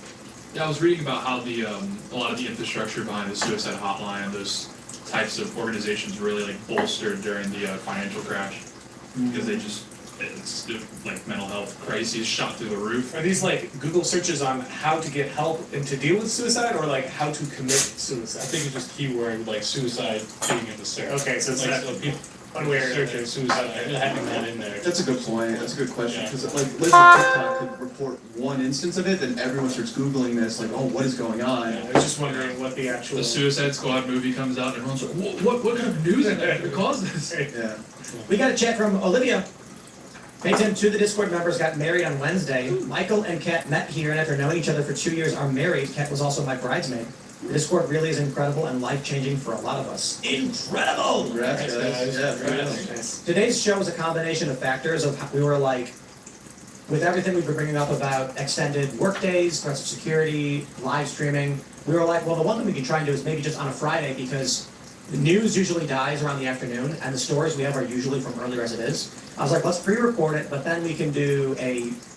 Yeah, I was reading about how a lot of the infrastructure behind the suicide hotline, those types of organizations really bolstered during the financial crash because they just it's like mental health crises shot through the roof. Are these like Google searches on how to get help and to deal with suicide, or like how to commit suicide? I think it's just keyword like suicide being in the search. Okay, so it's like not so people unaware. searching suicide, having that in there. That's a good point. That's a good question. Yeah. Because like, let's say TikTok could report one instance of it, then everyone starts Googling this, like, oh, what is going on? I was just wondering what the actual The Suicide Squad movie comes out, and everyone's like, what kind of news could cause this? Yeah. We got a chat from Olivia. Hey Tim, two of the Discord members got married on Wednesday. Michael and Kat met here, and after knowing each other for 2 years are married. Kat was also my bridesmaid. The Discord really is incredible and life-changing for a lot of us. Incredible! Congrats, guys. Yeah, very nice. Today's show is a combination of factors of how we were like, with everything we've been bringing up about extended work days, threats of security, live streaming, we were like, well, the one thing we can try and do is maybe just on a Friday, because the news usually dies around the afternoon, and the stories we have are usually from earlier as it is. I was like, let's pre-record it, but then we can do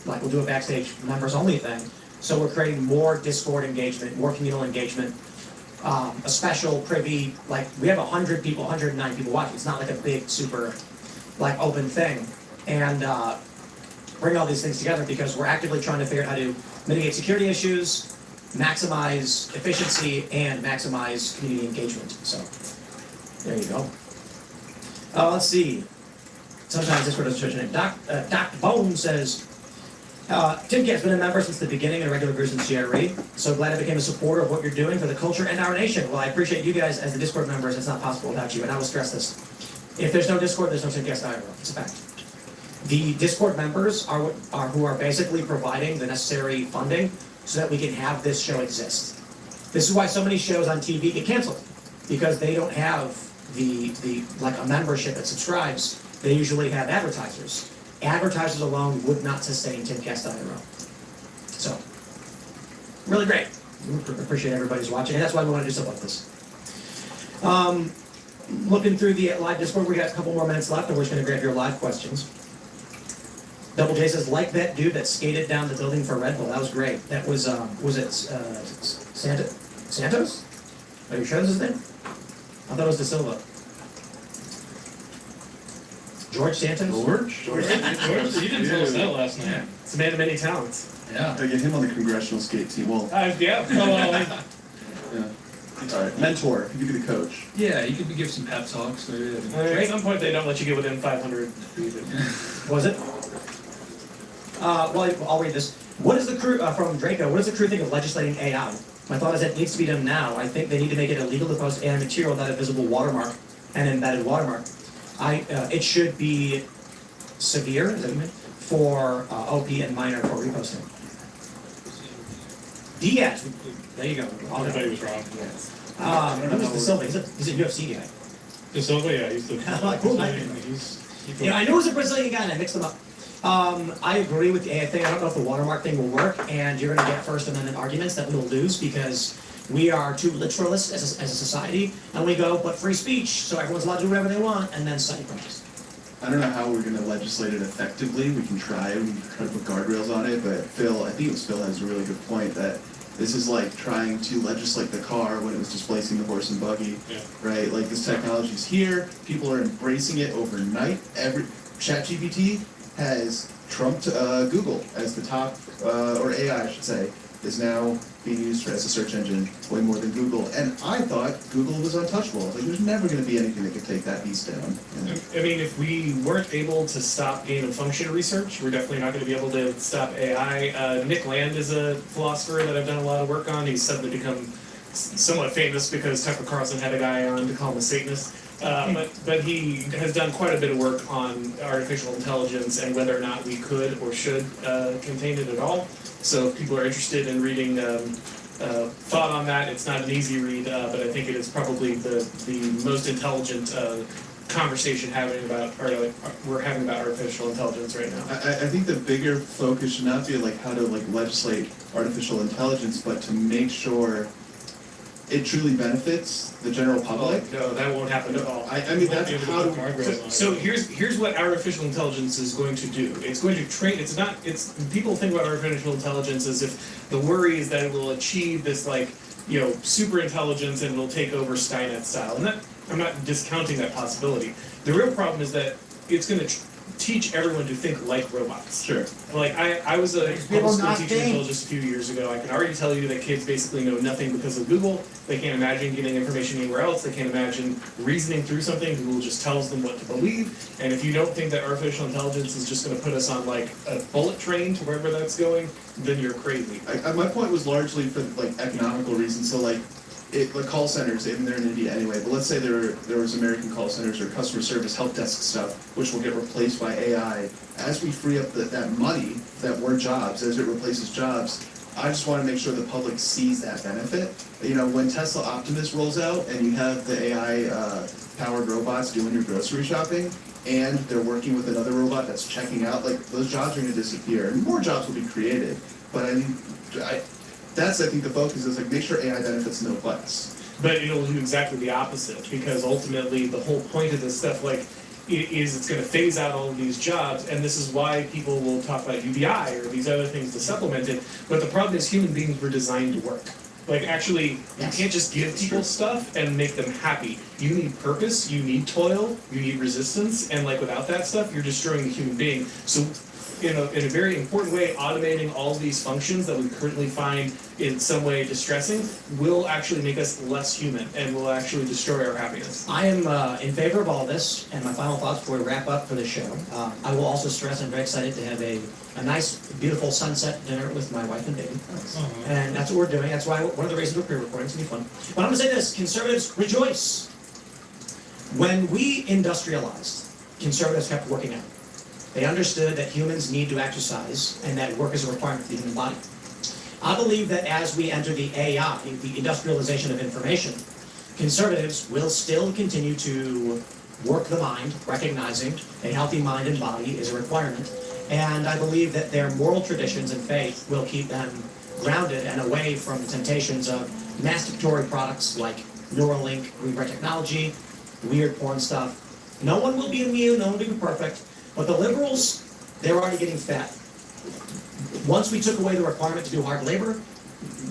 we'll do a backstage members-only thing. So we're creating more Discord engagement, more communal engagement, a special privy, like, we have 100 people, 109 people watching. It's not like a big, super, like, open thing. And bring all these things together because we're actively trying to figure out how to mitigate security issues, maximize efficiency, and maximize community engagement. So, there you go. Let's see. Sometimes this word doesn't show your name. Dr. Bone says, Tim K has been a member since the beginning and a regular person since GRE. So glad I became a supporter of what you're doing for the culture and our nation. Well, I appreciate you guys as the Discord members. It's not possible without you, and I will stress this. If there's no Discord, there's no Tim Guest IRL. It's a fact. The Discord members are who are basically providing the necessary funding so that we can have this show exist. This is why so many shows on TV get canceled, because they don't have the like a membership that subscribes. They usually have advertisers. Advertisers alone would not sustain Timcast.io. So, really great. Appreciate everybody's watching, and that's why we want to do stuff like this. Looking through the live Discord, we got a couple more minutes left, and we're just going to grab your live questions. Double J says, like that dude that skated down the building for Red Bull. That was great. That was it Santos? Are you sure this is his name? I thought it was De Silva. George Santos? George, you didn't tell us that last night. It's a man of many talents. Yeah. I get him on the congressional skate team. Well, yeah. yeah. All right, mentor. If you could be the coach. Yeah, you could give some pep talks. Maybe. At some point, they don't let you get within 500. Was it? Well, I'll read this. What is the crew, from Draco, what does the crew think of legislating AI? My thought is that it needs to be done now. I think they need to make it illegal to post AI material without a visible watermark and embedded watermark. It should be severe, is that what you mean? For OP and minor for reposting. Diaz, there you go. I thought he was wrong. Who's De Silva? He's a UFC guy. De Silva, yeah, he's the. Cool. I knew it was a Brazilian guy and I mixed them up. I agree with the AI thing. I don't know if the watermark thing will work, and you're going to get First Amendment arguments that we will lose because we are too literalist as a society, and we go, but free speech, so everyone's allowed to do whatever they want, and then cite protest. I don't know how we're going to legislate it effectively. We can try to put guardrails on it, but Phil, I think it was Phil, has a really good point that this is like trying to legislate the car when it was displacing the horse and buggy, right? Like this technology is here, people are embracing it overnight. ChatGPT has trumped Google as the top, or AI I should say, is now being used as a search engine way more than Google. And I thought Google was untouchable. Like there's never going to be anything that could take that beast down. I mean, if we weren't able to stop gain of function research, we're definitely not going to be able to stop AI. Nick Land is a philosopher that I've done a lot of work on. He's suddenly become somewhat famous because Tucker Carlson had a guy on to call him a Satanist. But he has done quite a bit of work on artificial intelligence and whether or not we could or should contain it at all. So if people are interested in reading thought on that, it's not an easy read, but I think it is probably the most intelligent conversation we're having about artificial intelligence right now. I think the bigger focus should not be like how to like legislate artificial intelligence, but to make sure it truly benefits the general public. Oh, no, that won't happen at all. I mean, that's how So here's what artificial intelligence is going to do. It's going to train. People think about artificial intelligence as if the worry is that it will achieve this super intelligence and it'll take over Skynet style. And I'm not discounting that possibility. The real problem is that it's going to teach everyone to think like robots. Sure. Like I was a people public school not teacher think. until just a few years ago. I can already tell you that kids basically know nothing because of Google. They can't imagine getting information anywhere else. They can't imagine reasoning through something. Google just tells them what to believe. And if you don't think that artificial intelligence is just going to put us on like a bullet train to wherever that's going, then you're crazy. My point was largely for like economical reasons. So like, the call centers, even they're in India anyway. But let's say there was American call centers or customer service help desk stuff, which will get replaced by AI. As we free up that money that were jobs, as it replaces jobs, I just want to make sure the public sees that benefit. You know, when Tesla Optimus rolls out and you have the AI powered robots doing your grocery shopping, and they're working with another robot that's checking out, like those jobs are going to disappear, and more jobs will be created. But that's, I think, the focus is like make sure AI benefits no less. But it'll do exactly the opposite, because ultimately the whole point of this stuff, like, is it's going to phase out all of these jobs, and this is why people will talk about UBI or these other things to supplement it. But the problem is human beings were designed to work. Like, actually, you can't just give people stuff and make them happy. You need purpose, you need toil, you need resistance, and like without that stuff, you're destroying the human being. So in a very important way, automating all of these functions that we currently find in some way distressing will actually make us less human and will actually destroy our happiness. I am in favor of all this, and my final thoughts before we wrap up for the show. I will also stress I'm very excited to have a nice, beautiful sunset dinner with my wife and baby. And that's what we're doing. That's why one of the reasons we're pre-recording. It's going to be fun. But I'm going to say this, conservatives, rejoice. When we industrialized, conservatives kept working out. They understood that humans need to exercise and that work is a requirement for the human body. I believe that as we enter the AI, the industrialization of information, conservatives will still continue to work the mind, recognizing a healthy mind and body is a requirement. And I believe that their moral traditions and faith will keep them grounded and away from the temptations of masturbatory products like Neuralink, rebrain technology, weird porn stuff. No one will be immune, no one will be perfect. But the liberals, they're already getting fat. Once we took away the requirement to do hard labor,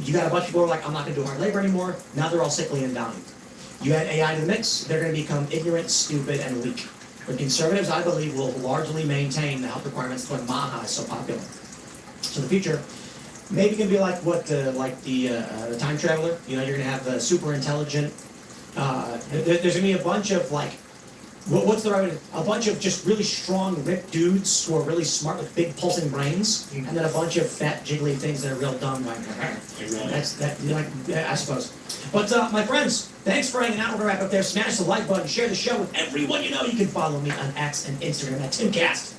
you got a bunch of people who are like, I'm not going to do hard labor anymore. Now they're all sickly and dying. You add AI to the mix, they're going to become ignorant, stupid, and weak. But conservatives, I believe, will largely maintain the health requirements when Maha is so popular. So the future maybe can be like what, the time traveler. You know, you're going to have the super intelligent. There's going to be a bunch of like. What's the right? A bunch of just really strong, ripped dudes who are really smart with big pulsing brains, and then a bunch of fat, jiggly things that are real dumb. Like that's that. I suppose. But my friends, thanks for hanging out. We're gonna wrap up there. Smash the like button, share the show with everyone you know. You can follow me on X and Instagram at TimCast.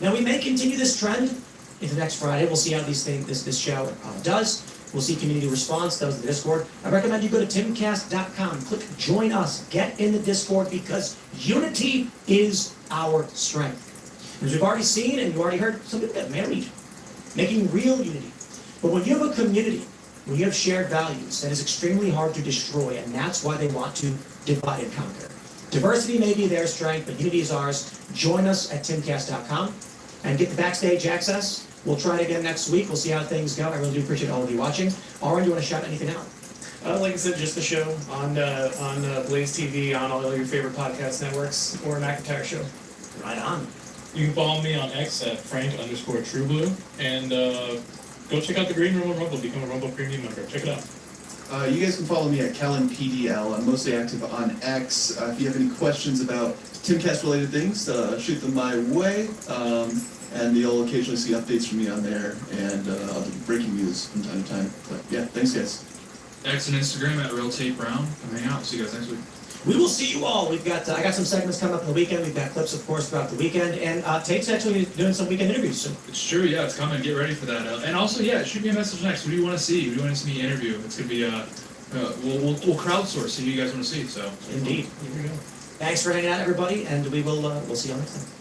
Now we may continue this trend into next Friday. We'll see how this show does. We'll see community response, those in the Discord. I recommend you go to timcast.com, click join us, get in the Discord because unity is our strength. As we've already seen and you already heard, some people get married, making real unity. But when you have a community, when you have shared values, that is extremely hard to destroy, and that's why they want to divide and conquer. Diversity may be their strength, but unity is ours. Join us at timcast.com and get the backstage access. We'll try it again next week. We'll see how things go. I really do appreciate all of you watching. Aaron, do you want to shout anything out? Like I said, just the show on Blaze TV, on all your favorite podcast networks, or McIntyre Show. Right on. You can follow me on X at Frank_TrueBlue, and go check out the Green Room on Rumble. Become a Rumble Premium member. Check it out. You guys can follow me at KellenPDL. I'm mostly active on X. If you have any questions about Timcast-related things, shoot them my way. And you'll occasionally see updates from me on there, and I'll do breaking news from time to time. But yeah, thanks guys. X and Instagram at RealTapeBrown. Hang out. See you guys next week. We will see you all. We've got I got some segments coming up in the weekend. We've got clips, of course, throughout the weekend, and Tate's actually doing some weekend interviews soon. It's true. Yeah, it's coming. Get ready for that. And also, yeah, shoot me a message next. Who do you want to see? Who do you want to see me interview? It's gonna be we'll crowdsource who you guys want to see. So indeed. Here we go. Thanks for hanging out, everybody, and we will we'll see you all next time.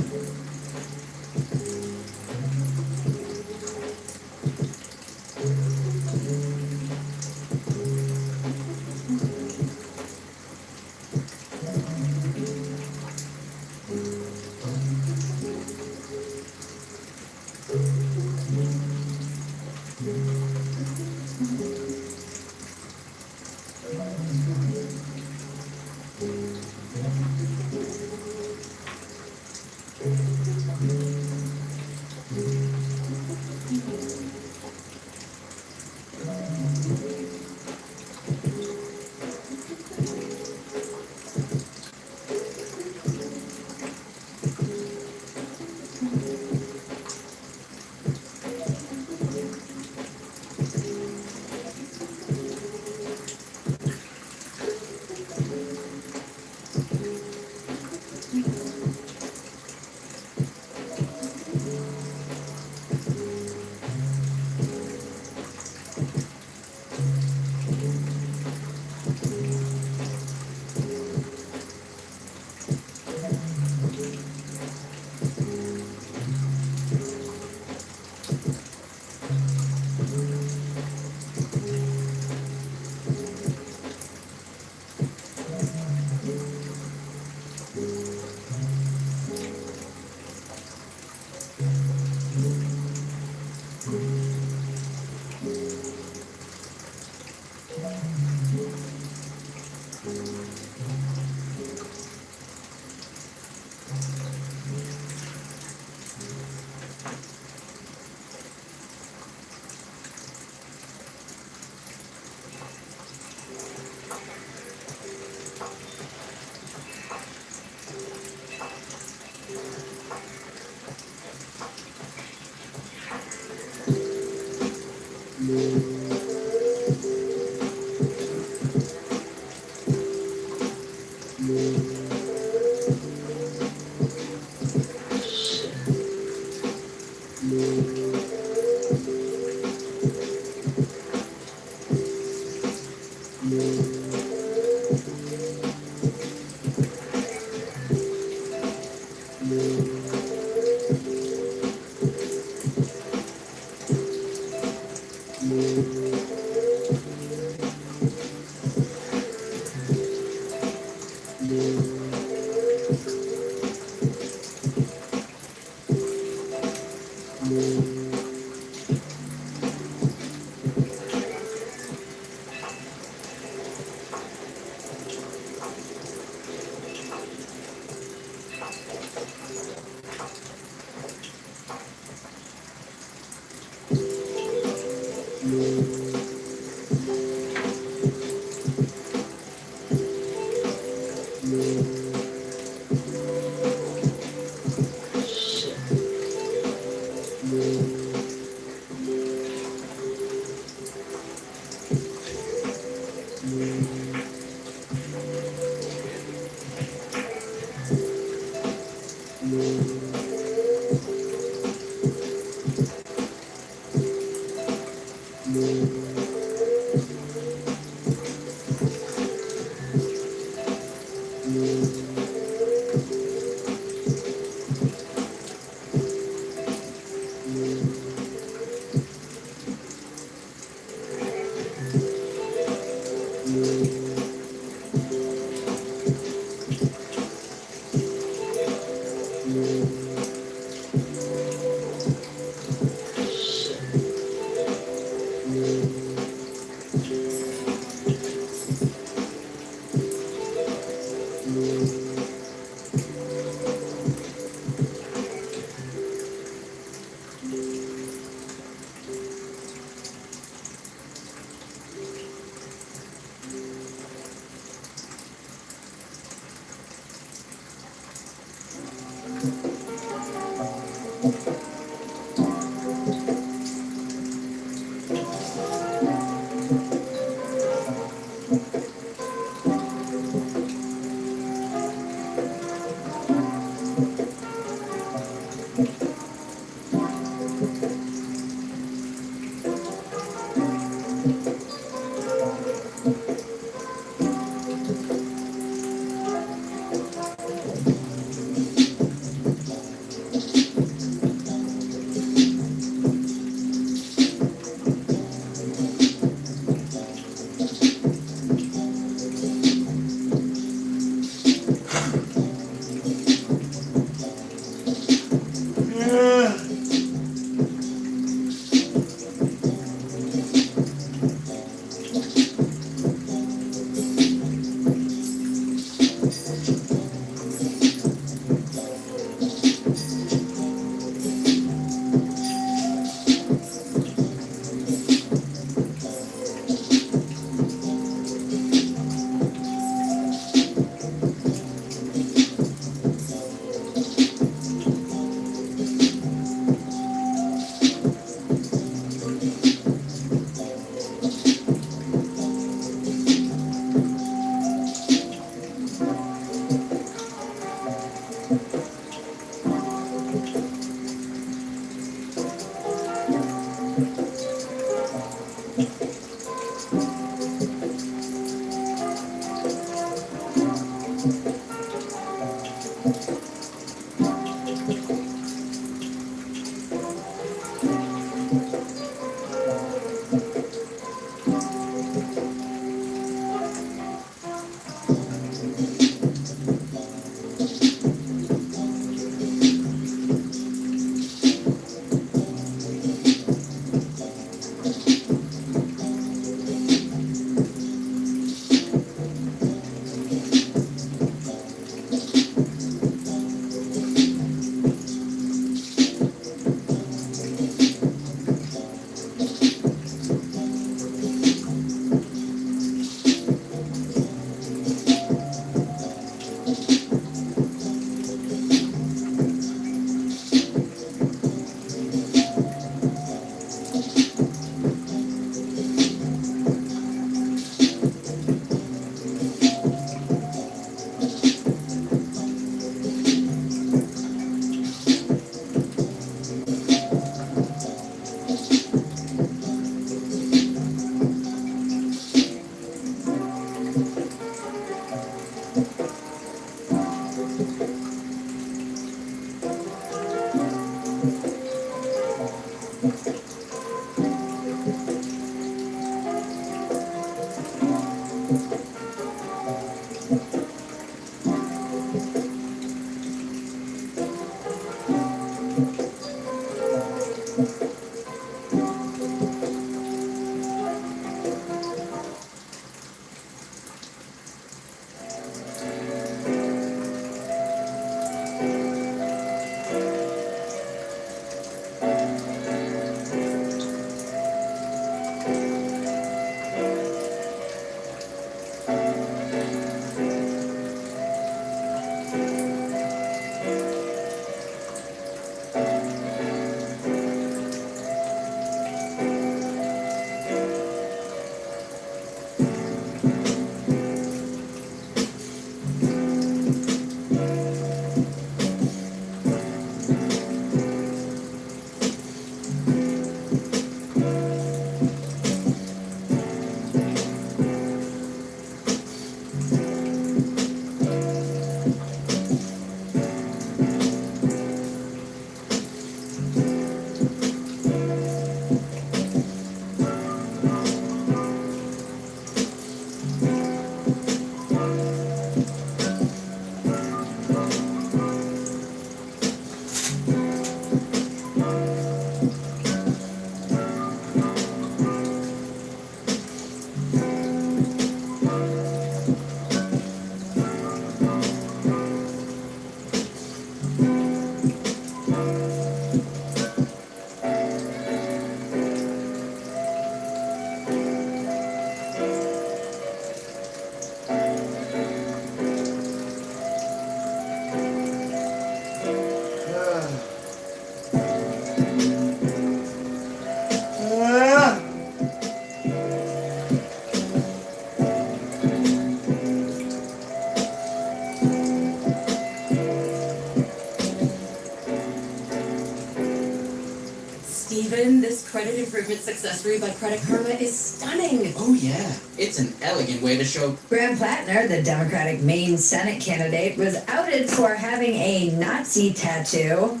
Steven, this credit improvement success story by Credit Karma is stunning. Oh yeah, it's an elegant way to show. Graham Plattner, the Democratic Maine Senate candidate, was outed for having a Nazi tattoo.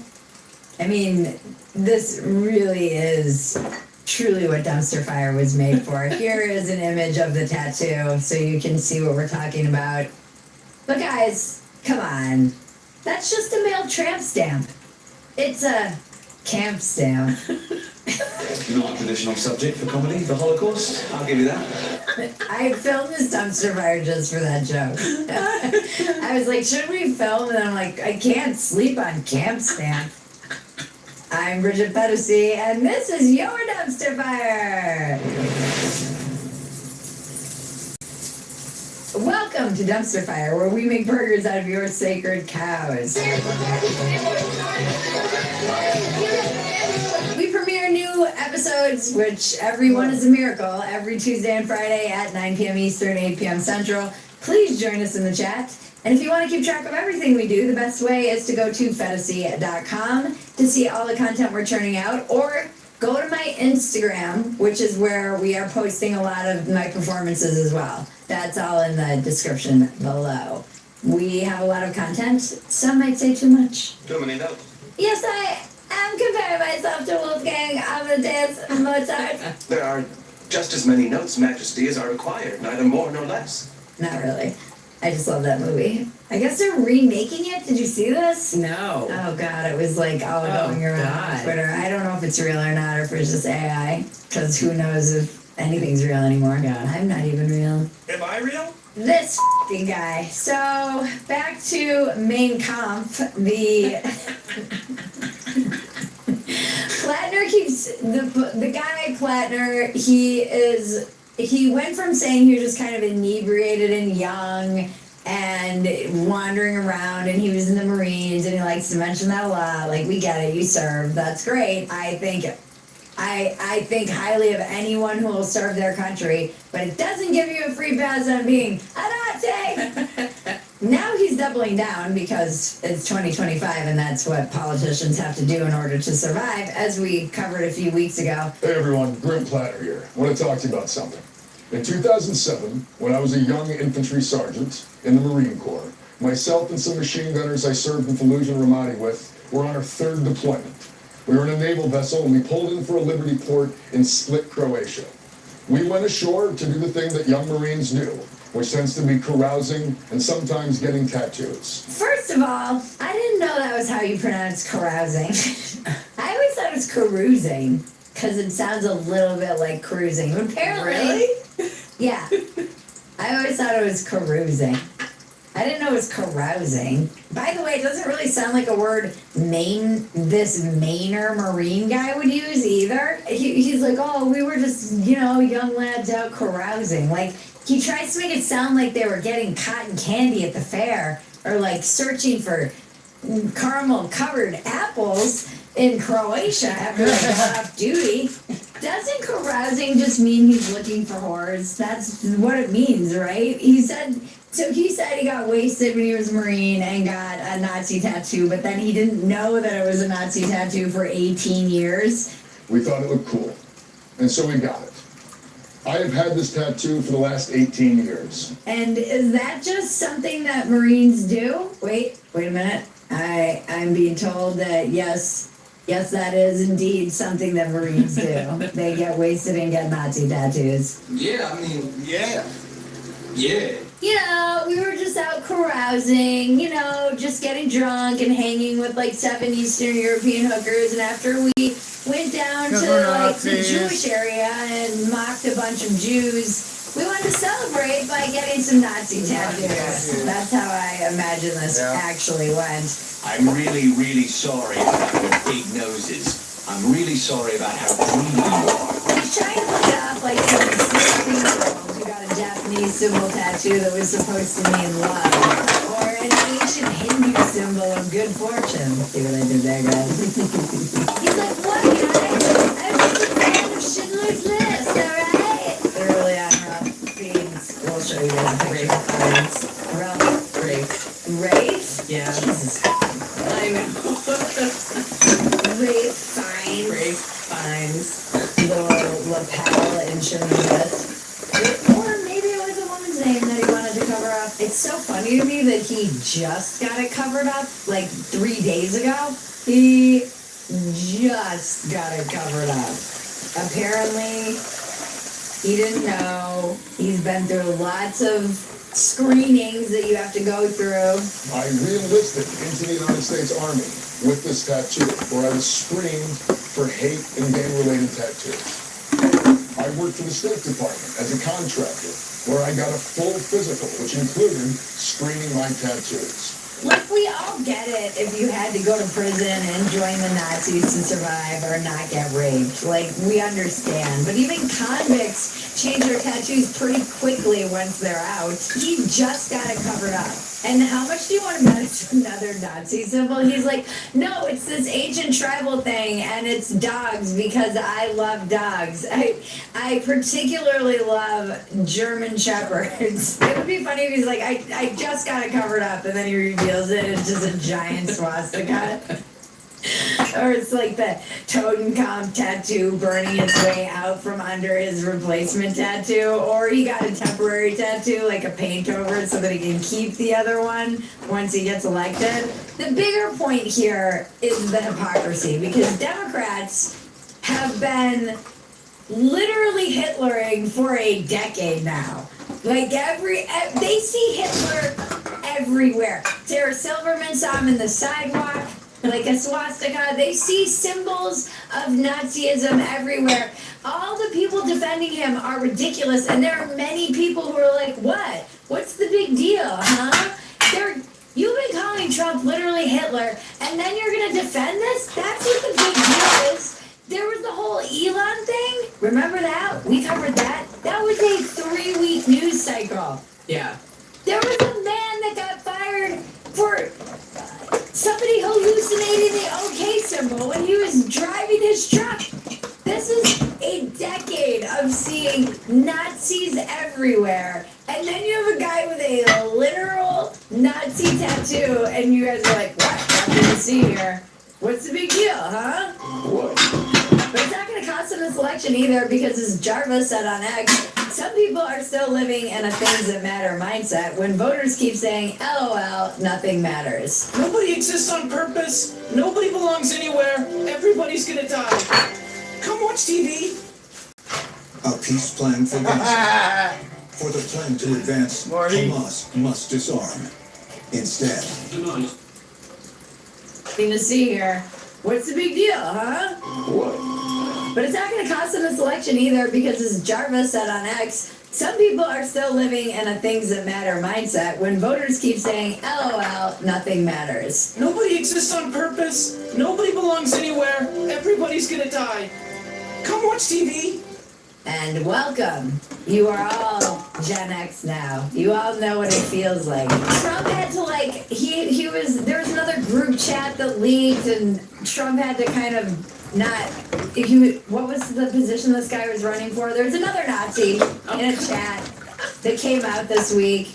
I mean, this really is truly what Dumpster Fire was made for. Here is an image of the tattoo so you can see what we're talking about. But guys, come on. That's just a male tramp stamp. It's a camp stamp. Not a traditional subject for comedy, the Holocaust. I'll give you that. I filmed this Dumpster Fire just for that joke. I was like, should we film? And I'm like, I can't sleep on camp stamp. I'm Bridget Pedersey, and this is your Dumpster Fire. Welcome to Dumpster Fire, where we make burgers out of your sacred cows. We premiere new episodes, which every one is a miracle, every Tuesday and Friday at 9 p.m. Eastern, 8 p.m. Central. Please join us in the chat. And if you want to keep track of everything we do, the best way is to go to Pedersey.com to see all the content we're churning out, or go to my Instagram, which is where we are posting a lot of my performances as well. That's all in the description below. We have a lot of content. Some might say too much. Too many notes. Yes, I am comparing myself to Wolfgang Amadeus Mozart. There are just as many notes, Majesty, as are required, neither more nor less. Not really. I just love that movie. I guess they're remaking it. Did you see this? No. Oh God, it was like all going around on Twitter. I don't know if it's real or not, or if it's just AI, because who knows if anything's real anymore. God, I'm not even real. Am I real? This f***ing guy. So, back to Mein Kampf, the... Plattner keeps... The guy, Plattner, he went from saying he was just kind of inebriated and young and wandering around, and he was in the Marines, and he likes to mention that a lot. Like, we get it, you serve, that's great. I think highly of anyone who will serve their country, but it doesn't give you a free pass on being a Nazi. Now he's doubling down because it's 2025, and that's what politicians have to do in order to survive, as we covered a few weeks ago. Hey everyone, Grim Platter here. I want to talk to you about something. In 2007, when I was a young infantry sergeant in the Marine Corps, myself and some machine gunners I served in Fallujah and Ramadi with were on our third deployment. We were in a naval vessel and we pulled in for a Liberty port in Split, Croatia. We went ashore to do the thing that young Marines do, which tends to be carousing and sometimes getting tattoos. First of all, I didn't know that was how you pronounce carousing. I always thought it was carousing, because it sounds a little bit like cruising. But apparently, Really? yeah. I always thought it was carousing. I didn't know it was carousing. By the way, it doesn't really sound like a word this Mainer Marine guy would use either. He's like, oh, we were just, young lads out carousing. Like, he tries to make it sound like they were getting cotton candy at the fair, or like searching for caramel-covered apples in Croatia after they got off duty. Doesn't carousing just mean he's looking for whores? That's what it means, right? He said he got wasted when he was a Marine and got a Nazi tattoo, but then he didn't know that it was a Nazi tattoo for 18 years. We thought it looked cool, and so we got it. I have had this tattoo for the last 18 years. And is that just something that Marines do? Wait a minute. I'm being told that yes, that is indeed something that Marines do. They get wasted and get Nazi tattoos. Yeah, I mean, yeah. We were just out carousing, just getting drunk and hanging with like 7 Eastern European hookers, and after we went down to the Jewish area and mocked a bunch of Jews, we wanted to celebrate by getting some Nazi tattoos. That's how I imagine this actually went. I'm really, really sorry about your big noses. I'm really sorry about how green you are. He's trying to look up like some 16-year-old who got a Japanese symbol tattoo that was supposed to mean love, or an ancient Hindu symbol of good fortune. See what I did there, guys? He's like, what, guys? I'm just a fan of Schindler's List, alright? They're really on rough feeds. We'll show you guys a picture of Fiends. Rafe? Yeah. Jesus. I know. Rafe Fiennes. The lapel in Schindler's List. Or maybe it was a woman's name that he wanted to cover up. It's so funny to me that he just got it covered up like 3 days ago. He just got it covered up. Apparently, he didn't know. He's been through lots of screenings that you have to go through. I re-enlisted into the United States Army with this tattoo, where I was screened for hate and gang-related tattoos. I worked for the State Department as a contractor, where I got a full physical, which included screening my tattoos. Look, we all get it if you had to go to prison and join the Nazis to survive or not get raped. Like, we understand. But even convicts change their tattoos pretty quickly once they're out. He just got it covered up. And how much do you want to bet it's another Nazi symbol? He's like, no, it's this ancient tribal thing, and it's dogs because I love dogs. I particularly love German Shepherds. It would be funny if he's like, I just got it covered up, and then he reveals it, it's just a giant swastika. Or it's like the Totenkopf tattoo burning its way out from under his replacement tattoo. Or he got a temporary tattoo, like a paint over it, so that he can keep the other one once he gets elected. The bigger point here is the hypocrisy, because Democrats have been literally Hitlering for a decade now. Like they see Hitler everywhere. Sarah Silverman saw him in the sidewalk, like a swastika. They see symbols of Nazism everywhere. All the people defending him are ridiculous, and there are many people who are like, what? What's the big deal, huh? You've been calling Trump literally Hitler, and then you're gonna defend this? That's what the big deal is. There was the whole Elon thing. Remember that? We covered that. That was a 3-week news cycle. Yeah. There was a man that got fired for somebody hallucinating the OK symbol when he was driving his truck. This is a decade of seeing Nazis everywhere. And then you have a guy with a literal Nazi tattoo, and you guys are like, what? Nothing to see here. What's the big deal, huh? What? But it's not going to cost him this election either, because as Jarvis said on X, some people are still living in a things that matter mindset when voters keep saying, LOL, nothing matters. Nobody exists on purpose. Nobody belongs anywhere. Every Everybody's gonna die. Come watch TV. A peace plan for Gaza. For the plan to advance, Hamas must disarm. Instead, Thing to see here. What's the big deal, huh? what? But it's not going to cost them this election either because, as Jarvis said on X, some people are still living in a things that matter mindset when voters keep saying, LOL, nothing matters. Nobody exists on purpose. Nobody belongs anywhere. Everybody's gonna die. Come watch TV. And welcome. You are all Gen X now. You all know what it feels like. Trump had to there was another group chat that leaked and Trump had to kind of what was the position this guy was running for? There was another Nazi in a chat that came out this week.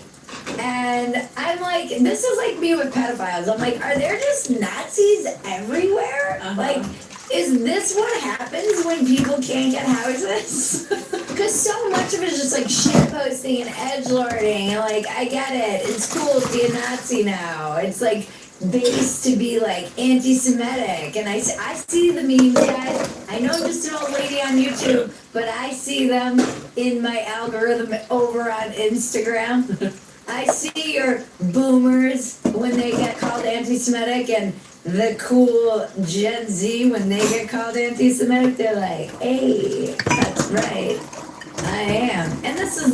And I'm like, this is like me with pedophiles. I'm like, are there just Nazis everywhere? Like, is this what happens when people can't get houses? Because so much of it is just like shitposting and edgelording. And like, I get it. It's cool to be a Nazi now. It's like based to be like anti-Semitic. And I see the memes, guys. I know I'm just an old lady on YouTube, but I see them in my algorithm over on Instagram. I see your boomers when they get called anti-Semitic and the cool Gen Z when they get called anti-Semitic, they're like, hey, that's right, I am. And this is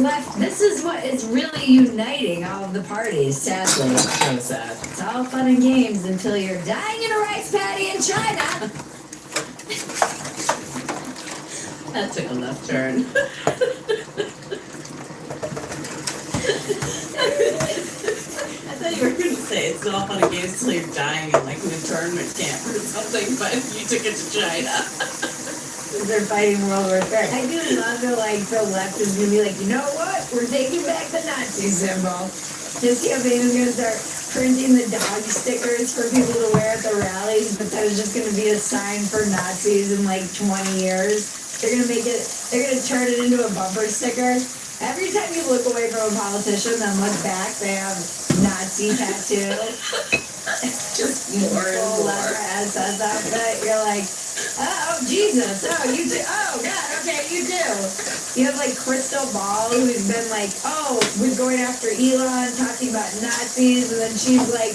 what is really uniting all of the parties, sadly. So sad. It's all fun and games until you're dying in a rice paddy in China. That took a left turn. I thought you were going to say it's all fun and games till you're dying in like an internment camp or something, but you took it to China. They're fighting World War III. I do love that the left is going to be like, you know what? We're taking back the Nazi symbol. This campaign is going to start printing the dog stickers for people to wear at the rallies, but that is just going to be a sign for Nazis in like 20 years. They're going to turn it into a bumper sticker. Every time you look away from a politician, then look back, they have Nazi tattoo. Just more and full more. leather SS outfit. You're like, oh, Jesus. Oh, you do. Oh, God. Okay, you do. You have like Crystal Ball, who's been like, oh, we're going after Elon, talking about Nazis, and then she's like,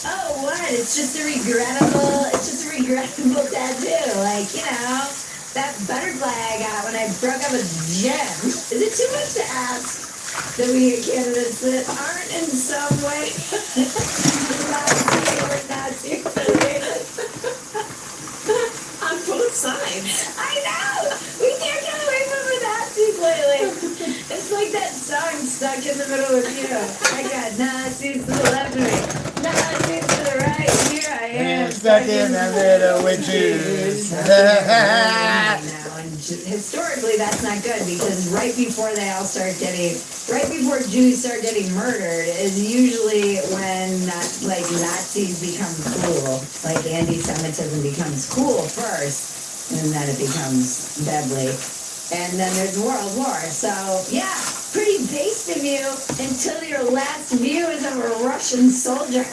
oh, what? It's just a regrettable tattoo. Like, you know. That butterfly I got when I broke up with Jen. Is it too much to ask that we get candidates that aren't in some way Nazi related? On both sides. I know! We can't get away from the Nazis lately. It's like that song Stuck in the Middle with You. I got Nazis to the left of me, Nazis to the right. Here I am, stuck in the middle with Jews. Historically, that's not good because right before Jews start getting murdered is usually when Nazis become cool. Like anti-Semitism becomes cool first, and then it becomes deadly. And then there's World War. So yeah, pretty based of you until your last view is of a Russian soldier.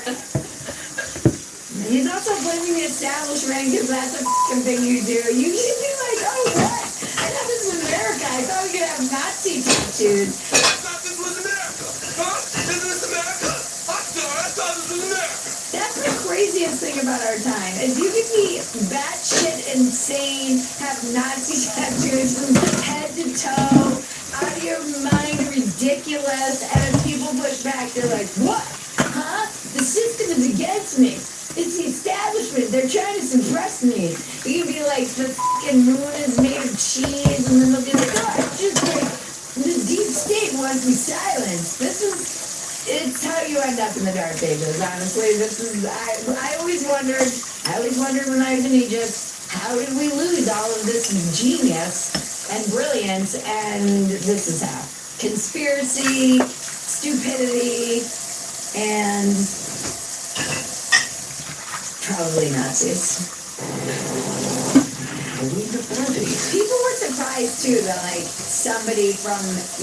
He's also blaming the establishment because that's a f***ing thing you do. You can be like, oh, what? I thought this was America. I thought we could have Nazi tattoos. I thought this was America. Huh? Isn't this America? I'm sorry, I thought this was America. That's the craziest thing about our time, is you can be batshit insane, have Nazi tattoos from head to toe, out of your mind, ridiculous, and as people push back, they're like, what? Huh? The system is against me. It's the establishment. They're trying to suppress me. You can be like, the fucking moon is made of cheese, and then they'll be like, oh, it's just like, the deep state wants me silenced. It's how you end up in the dark ages, honestly. I always wondered when I was in Egypt, how did we lose all of this genius and brilliance? And this is how. Conspiracy, stupidity, and probably Nazis. People were surprised too that somebody from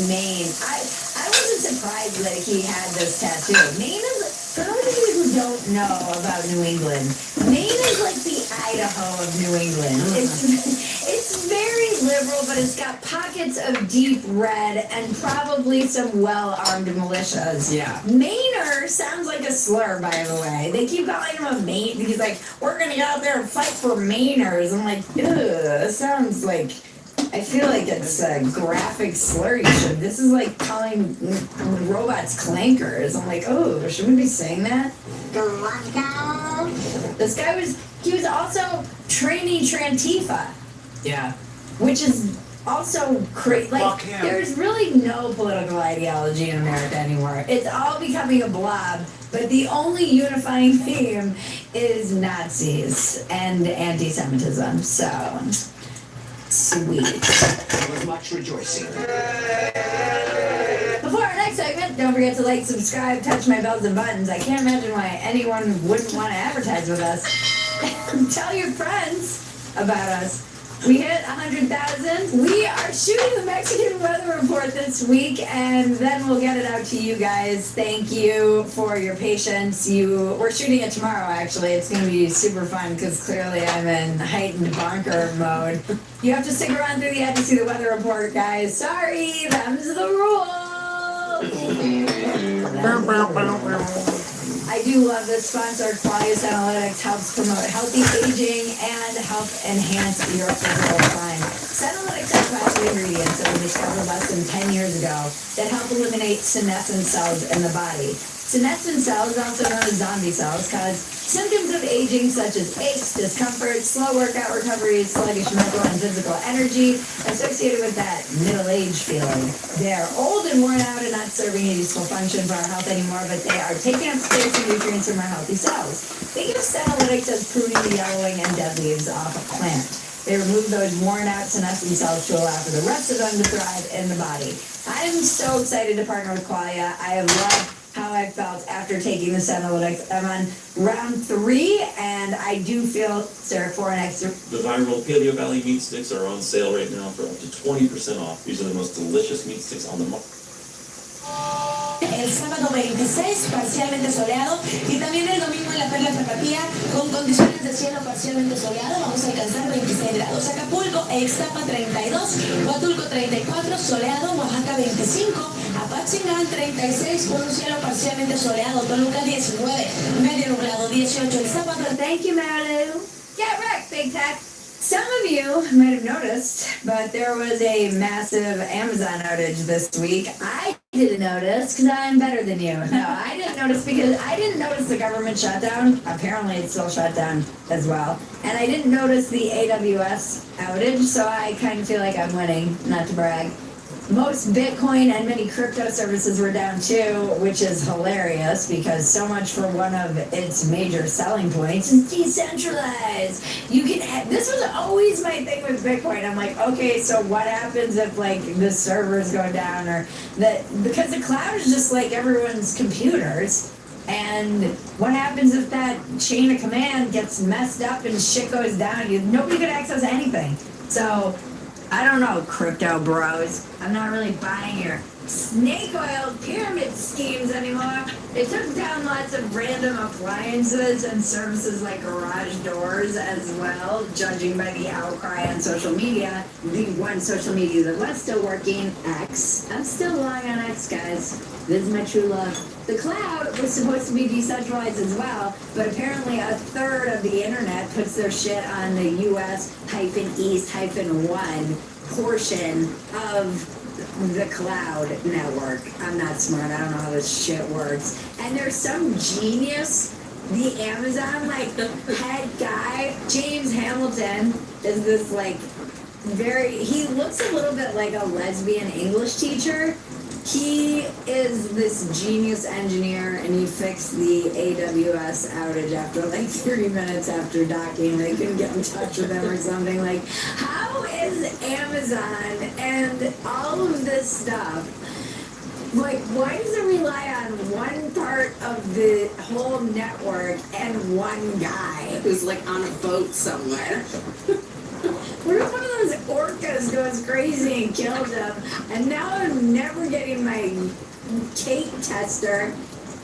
Maine. I wasn't surprised that he had this tattoo. Maine is, for those of you who don't know about New England, Maine is like the Idaho of New England. It's very liberal, but it's got pockets of deep red and probably some well-armed militias. Yeah. Mainer sounds like a slur, by the way. They keep calling him a Maine. He's like, we're gonna get out there and fight for Mainers. I'm like, ugh, it sounds like, I feel like it's a graphic slur. This is like calling robots clankers. I'm like, oh, should we be saying that? This guy he was also training Trantifa. Yeah. Which is also crazy. Like, Fuck him. there's really no political ideology in America anymore. It's all becoming a blob, but the only unifying theme is Nazis and anti-Semitism. So, sweet. There was much rejoicing. Before our next segment, don't forget to like, subscribe, touch my bells and buttons. I can't imagine why anyone wouldn't want to advertise with us. Tell your friends about us. We hit 100,000. We are shooting the Mexican weather report this week, and then we'll get it out to you guys. Thank you for your patience. We're shooting it tomorrow, actually. It's going to be super fun because clearly I'm in heightened bonker mode. You have to stick around through the end to see the weather report, guys. Sorry, them's the rules. I do love this sponsor. Qualius Analytics helps promote healthy aging and help enhance your physical climb. Senolytics has active ingredients that were discovered less than 10 years ago that help eliminate senescent cells in the body. Senescent cells, also known as zombie cells, cause symptoms of aging such as aches, discomfort, slow workout recovery, sluggish mental and physical energy associated with that middle-aged feeling. They're old and worn out and not serving a useful function for our health anymore, but they are taking up space and nutrients from our healthy cells. Think of Senolytics as pruning the yellowing and dead leaves off a plant. They remove those worn-out senescent cells to allow for the rest of them to thrive in the body. I'm so excited to partner with Qualia. I have loved how I felt after taking the Senolytics. I'm on round 3, and I do feel, Sarah, for an extra. The viral Paleo Valley meat sticks are on sale right now for up to 20% off. These are the most delicious meat sticks on the market. El sábado 26, parcialmente soleado, y también el domingo en la Perla Tapatía, con condiciones de cielo parcialmente soleado, vamos a alcanzar 26 grados. Acapulco e Ixtapa 32, Huatulco 34, soleado, Oaxaca 25, Apatzingán 36, con un cielo parcialmente soleado, Toluca 19, medio nublado 18, el sábado. Thank you, Marilu. Get wrecked, Big Tech. Some of you might have noticed, but there was a massive Amazon outage this week. I didn't notice because I'm better than you. No, I didn't notice because I didn't notice the government shutdown. Apparently it's still shut down as well. And I didn't notice the AWS outage, so I kind of feel like I'm winning, not to brag. Most Bitcoin and many crypto services were down too, which is hilarious because so much for one of its major selling points is decentralized. You can. This was always my thing with Bitcoin. I'm like, okay, so what happens if like the servers go down or because the cloud is just like everyone's computers. And what happens if that chain of command gets messed up and shit goes down? Nobody could access anything. So. I don't know, crypto bros. I'm not really buying your snake oil pyramid schemes anymore. They took down lots of random appliances and services like garage doors as well, judging by the outcry on social media. The one social media that was still working, X. I'm still relying on X, guys. This is my true love. The cloud was supposed to be decentralized as well, but apparently a third of the internet puts their shit on the US-East-1 portion of the cloud network. I'm not smart. I don't know how this shit works. And there's some genius, the Amazon, head guy, James Hamilton, is this, he looks a little bit like a lesbian English teacher. He is this genius engineer, and he fixed the AWS outage after 3 minutes after docking. They couldn't get in touch with him or something. How is Amazon and all of this stuff, why does it rely on one part of the whole network and one guy who's on a boat somewhere? What if one of those orcas goes crazy and kills him? And now I'm never getting my cake tester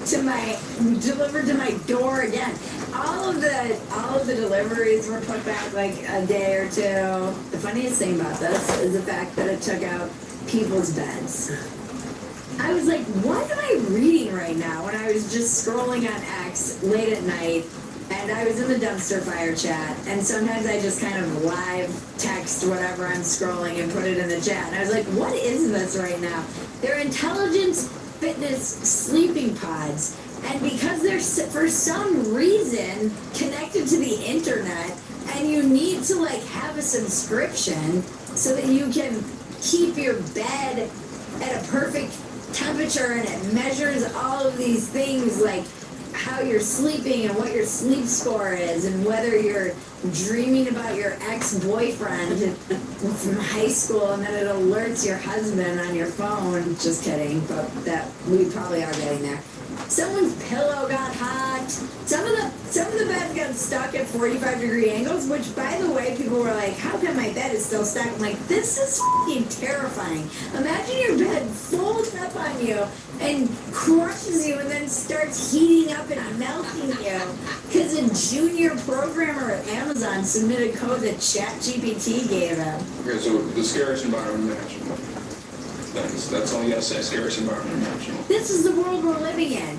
delivered to my door again. all of the deliveries were put back like a day or two. The funniest thing about this is the fact that it took out people's beds. I was like, what am I reading right now? When I was just scrolling on X late at night, and I was in the dumpster fire chat, and sometimes I just kind of live text whatever I'm scrolling and put it in the chat. And I was like, what is this right now? They're intelligence fitness sleeping pods. And because they're for some reason connected to the internet, and you need to like have a subscription so that you can keep your bed at a perfect temperature, and it measures all of these things like how you're sleeping and what your sleep score is and whether you're dreaming about your ex-boyfriend from high school, and then it alerts your husband on your phone. Just kidding, but that we probably are getting there. Someone's pillow got hot. Some of the beds got stuck at 45-degree angles, which, by the way, people were like, how come my bed is still stuck? I'm like, this is fucking terrifying. Imagine your bed folds up on you and crushes you and then starts heating up and melting you because a junior programmer at Amazon submitted code that ChatGPT gave him. Okay, so the scariest environment imaginable. That's all you gotta say, scariest environment imaginable. This is the world we're living in.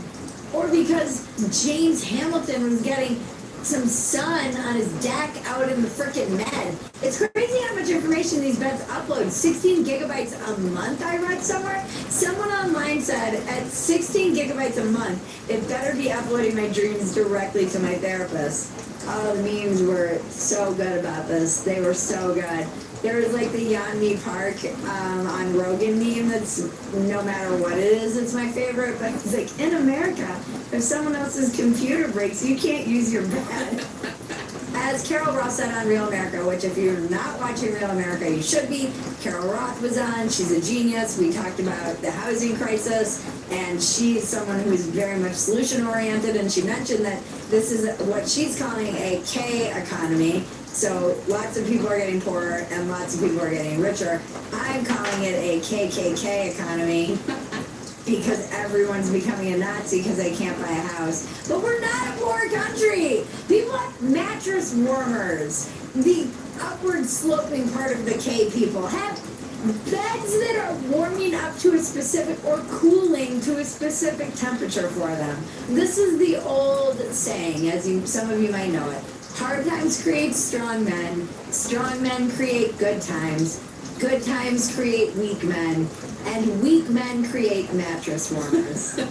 Or because James Hamilton was getting some sun on his deck out in the frickin' Med. It's crazy how much information these beds upload. 16 gigabytes a month, I read somewhere. Someone online said at 16 gigabytes a month, it better be uploading my dreams directly to my therapist. Oh, the memes were so good about this. They were so good. There was like the Yeonmi Park on Rogan meme that's no matter what it is, it's my favorite. But it's like, in America, if someone else's computer breaks, you can't use your bed. As Carol Roth said on Real America, which if you're not watching Real America, you should be. Carol Roth was on. She's a genius. We talked about the housing crisis, and she's someone who's very much solution-oriented, and she mentioned that this is what she's calling a K economy. So lots of people are getting poorer and lots of people are getting richer. I'm calling it a KKK economy because everyone's becoming a Nazi because they can't buy a house. But we're not a poor country. People have mattress warmers. The upward sloping part of the K people have beds that are warming up to a specific or cooling to a specific temperature for them. This is the old saying, as some of you might know it. Hard times create strong men create good times create weak men, and weak men create mattress warmers. A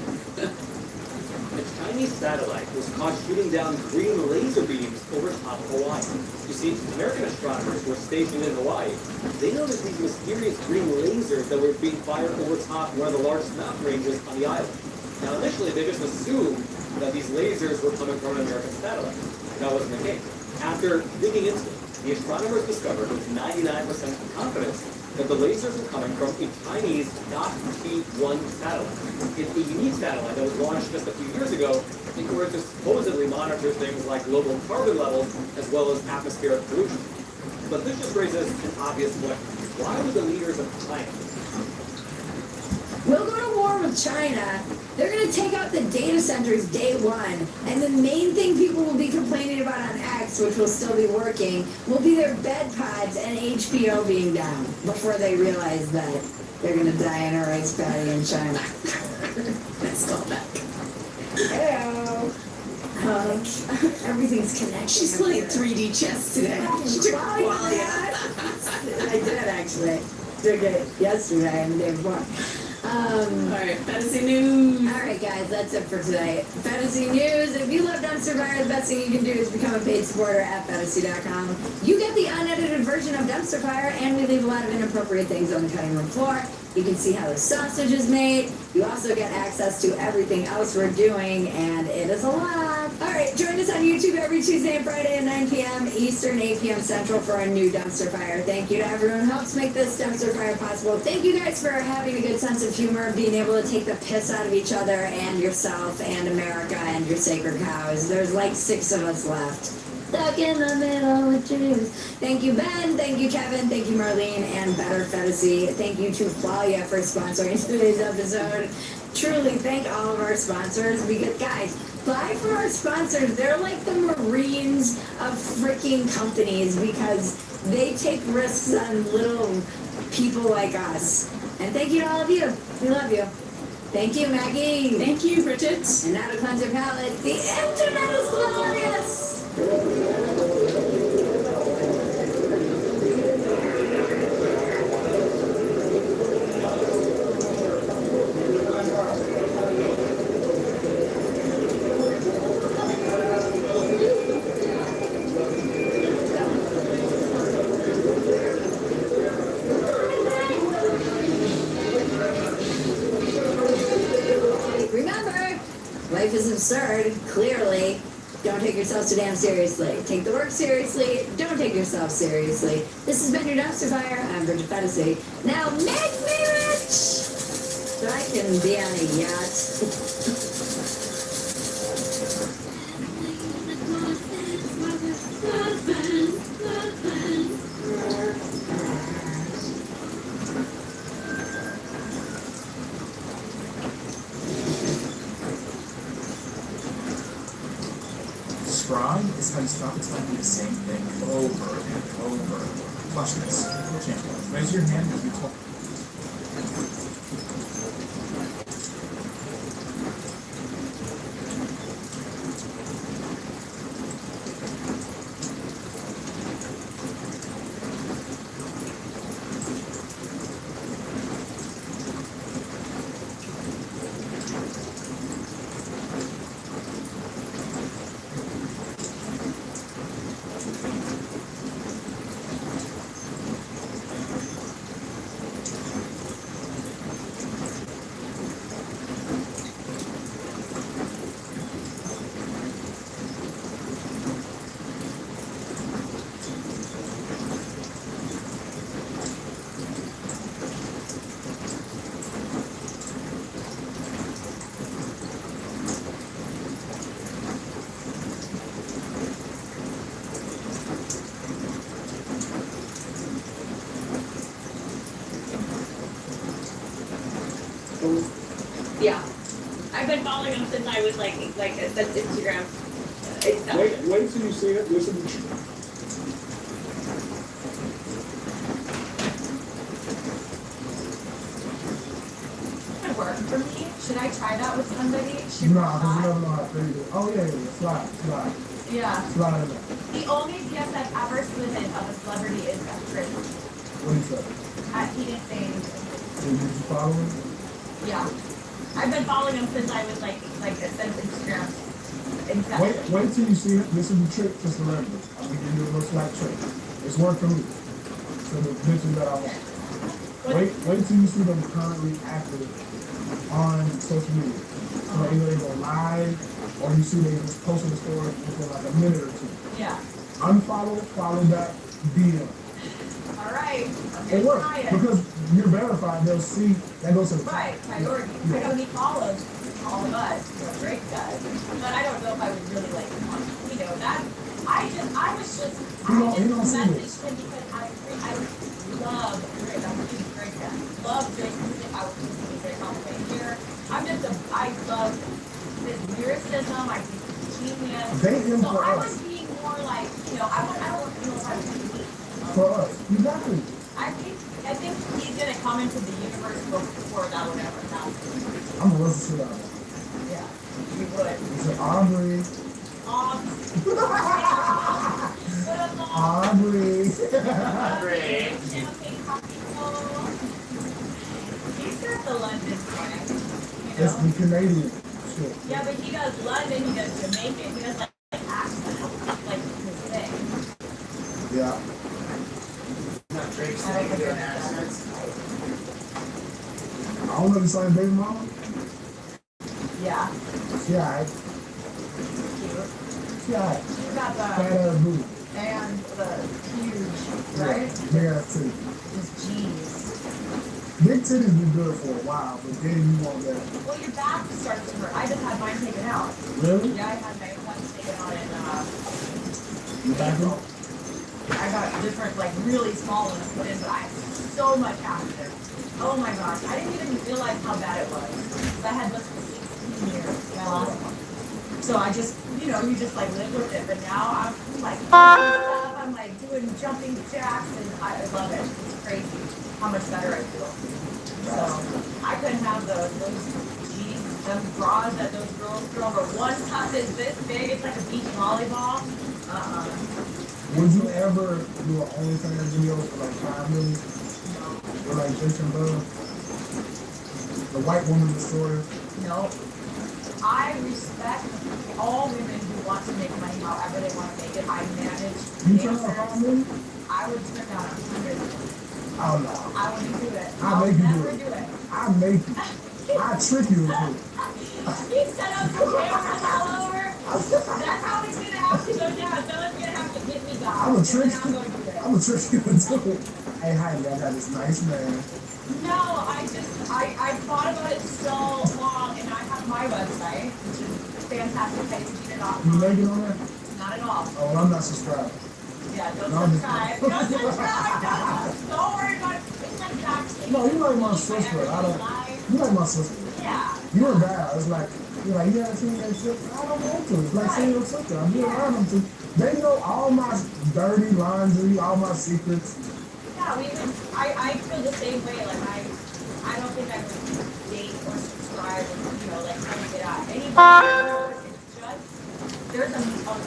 Chinese satellite was caught shooting down green laser beams over top of Hawaii. You see, American astronomers were stationed in Hawaii. They noticed these mysterious green lasers that were being fired over top one of the largest mountain ranges on the island. Now, initially, they just assumed that these lasers were coming from an American satellite. That wasn't the case. After digging into it, the astronomers discovered with 99% confidence that the lasers were coming from a Chinese T1 satellite. It's a unique satellite that was launched just a few years ago in order to supposedly monitor things like global carbon levels as well as atmospheric pollution. But this just raises an obvious question. Why would the leaders of China? We'll go to war with China. They're going to take out the data centers day one. And the main thing people will be complaining about on X, which will still be working, will be their bed pods and HBO being down before they realize that they're going to die in a rice paddy in China. Let's go back. Hello. Everything's connected. She's playing 3D chess today. She took quality. I did actually. Took it yesterday and the day before. Alright, fantasy news. Alright guys, that's it for today. Fantasy news. If you love Dumpster Fire, the best thing you can do is become a paid supporter at fantasy.com. You get the unedited version of Dumpster Fire, and we leave a lot of inappropriate things on the cutting room floor. You can see how the sausage is made. You also get access to everything else we're doing, and it is a lot. Alright, join us on YouTube every Tuesday and Friday at 9 p.m. Eastern, 8 p.m. Central for a new Dumpster Fire. Thank you to everyone who helps make this Dumpster Fire possible. Thank you guys for having a good sense of humor, being able to take the piss out of each other and yourself and America and your sacred cows. There's like 6 of us left. Stuck in the middle with Jews. Thank you, Ben. Thank you, Kevin. Thank you, Marlene, and Better Fantasy. Thank you to Claudia for sponsoring today's episode. Truly thank all of our sponsors because, guys, Buy for our sponsors. They're like the Marines of freaking companies because they take risks on little people like us. And thank you to all of you. We love you. Thank you, Maggie. Thank you, Bridget. And now to cleanse your palate. The internet is glorious. Remember, life is absurd, clearly. Don't take yourself so damn seriously. Take the work seriously, don't take yourself seriously. This has been your Dumpster Fire. I'm Bridget Fantasy. Now make me rich! So I can be on a yacht. Strong is how you stop typing the same thing over and over. Watch this. Change. Raise your hand as you talk. Yeah. I've been following him since I was like that's Instagram. Wait till you see it, listen to you. That work for me. Should I try that with somebody? Nah, because you don't know how to do it. Oh, yeah. Slide. Yeah. Slide in there. The only guest I've ever slid in of a celebrity is Chris. What do you say? He didn't say anything. Did you follow him? Yeah. I've been following him since I was like since Instagram. Wait till you see it. This is the trick to celebrity. I'm going to give you a little slack trick. It's worked for me. So the bitches that I want. Wait till you see them currently active on social media. So either they go live or you see they just posted a story within like a minute or two. Yeah. Unfollow, follow back, DM. All right. It works because you're verified. They'll see that goes to the right priority. I know he followed all of us. We're great guys, but I don't know if I would really like that. I just messaged him because I love Rick. I'm a huge Rick fan. Love Rick music. I was listening to Rick on the way here. I love his lyricism. I think he's genius. So I was being more like I don't know if I was being for us, exactly. I think he's gonna come into the universe before that would ever happen. I'm gonna listen to that. Yeah, you would. It's an Aubrey. He's got the London thing. It's the Canadian shit. Yeah, but he does London, he does Jamaican, he does like accent, like his thing. Yeah. I don't know the same baby mama. Yeah. Yeah. Cute. Yeah. She's got the fat ass booty. And the huge, right? Big ass titty. His jeans. Big titties be good for a while, but then you want that. Well, your back starts to hurt. I just had mine taken out. Really? Yeah, I had my ones taken out in You back up? I got different, like really small ones put in, but I had so much after. Oh my gosh, I didn't even realize how bad it was. I had less than 16 years, my last one. So I just, you know, you just like live with it. But now I'm like stuff. I'm like doing jumping jacks, and I love it. It's crazy how much better I feel. So I couldn't have those jeans, them bras that those girls throw over. One top is this big. It's like a beach volleyball. Would you ever do an OnlyFans video for like 5 million? No. Or like Jason Bell? The white woman destroyer? No. I respect all women who want to make money however they want to make it. I manage You trying to 5 million? I would turn down 100. Oh no. I wouldn't do it. I'll make you never do it. do it. I'll make you. I'll trick you into it. You set up some cameras all over. That's how it's gonna have to go down. Someone's gonna have to get me down. I'm a trick you. I'm gonna do that. I'm a trick you into it. Hey, hi, I got this nice man. No, I thought about it so long, and I have my website, which is fantastic. You make it on there? Not at all. Oh, well, I'm not subscribed. Yeah, don't No, I'm just- subscribe. Don't subscribe. Don't worry about it. It's like doxing. No, you like my sister. I don't. You like my sister. Yeah. You're bad. It's like, you're like, you haven't seen that shit? I don't want to. It's like seeing your sister. I'm being around them to. They know all my dirty laundry, all my secrets. Yeah, I feel the same way. Like, I don't think I would date or subscribe or, you know, like, try to get out. Anybody, it's just, there's a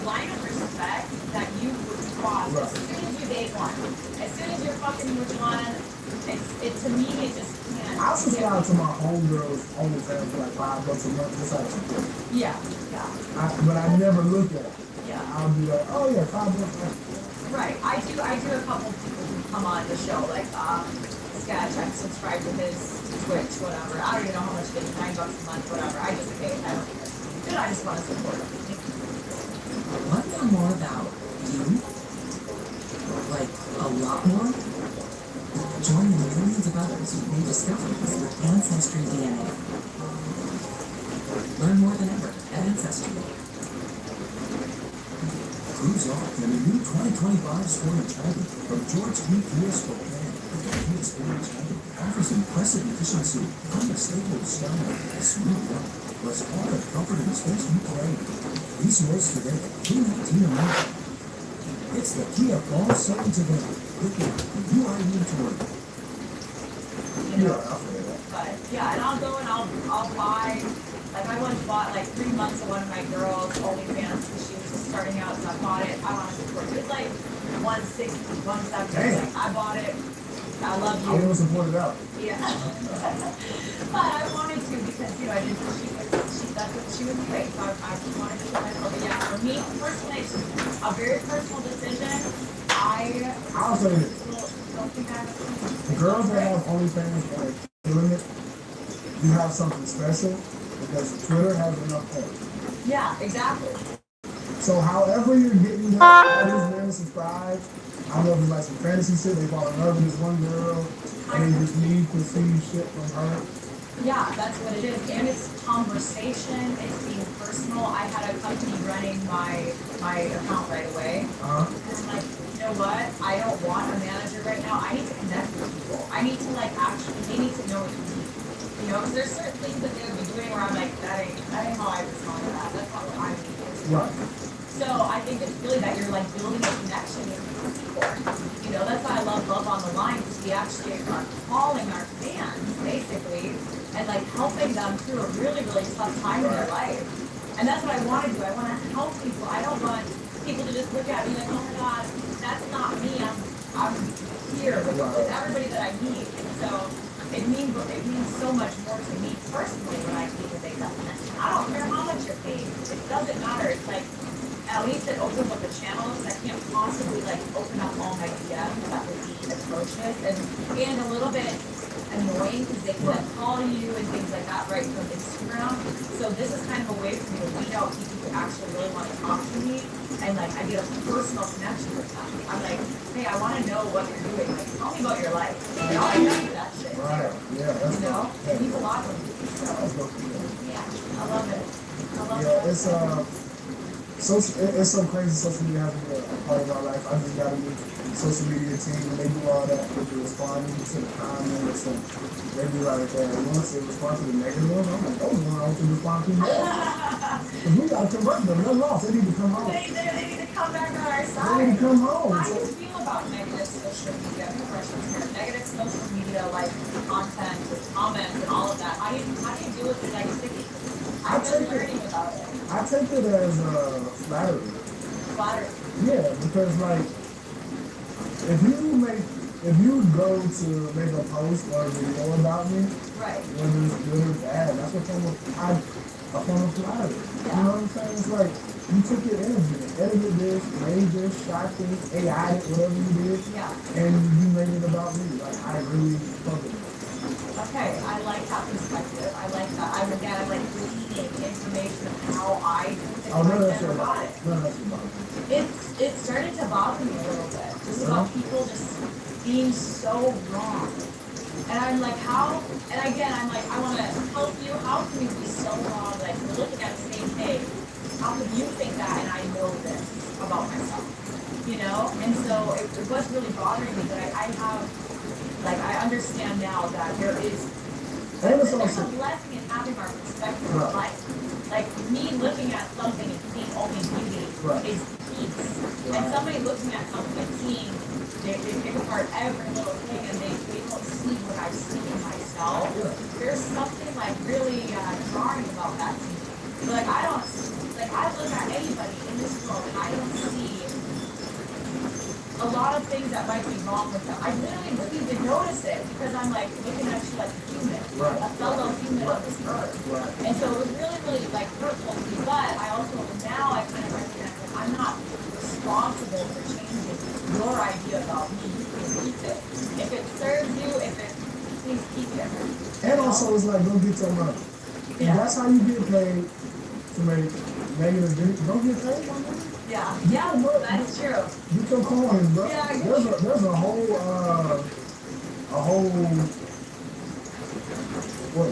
line of respect that you would cross as soon as you date one. As soon as you're fucking with one, to me, it just can't. I subscribe to my homegirls OnlyFans for like $5 a month. Just out of support. Yeah. But I never look at it. Yeah. I'll be like, oh yeah, $5. Right. I do a couple people who come on the show, like, Sketch, I'm subscribed to his Twitch, whatever. I don't even know how much it is, $9 a month, whatever. I just pay it. I don't care. But I just want to support him. Want to know more about you? Like, a lot more? Join the millions of others who've made discoveries with Ancestry DNA. Learn more than ever at Ancestry. Cruise off in a new 2025 Sportage Hybrid from George P. Kia Spokane. The Kia Sportage Hybrid offers impressive efficiency, unmistakable style, and smooth ride, plus all the comfort and space you crave. Lease yours today at Q19 America. It's the Kia Fall Sales Event. Look at you are inventory. You know, but yeah, and I'll go and I'll buy, like I once bought like 3 months of one of my girls' OnlyFans because she was just starting out, so I bought it. I want to support it. It's like 160, 170. Like, I bought it. I love you. I want to support it out. Yeah. But I wanted to because, you know, I didn't that's what she was great. So I wanted to put myself. But yeah, for me personally, it's a very personal decision. I'll say this. Don't think I have The girls that have OnlyFans and are killing it, you have something special because Twitter has enough points. Yeah, exactly. So however you're getting all these men to subscribe, I don't know if it's like some fantasy shit, they fall in love with this one girl, and they just need to see shit from her. Yeah, that's what it is. And it's conversation, it's being personal. I had a company running my account right away. And I'm like, you know what? I don't want a manager right now. I need to connect with people. I need to like actually, they need to know what you need. You know, because there's certain things that they would be doing where I'm like, that ain't how I respond to that. That's not what I need. Right. So I think it's really that you're like building a connection with people. You know, that's why I love Love on the Line, because we actually are calling our fans, basically, and like helping them through a really, really tough time in their life. And that's what I want to do. I want to help people. I don't want people to just look at me like, oh my God, that's not me. I'm here with everybody that I meet. And so it means so much more to me personally when I speak with them. I don't care how much you're paid. It doesn't matter. It's like, at least it opens up a channel, because I can't possibly like open up all my DMs. That would be atrocious and a little bit annoying, because they can call you and things like that right from Instagram. So this is kind of a way for me to weed out people who actually really want to talk to me, and like I get a personal connection with them. I'm like, hey, I want to know what you're doing. Like, tell me about your life. You know, I know that shit. Right. Yeah. That's you know, it means a lot to me. So yeah, I love it. I love it. It's so crazy social media has been a part of my life. I just gotta be social media team, and they do all that with the responding to the comments, and they be like, once they respond to the negative ones, I'm like, those ones I want to respond to more. Because we gotta convert them, they're lost, they need to come home. They need to come back on our side. They need to come home. How do you feel about negative social media? Questions here. Negative social media, like content, comments, and all of that. How do you deal with the negativity? I've been learning about it. I take it as flattery. Flattery. Yeah, because like, if you go to make a post or a video about me, right, whether it's good or bad, that's a form of flattery. You know what I'm saying? It's like, you took your energy, edited this, made this, shot this, AI'd it, whatever you did, and you made it about me. Like, I really fuck with it. Okay, I like that perspective. I like that. I'm like reading information of how I do things. Oh, no, I that's never your got it. No, that's your body. It started to bother me a little bit, just about people just being so wrong. And I'm like, how? And again, I'm like, I want to help you. How can you be so wrong? Like, we're looking at the same thing. How could you think that and I know this about myself? You know? And so it was really bothering me, but I have, like, I understand now that there's a blessing in having our perspective of life. Like, me looking at something and seeing only beauty is peace. And somebody looking at something and seeing, they pick apart every little thing and they don't see what I see in myself. There's something, like, really jarring about that to me. Like, I look at anybody in this world and I don't see a lot of things that might be wrong with them. I literally wouldn't even notice it because I'm like looking at you like a human, a fellow human of this earth. And so it was really, really like hurtful to me. But I also now I kind of recognize that I'm not responsible for changing your idea about me. You can keep it. If it serves you, please keep it. And also it's like, go get your money. And that's how you get paid to make negative videos. Don't get paid on that. Yeah, that's true. Get your coins, bro. Yeah, there's a whole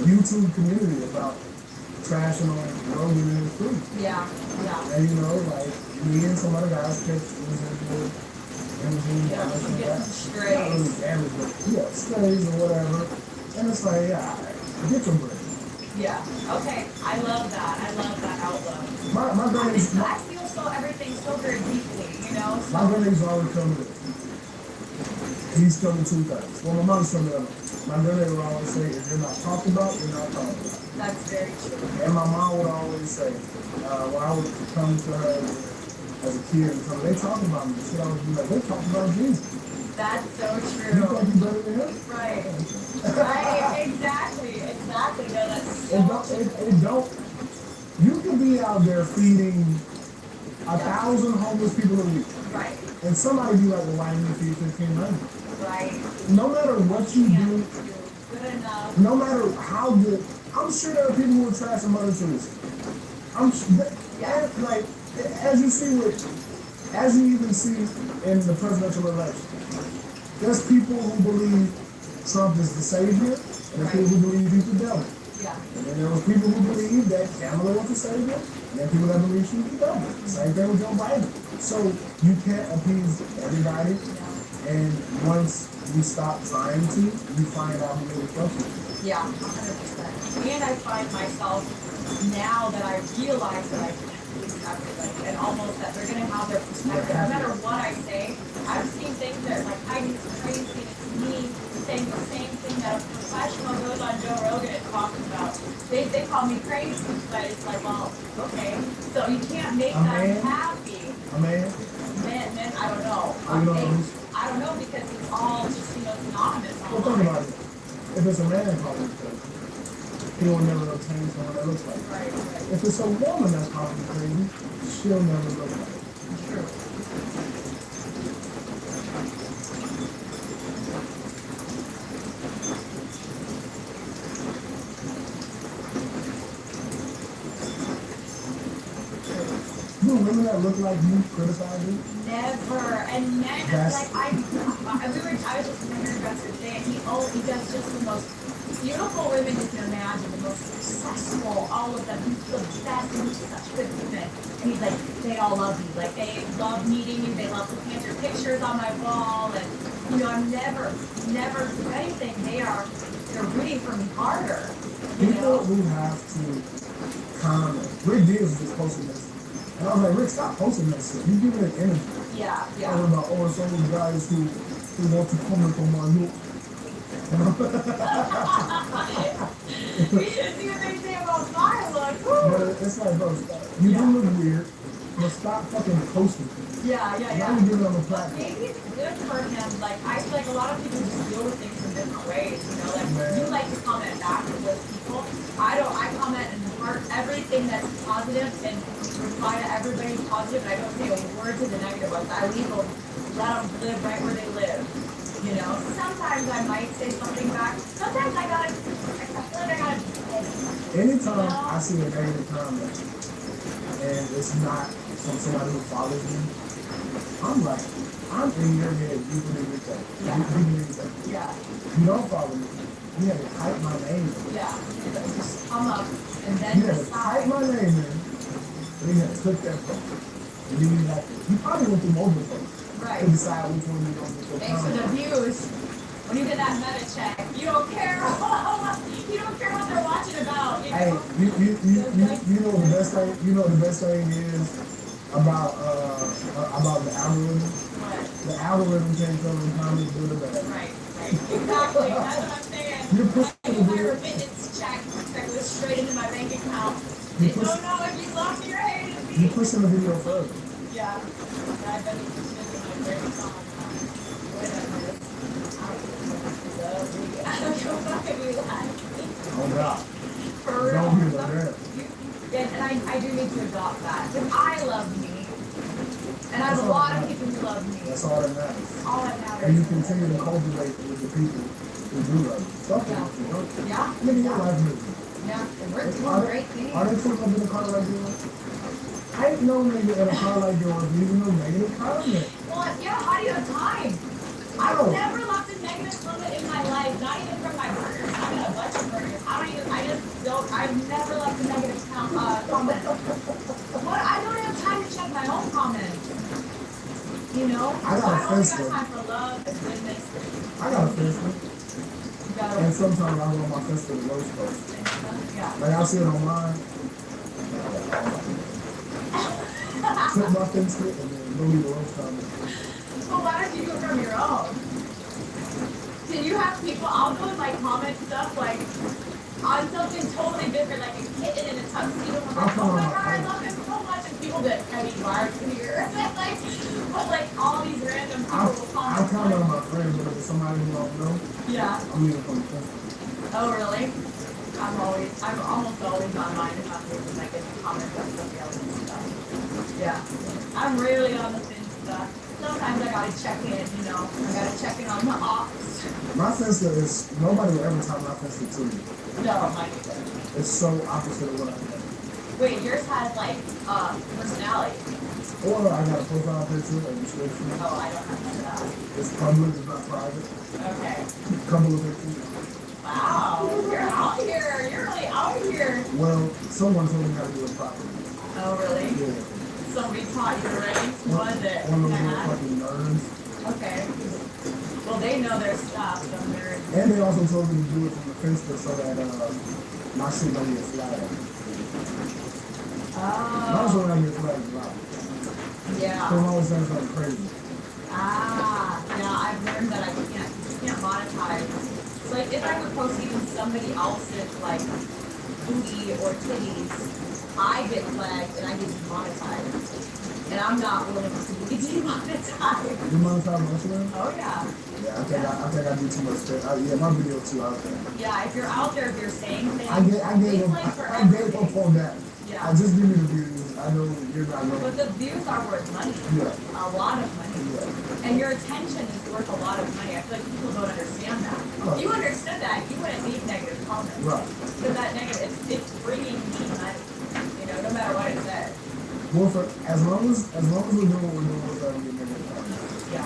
YouTube community about trashing on Rogan and his food. Yeah. And you know, like me and some other guys kept strays or whatever. And it's like, get your bread. Yeah. Okay. I love that. I love that outlook. My granny's. I feel so everything so very deeply, you know. So. My granny's always coming to. He's coming 2 times. Well, my mom's coming up. My granny would always say, if you're not talked about, you're not talked about. That's very true. And my mom would always say, when I would come to her as a kid and tell her, they talk about me. She'd always be like, they talk about Jesus. That's so true. You think you better than him? Right. Right. Exactly. No, that's so It don't. You can be out there feeding 1,000 homeless people a week. Right. And somebody be like, well, why didn't you feed 1,500? Right. No matter what you do, good enough. No matter how good, I'm sure there are people who are trash and Mother Teresa. Like, as you even see in the presidential election, there's people who believe Trump is the savior, and there's people who believe he's the devil. Yeah. And then there was people who believe that Kamala was the savior, and then people that believe she's the devil. Same thing with Joe Biden. So you can't appease everybody, and once you stop trying to, you find out who really fucks with you. Yeah, 100%. And I find myself, now that I realize that I can't please everybody, and almost that they're going to have their perspective, no matter what I say. I've seen things that, like, Heidi's crazy, it's me saying the same thing that a professional goes on Joe Rogan and talks about. They call me crazy, but it's like, well, okay. So you can't make them happy. A man? Man, I don't know. I don't know because it's all just, synonymous. Well, think about it. If it's a man calling you crazy, he will never obtain someone that looks like you. Right. If it's a woman that's calling you crazy, she'll never look like you. True. Even women that look like you criticize you. Never. And men, That's- like, I was just with my hairdresser today, and he does just the most beautiful women you can imagine, the most successful, all of them. He's the best, and he's such good women. And he's like, they all love you. Like, they love meeting you, they love looking at your pictures on my wall, and, you know, I'm never, if anything, they're rooting for me harder. You People know? who have to comment. Rick Deals was just posting this. And I was like, Rick, stop posting that shit. You giving it energy. Yeah, yeah. Talking about, oh, some of these guys who want to comment on my look. We should see what they say about my look. But it's like, bro, you do look weird, but stop fucking posting. Yeah. Now you giving them a platform. Maybe it's good for him. Like, I feel like a lot of people just deal with things in different ways. You know, like you like to comment back with people. I don't. I comment and heart everything that's positive and reply to everybody positive. And I don't say a word to the negative ones. I leave them, let them live right where they live. You know, sometimes I might say something back. Sometimes I feel like I gotta. Anytime I see a negative comment and it's not from somebody who follows me, I'm like, I'm in your head deeper than you think. Yeah. You don't follow me. You have to type my name in. Yeah. Just come up and then You have to type my name in. Then you have to click that phone. And then you have to, you probably went through multiple phones. Right. To decide which one you're going to put Thanks for the views. When you get that meta check, you don't care. You don't care what they're watching about. You Hey, know? you know the best thing. You know the best thing is about the algorithm. What? The algorithm can't tell them how much good or bad. Right. Exactly. That's what I'm saying. You push I get my remittance check that goes straight into my bank account. You don't know if you love me or hated me. You pushing the video further. Yeah. I bet it's just in my brain song. Whatever. I don't know why we like. Oh God. For real. Don't be like that. Yeah, and I do need to adopt that. Because I love me. And I have a lot of people who love me. That's all that matters. All that matters. And you continue to cultivate with the people who do love you. Something else, you know? Yeah. Look at your life movie. Yeah. And we're doing great things. Are they putting up in a car like yours? I ain't no nigga in a car like yours leaving no negative comment. Well, yeah, how do you have time? I've never left a negative comment in my life, not even from my burgers. I got a bunch of burgers. I've never left a negative comment. What? I don't have time to check my own comment. You know? I got a don't Facebook. got time for love and goodness. I got a Facebook. You got And sometimes I go on my Facebook to roast post. Yeah. Like I'll see it online. Click my Facebook and then go to the roast comment. Well, why don't you go from your own? Can you have people, I'll go and like comment stuff like on something totally different, like a kitten in a tuxedo. I'm like, oh my god, I love him so much. And people that I mean, Mark here. But like all these random people will comment. I'll comment on my friend, but if it's somebody who I don't know, Yeah. I'm leaving from the Facebook. Oh, really? I'm almost always online if I'm doing like a comment on something else and stuff. Yeah. I'm really on the thin stuff. Sometimes I gotta check in, you know. I gotta check in on the office. My Finsta is, nobody will ever tie my Finsta to me. No, mine either. It's so opposite of what I think. Wait, yours has like personality. Or I got a profile picture, a description. Oh, I don't have that. It's public, it's not private. Okay. Couple of pictures. Wow, you're out here. You're really out here. Well, someone told me how to do it properly. Oh, really? Yeah. Somebody taught you already? Was it? One of those Yeah. little fucking nerds. Okay. Well, they know their stuff, so they're. And they also told me to do it from the Finsta so that my shit don't get flagged. My shit don't get flagged a lot. Yeah. So I'm always saying something crazy. Yeah, I've learned that I can't monetize. So like if I would post even somebody else's like booty or titties, I get flagged and I get demonetized. And I'm not willing to be demonetized. You monetize on Instagram? Oh yeah. Yeah, I think I do too much. Yeah, my video too out there. Yeah, if you're out there, if you're saying things, I gave up on that. Yeah. I just give me the views. I know you're not going. But the views are worth money. Yeah. A lot of money. Yeah. And your attention is worth a lot of money. I feel like people don't understand that. Right. If you understood that, you wouldn't leave negative comments. Right. Because that negative, it's bringing me money. You know, no matter what it says. Well, for as long as we're doing what we're doing with our Yeah.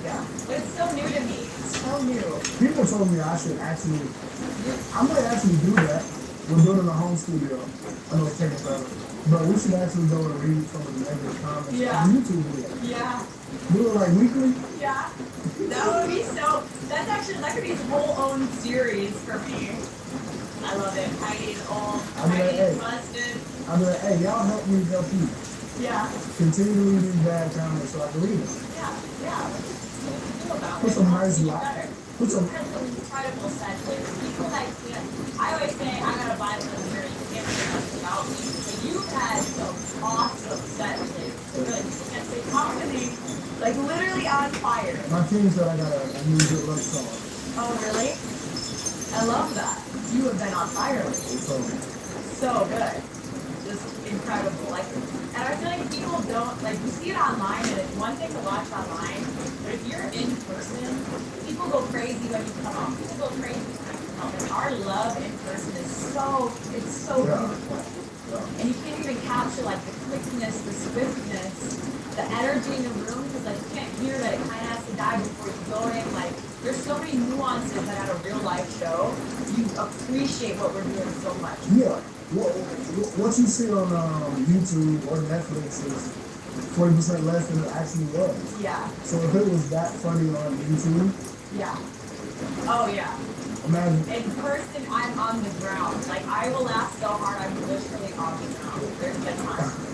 Yeah. But it's so new to me. It's so new. people told me I should actually, I might actually do that. We're doing it in a home studio. I know it's taking forever. But we should actually go and read some of the negative comments Yeah. on YouTube video. Yeah. Do it like weekly. Yeah. That would be so. That's actually that could be its whole own series for me. I love it. Heidi's old. I'll be like, Heidi's hey. busted. I'll be like, hey, y'all help me help you. Yeah. Continue to read these bad comments so I can read them. Yeah. Yeah. What to do about Put it? some nice Be light. better. Put some. Has some incredible senses. People that can't. I always say I got a Bible in here. You can't say nothing about me. But you've had some awesome senses. Good. You can't say company. Like literally on fire. My team said I got a new good luck song. Oh really? I love that. You have been on fire lately. So good. Just incredible. Like, and I feel like people don't, like, you see it online, and it's one thing to watch online, but if you're in person, people go crazy when you come out. People go crazy when you come out. And our love in person is so, it's so beautiful. And you can't even capture, like, the quickness, the swiftness, the energy in the room, because, like, you can't hear that it kind of has to die before you go in. Like, there's so many nuances that at a real life show, you appreciate what we're doing so much. Yeah. What you see on YouTube or Netflix is 40% less than it actually was. Yeah. So if it was that funny on YouTube, Yeah. Oh yeah. imagine. In person, I'm on the ground. Like I will laugh so hard, I'm literally on the ground. There's been times.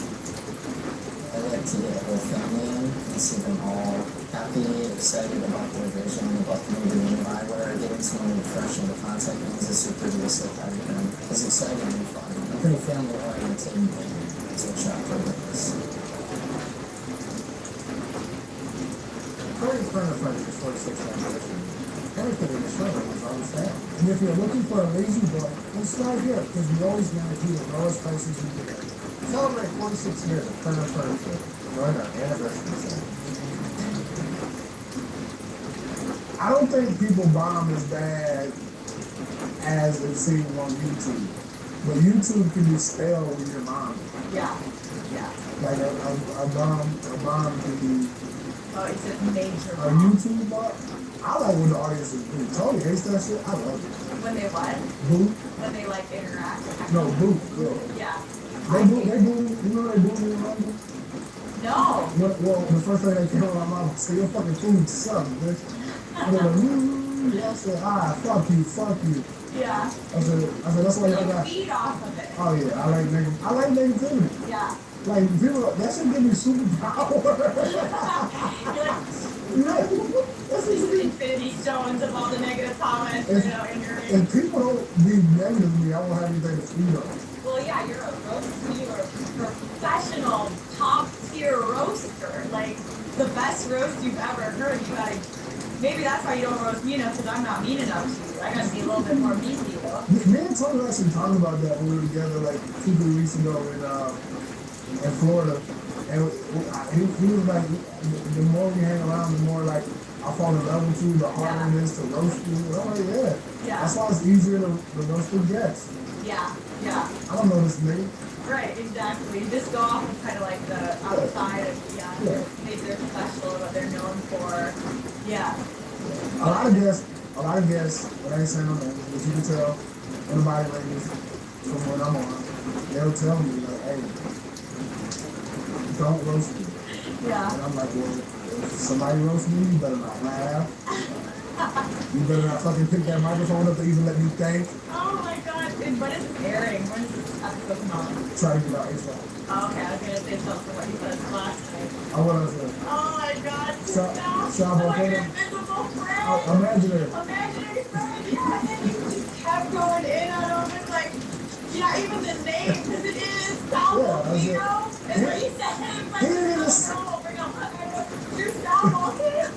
I like to get a whole family in and see them all happy, excited about their vision, about the movie where getting someone fresh into contact is a super realistic argument. It's exciting and fun. I think family-oriented is what Shopper is. Current friend is 46 anniversary. Everything in the show is on sale. And if you're looking for a lazy boy, then start here, because we always guarantee the lowest prices we can get. Celebrate 46 years of Current Furniture. Join our anniversary sale. I don't think people bomb as bad as it seems on YouTube. But YouTube can be stale when you're bombing. Yeah. Yeah. Like a bomb can be. Oh, it's a major A YouTube bomb. I like when the audience is boo. Tony hates that shit. I love it. When they what? Boo? When they like interact. No, boo. Yeah. They boo. You know they boo me in London? No. Well, the first thing that came out of my mouth was, your fucking food sucks, bitch. And they were like, I said, fuck you. Yeah. I said, that's why y'all You got. feed off of it. Oh yeah, I like negativity. Yeah. Like people, that should give me superpower. These infinity stones of all the negative comments, you know, in your If people don't be negative to me, I won't have anything to feed on. Well, yeah, you're a roaster. You're a professional, top-tier roaster. Like, the best roast you've ever heard. You gotta, maybe that's why you don't roast me enough, because I'm not mean enough to you. I gotta be a little bit more mean to you. Me and Tony actually talked about that when we were together like 2-3 weeks ago in Florida. And he was like, the more we hang around, the more like I fall in love with you, the harder it is to roast you. And I'm like, yeah. That's why it's easier to roast the guests. Yeah. I don't know this nigga. Right, exactly. You just go off of kind of like the outside of, maybe they're special, what they're known for. Yeah. A lot of guests, but I ain't saying no names, but you can tell in the body language from when I'm on, they'll tell me like, hey, don't roast me. Yeah. And I'm like, well, if somebody roasts me, you better not laugh. You better not fucking pick that microphone up to even let me think. Oh my god. And when is this airing? When is this episode come out? Try to get out ASAP. Oh, okay, I was gonna say something what you said last night. I want to say. Oh my god. Shop like your invisible friend. Imaginary. Imaginary friend. Yeah, and then you just kept going in on them. It's like, yeah, even the name, because it is Salvolcano. And when he said it, it's like, bring up you're Salvolcano.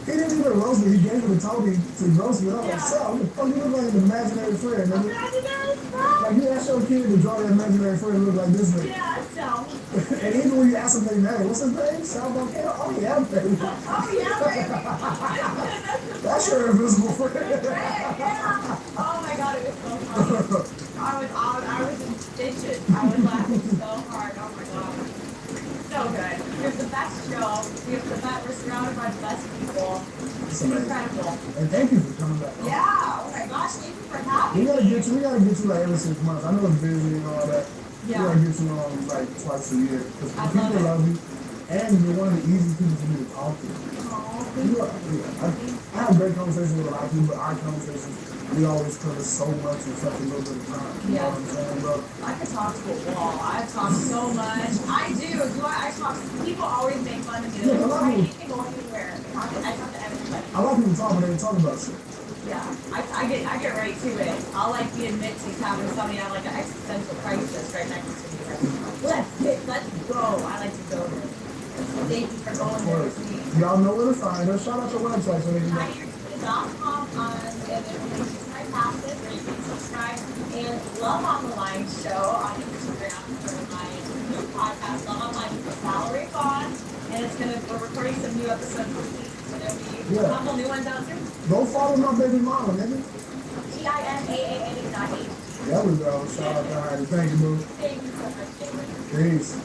He didn't even roast me. He gave it to Tony to roast me. I was like, Sal, what the fuck, you look like an imaginary friend. Imaginary friend? Like, you ask your kid to draw your imaginary friend to look like this nigga. Yeah, Sal. And even when you ask him their name, what's his name? Sal Volcano? Oh, yeah, baby. Oh, yeah, baby. That's your invisible friend. Yeah. Oh, my God, it was so funny. I was in stitches. I was laughing so hard. Oh, my God. It's amazing. incredible. And thank you for coming back. Yeah, oh my gosh, thank you for having We gotta me. get you like every 6 months. I know it's busy and all that. Yeah. We gotta get you on like twice a year. Because I love people it. love you. And you're one of the easiest people for me to talk to. You are, I have great conversations with a lot of people, but our conversations, we always cover so much in such a little bit of time. You know what I'm saying, bro? I could talk to a wall. I talk so much. I do. I talk. People always make fun of me. Yeah, They're a lot like, of you can go anywhere. I talk to everybody. A lot of people talk, but they don't talk about shit. Yeah, I get right to it. I'll like be admit to having somebody have like an existential crisis right next to me. Let's go. I like to go there. Thank you for going there with me. Y'all know where to find us. Shout out your website so they can go. TigerSkin.com and information to my passes where you can subscribe and Love on the Line show on Instagram for my new podcast, Love on the Line with Valerie Vaughn. And we're recording some new episodes this week. So there'll be a couple new ones out there. Go follow my baby mama, nigga. TINAAA.8. There we go. Shout out to Heidi. Thank you, boo. Thank you so much, David. Peace.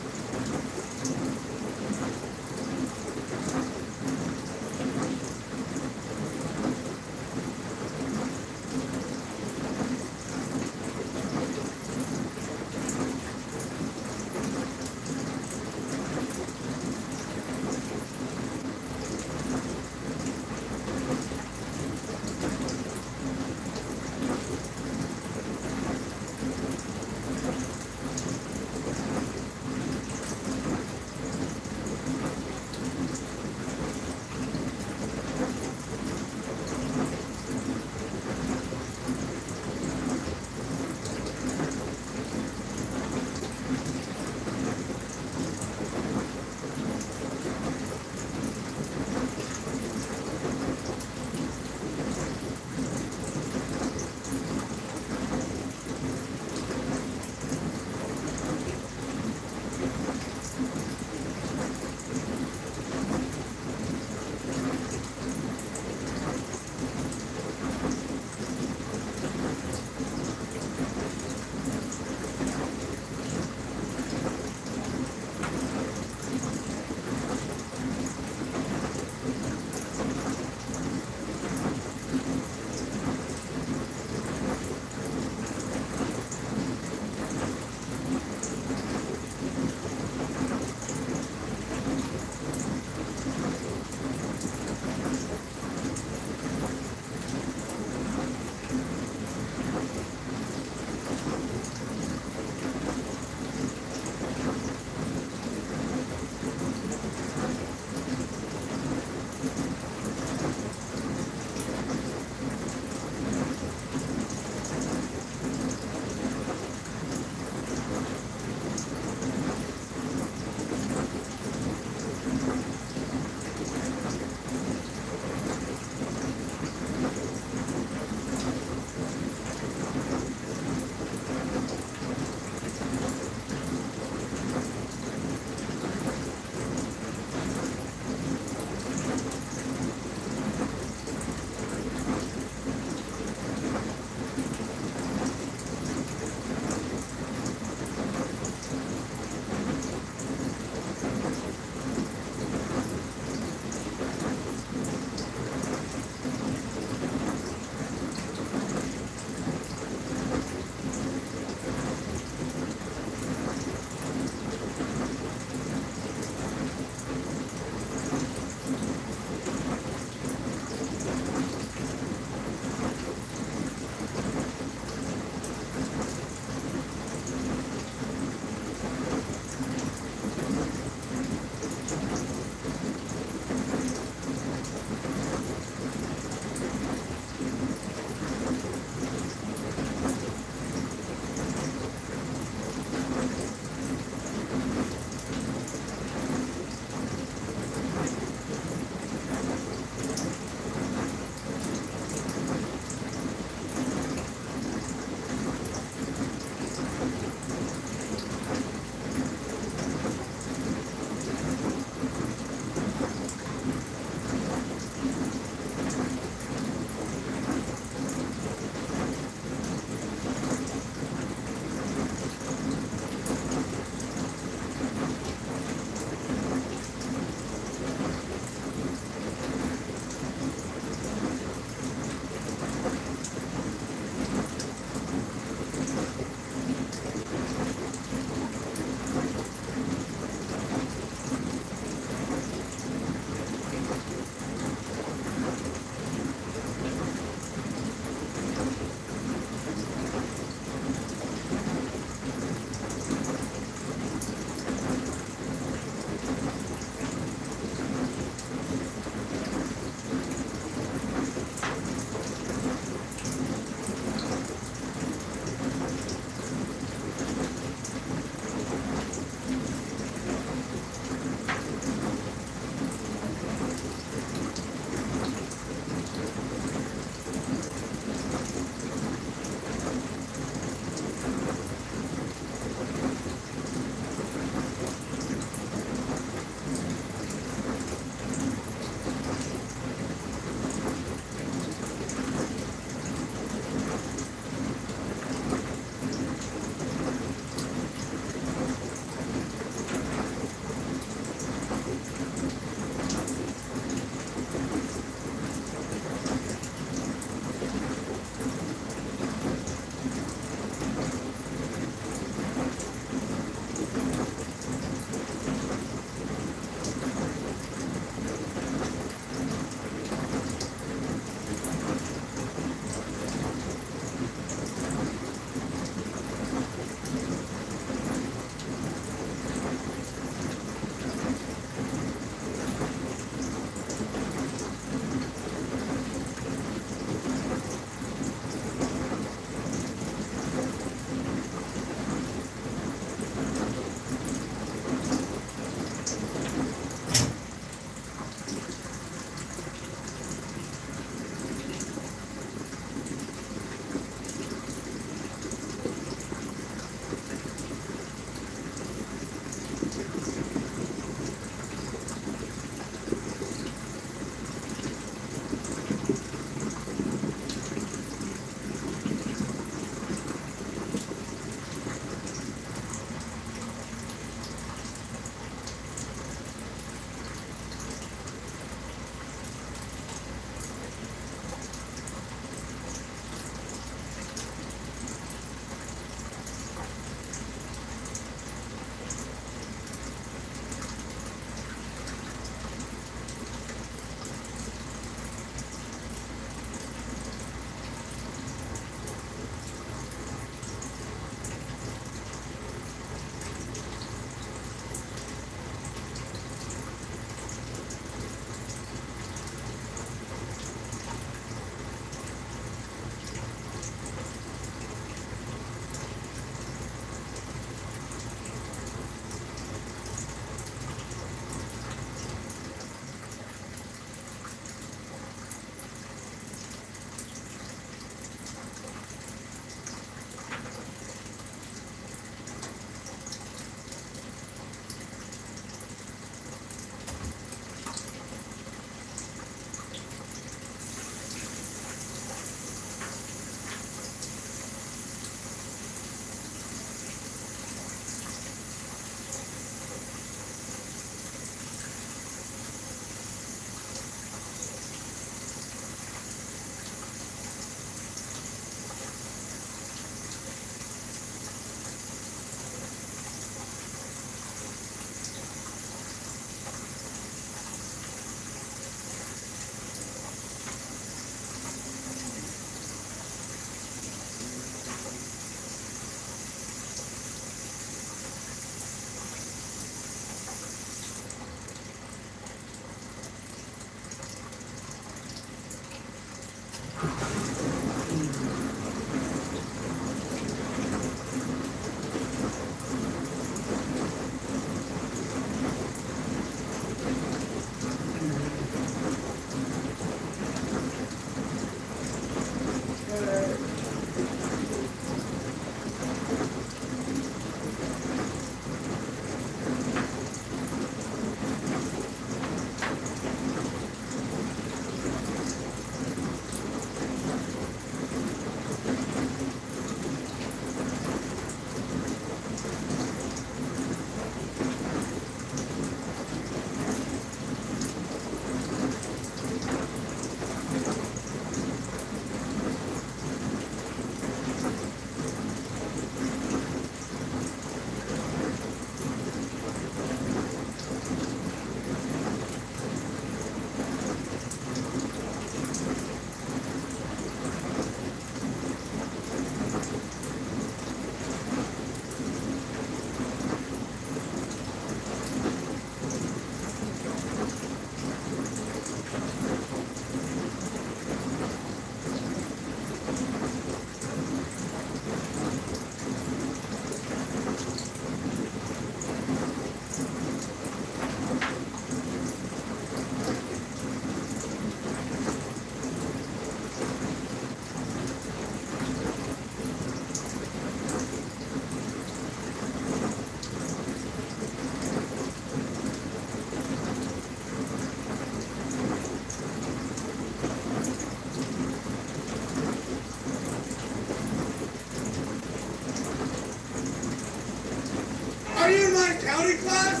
my county class?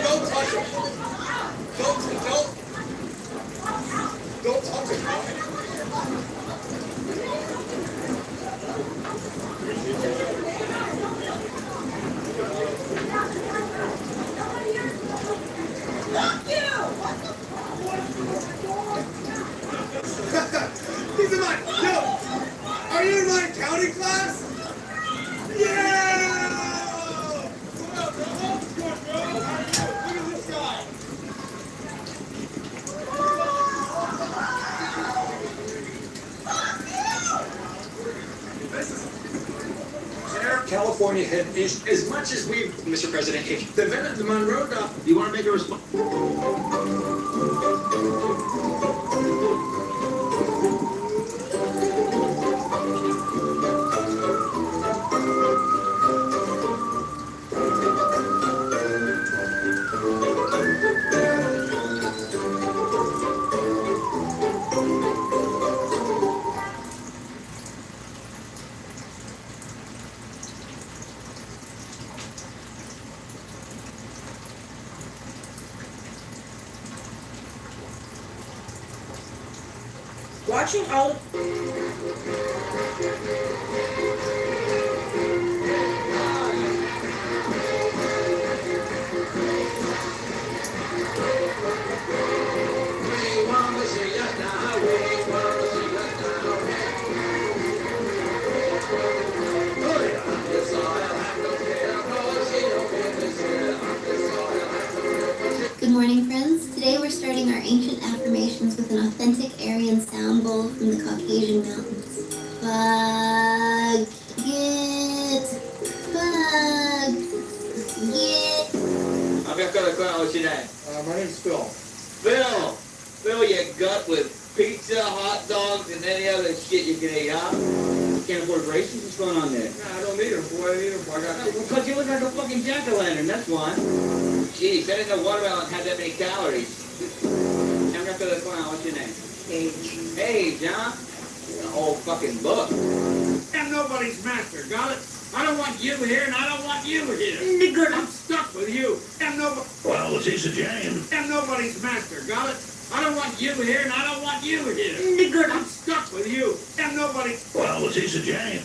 Don't touch it. Don't touch it. He's in my, yo, are you in my county class? Yeah! Come on, bro. What's good, bro? How are you? Look at this guy. California had issued as much as we, Mr. President, the Monroe doc. You want to make a response? Watching all Good morning, friends. Today we're starting our ancient affirmations with an authentic Aryan sound bowl from the Caucasian mountains. Bug it, bug it. I've got a question. What's your name? My name's Phil. Phil. Fill your gut with pizza, hot dogs, and any other shit you can eat, huh? Can't afford braces? What's going on there? Nah, I don't need them, boy. I need them. I got Because you look like a fucking jack-o'-lantern, that's why. Jeez, I didn't know watermelon had that many calories. I'm gonna fill this one out. What's your name? Paige. Paige, huh? The whole fucking book. I'm nobody's master, got it? I don't want you here, and I don't want you here. Nigger. I'm stuck with you. I'm nobody. Well, it's a jam. I'm nobody's master, got it? I don't want you here, and I don't want you here. Nigger. I'm stuck with you. I'm nobody. Well, it's a jam.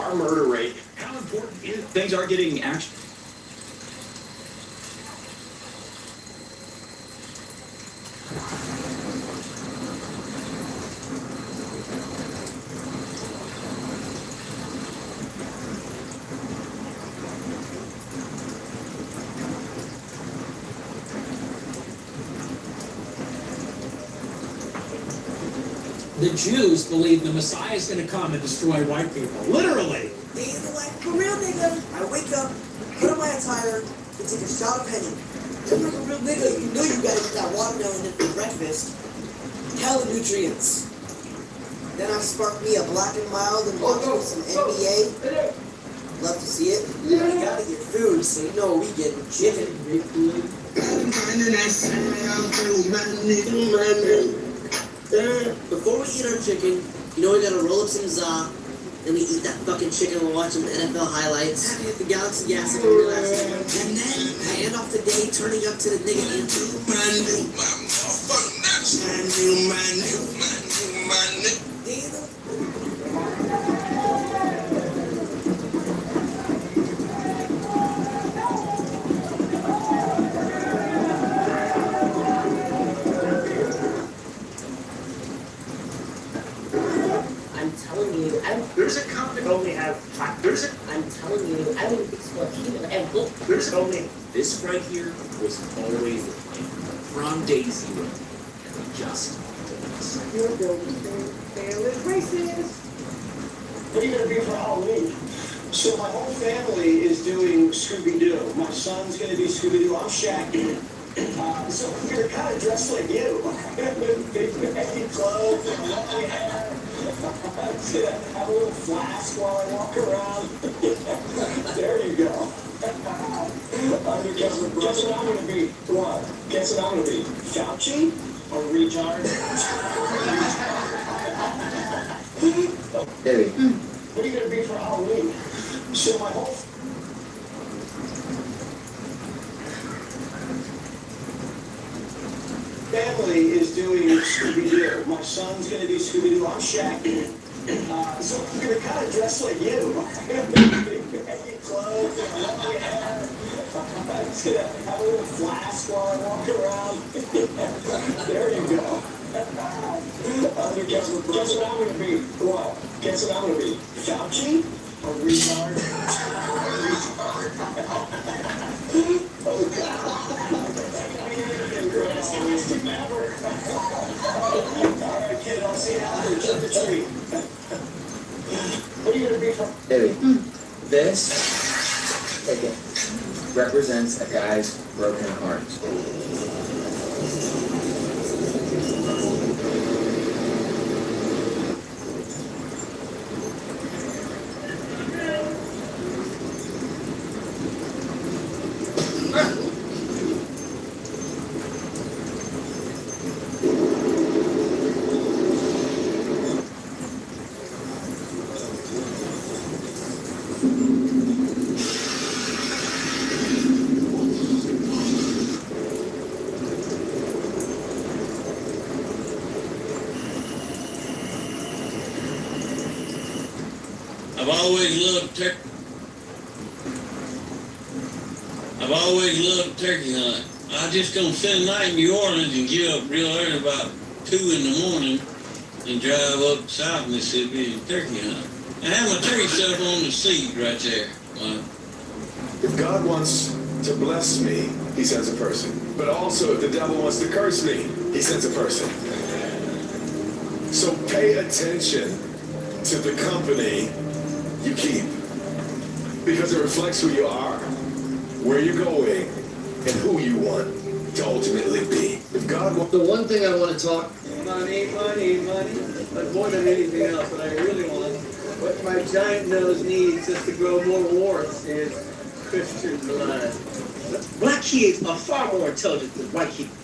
Our murder rate. How important is things are getting action? The Jews believe the Messiah is going to come and destroy white people. Literally. These are like, for real nigga. I wake up, put on my attire, and take a shot of Henny. I'm like a real nigga. You know you gotta eat that watermelon for breakfast. Hella nutrients. Then I spark me a Black and Mild and watch me some NBA. Love to see it. You gotta get food, so you know we getting chicken. Before we eat our chicken, you know we gotta roll up some za, then we eat that fucking chicken while watching the NFL highlights. Hit the Galaxy gas like a real ass. And then I end off the day turning up to the nigga anthem. I'm telling you, There's a company only have. There's a. I'm telling you, I would explore human and look. There's only. This right here was always the plan from day zero, and we just. You're building family racist. What are you gonna be for Halloween? So my whole family is doing Scooby-Doo. My son's gonna be Scooby-Doo. I'm Shaggy. So we're kind of dressed like you. Big baggy clothes and lovely hair. Have a little flask while I walk around. There you go. Guess what I'm gonna be? What? Guess what I'm gonna be? Fauci? Or retard? Debbie. What are you gonna be for Halloween? Show my whole. Family is doing Scooby-Doo. My son's gonna do Scooby-Doo. I'm Shaggy. So I'm gonna kind of dress like you. Baggy clothes and long hair. I'm just gonna have a little flask while I walk around. There you go. Guess what I'm gonna be? What? Guess what I'm gonna be? Fauci? Or retard? Oh God. Alright, kid, I'll see you out there. Trick or treat. What are you gonna be from? Debbie, this ticket represents a guy's broken heart. I've always loved turkey hunt. I just gonna spend the night in New Orleans and get up real early about 2 in the morning and drive up South Mississippi and turkey hunt. I have my turkey set up on the seat right there. If God wants to bless me, he sends a person. But also, if the devil wants to curse me, he sends a person. So pay attention to the company you keep, because it reflects who you are, where you're going, and who you want to ultimately be. If God wants... The one thing I want to talk... Money. But more than anything else, what I really want, what my giant nose needs just to grow more warts is Christian blood. Black kids are far more intelligent than white kids.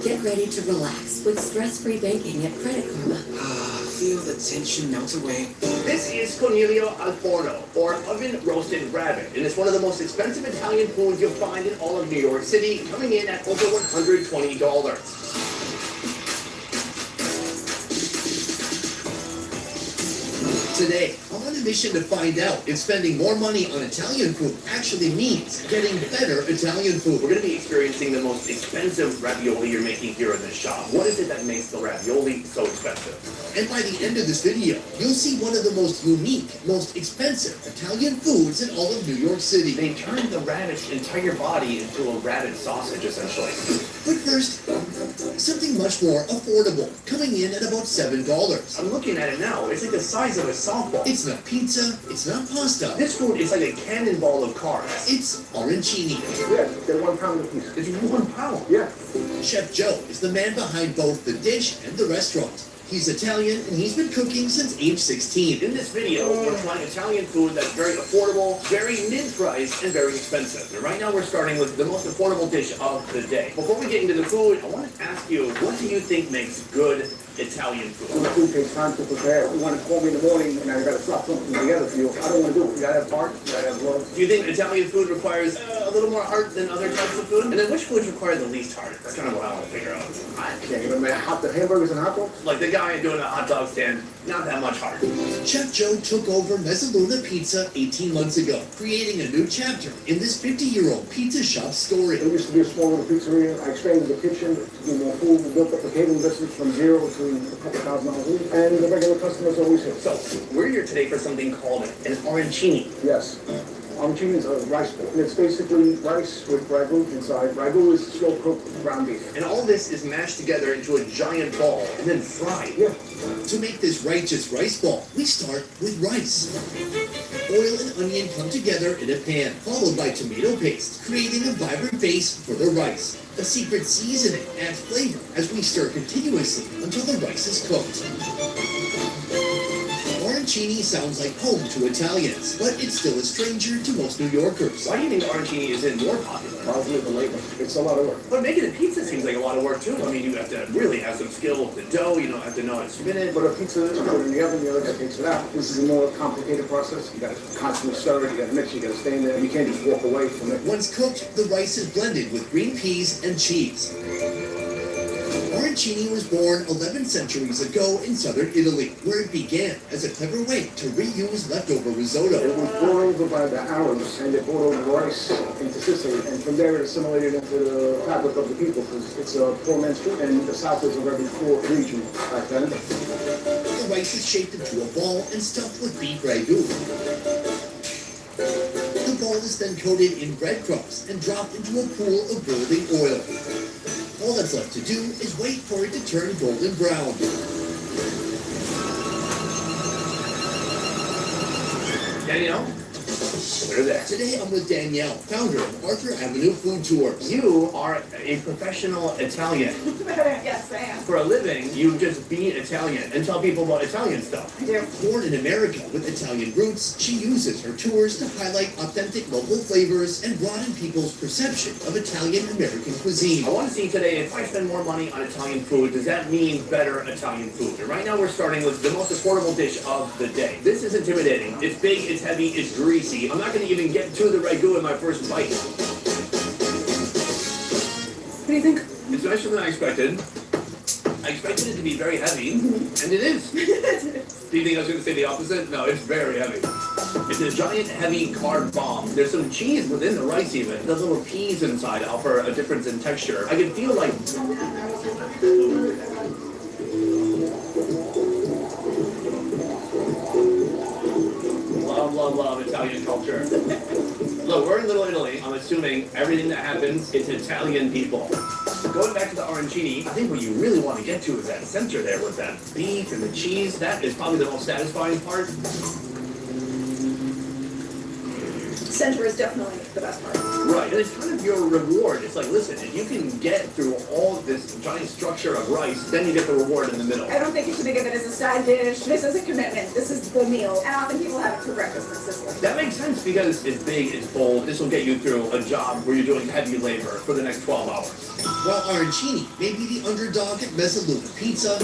Get ready to relax with stress-free banking at Credit Karma. Feel the tension melt away. This is Cornelio al forno, or oven-roasted rabbit, and it's one of the most expensive Italian foods you'll find in all of New York City, coming in at over $120. Today, I'm on a mission to find out if spending more money on Italian food actually means getting better Italian food. We're going to be experiencing the most expensive ravioli you're making here in this shop. What is it that makes the ravioli so expensive? And by the end of this video, you'll see one of the most unique, most expensive Italian foods in all of New York City. They turned the rabbit's entire body into a rabbit sausage, essentially. But first, something much more affordable, coming in at about $7. I'm looking at it now. It's like the size of a softball. It's not pizza, it's not pasta. This food is like a cannonball of carbs. It's arancini. Yeah, they're 1 pound apiece. It's 1 pound. Yeah. Chef Joe is the man behind both the dish and the restaurant. He's Italian, and he's been cooking since age 16. In this video, we're trying Italian food that's very affordable, very mid-priced, and very expensive. And right now we're starting with the most affordable dish of the day. Before we get into the food, I want to ask you, what do you think makes good Italian food? The food takes time to prepare. You want to call me in the morning and I got to slap something together for you. I don't want to do it. You got to have heart, you got to have love. Do you think Italian food requires a little more heart than other types of food? And then which foods require the least heart? That's kind of what I want to figure out. I can't even make the hamburgers and hot dogs. Like the guy doing a hot dog stand, not that much heart. Chef Joe took over Mezzaluna Pizza 18 months ago, creating a new chapter in this 50-year-old pizza shop story. It used to be a small little pizzeria. I expanded the kitchen to do more food. We built up the catering business from zero to a couple $1,000 a week, and the regular customers always hit. So, we're here today for something called an arancini. Yes. Arancini is a rice ball. And it's basically rice with ragu inside. Ragu is slow-cooked ground beef. And all this is mashed together into a giant ball and then fried. Yeah. To make this righteous rice ball, we start with rice. Oil and onion come together in a pan, followed by tomato paste, creating a vibrant base for the rice. A secret seasoning adds flavor as we stir continuously until the rice is cooked. Arancini sounds like home to Italians, but it's still a stranger to most New Yorkers. Why do you think arancini isn't more popular? Probably the labor. It's a lot of work. But making a pizza seems like a lot of work too. I mean, you have to really have some skill with the dough. You don't have to know how to spin it. But a pizza is put in the oven, the other guy takes it out. This is a more complicated process. You got to constantly stir it, you got to mix, you got to stay in there. You can't just walk away from it. Once cooked, the rice is blended with green peas and cheese. Arancini was born 11 centuries ago in southern Italy, where it began as a clever way to reuse leftover risotto. It was brought over by the Arabs, and they brought over rice into Sicily, and from there it assimilated into the fabric of the people, because it's a poor man's food, and the south was a very poor region back then. The rice is shaped into a ball and stuffed with beef ragu. The ball is then coated in breadcrumbs and dropped into a pool of boiling oil. All that's left to do is wait for it to turn golden brown. Danielle? They're there. Today I'm with Danielle, founder of Arthur Avenue Food Tours. You are a professional Italian. Yes, I am. For a living, you just be Italian and tell people about Italian stuff. I do. Born in America with Italian roots, she uses her tours to highlight authentic local flavors and broaden people's perception of Italian-American cuisine. I want to see today, if I spend more money on Italian food, does that mean better Italian food? And right now we're starting with the most affordable dish of the day. This is intimidating. It's big, it's heavy, it's greasy. I'm not going to even get to the ragu in my first bite. What do you think? It's nicer than I expected. I expected it to be very heavy, and it is. Do you think I was going to say the opposite? No, it's very heavy. It's a giant, heavy carb bomb. There's some cheese within the rice even. The little peas inside offer a difference in texture. I can feel like... Love Italian culture. Look, we're in Little Italy. I'm assuming everything that happens is Italian people. Going back to the arancini, I think what you really want to get to is that center there with that beef and the cheese. That is probably the most satisfying part. Center is definitely the best part. Right, and it's kind of your reward. It's like, listen, if you can get through all of this giant structure of rice, then you get the reward in the middle. I don't think you should think of it as a side dish. This is a commitment. This is the meal. And often people have it for breakfast in Sicily. That makes sense because it's big, it's bold. This will get you through a job where you're doing heavy labor for the next 12 hours. While arancini may be the underdog at Mezzaluna Pizza,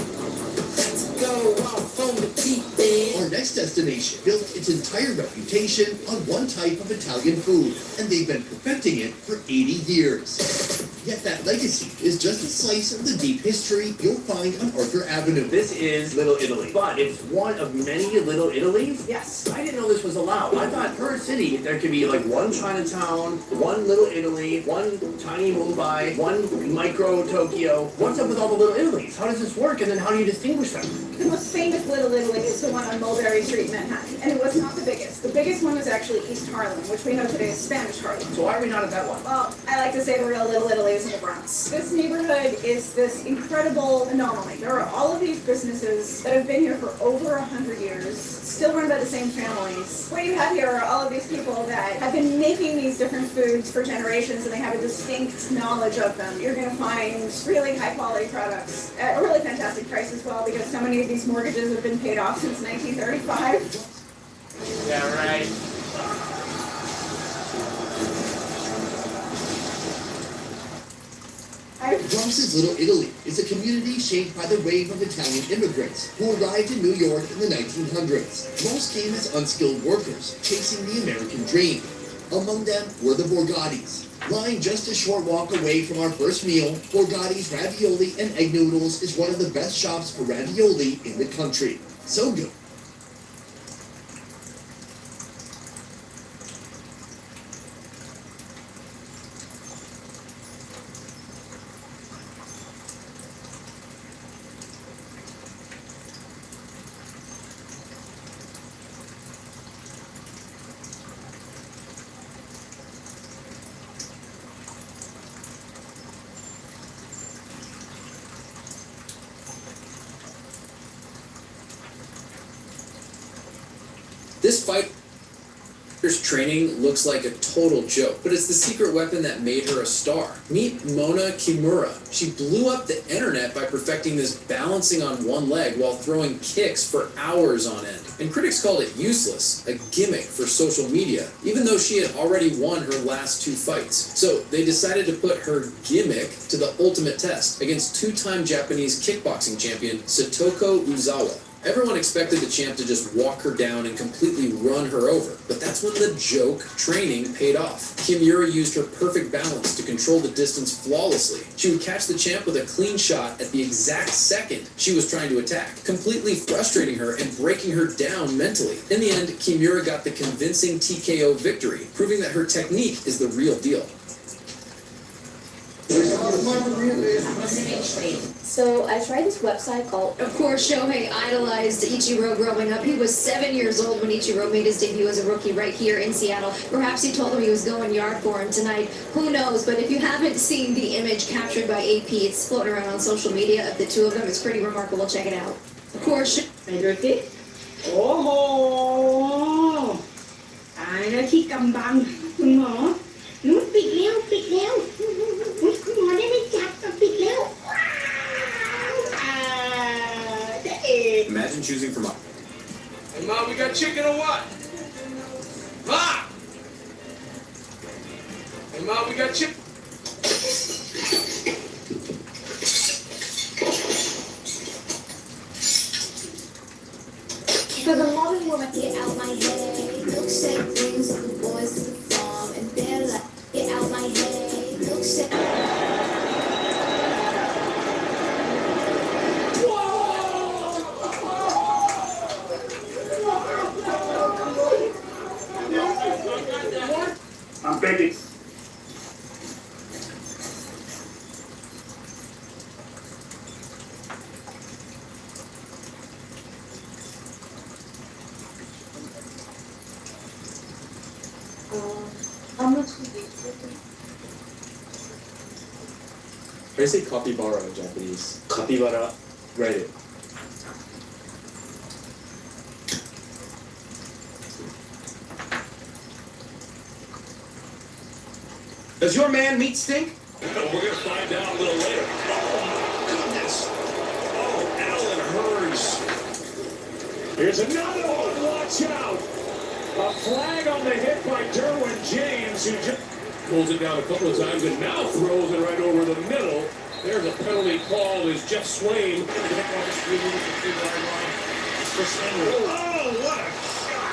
our next destination built its entire reputation on one type of Italian food, and they've been perfecting it for 80 years. Yet that legacy is just a slice of the deep history you'll find on Arthur Avenue. This is Little Italy, but it's one of many Little Italies. Yes. I didn't know this was allowed. I thought per city there could be like one Chinatown, one Little Italy, one tiny Mumbai, one micro Tokyo. What's up with all the Little Italies? How does this work, and then how do you distinguish them? The most famous Little Italy is the one on Mulberry Street in Manhattan, and it was not the biggest. The biggest one was actually East Harlem, which we know today is Spanish Harlem. So why are we not at that one? Well, I like to say the real Little Italy is in the Bronx. This neighborhood is this incredible anomaly. There are all of these businesses that have been here for over 100 years, still run by the same families. What you have here are all of these people that have been making these different foods for generations, and they have a distinct knowledge of them. You're going to find really high quality products at a really fantastic price as well, because so many of these mortgages have been paid off since 1935. Yeah, right. Bronx's Little Italy is a community shaped by the wave of Italian immigrants who arrived in New York in the 1900s. Most came as unskilled workers, chasing the American dream. Among them were the Borgattis. Lying just a short walk away from our first meal, Borgatti's Ravioli and Egg Noodles is one of the best shops for ravioli in the country. So good. This fighter's training looks like a total joke, but it's the secret weapon that made her a star. Meet Mona Kimura. She blew up the internet by perfecting this balancing on one leg while throwing kicks for hours on end. And critics called it useless, a gimmick for social media, even though she had already won her last 2 fights. So they decided to put her gimmick to the ultimate test against 2-time Japanese kickboxing champion Satoko Uzawa. Everyone expected the champ to just walk her down and completely run her over, but that's when the joke training paid off. Kimura used her perfect balance to control the distance flawlessly. She would catch the champ with a clean shot at the exact second she was trying to attack, completely frustrating her and breaking her down mentally. In the end, Kimura got the convincing TKO victory, proving that her technique is the real deal. So I tried this website called... Of course, Shohei idolized Ichiro growing up. He was 7 years old when Ichiro made his debut as a rookie right here in Seattle. Perhaps he told him he was going yard for him tonight. Who knows? But if you haven't seen the image captured by AP, it's floating around on social media of the two of them. It's pretty remarkable. Check it out. Of course... Hey, Oh! Táiแล้วที่กำบังคุณหมอนู้นปิดแล้วคุณหมอได้ไม่จับก็ปิดแล้วว้าวจะเอ๋ Imagine choosing from... Hey, Mom, we got chicken or what? Mom! Hey, Mom, we got chicken. For the modern woman, get out my head. Milkshake brings the boys to the farm, and they're like, get out my head. Milkshake. Ready. How much is it? How do you say capybara in Japanese? Capybara. Write it. Does your man meat stink? We're gonna find out a little later. Oh, goodness. Oh, Alan Hurns. Here's another one. Watch out. A flag on the hit by Derwin James, who just Pulls it down a couple of times and now throws it right over the middle. There's a penalty called as Jeff Swain. Oh, what a shot!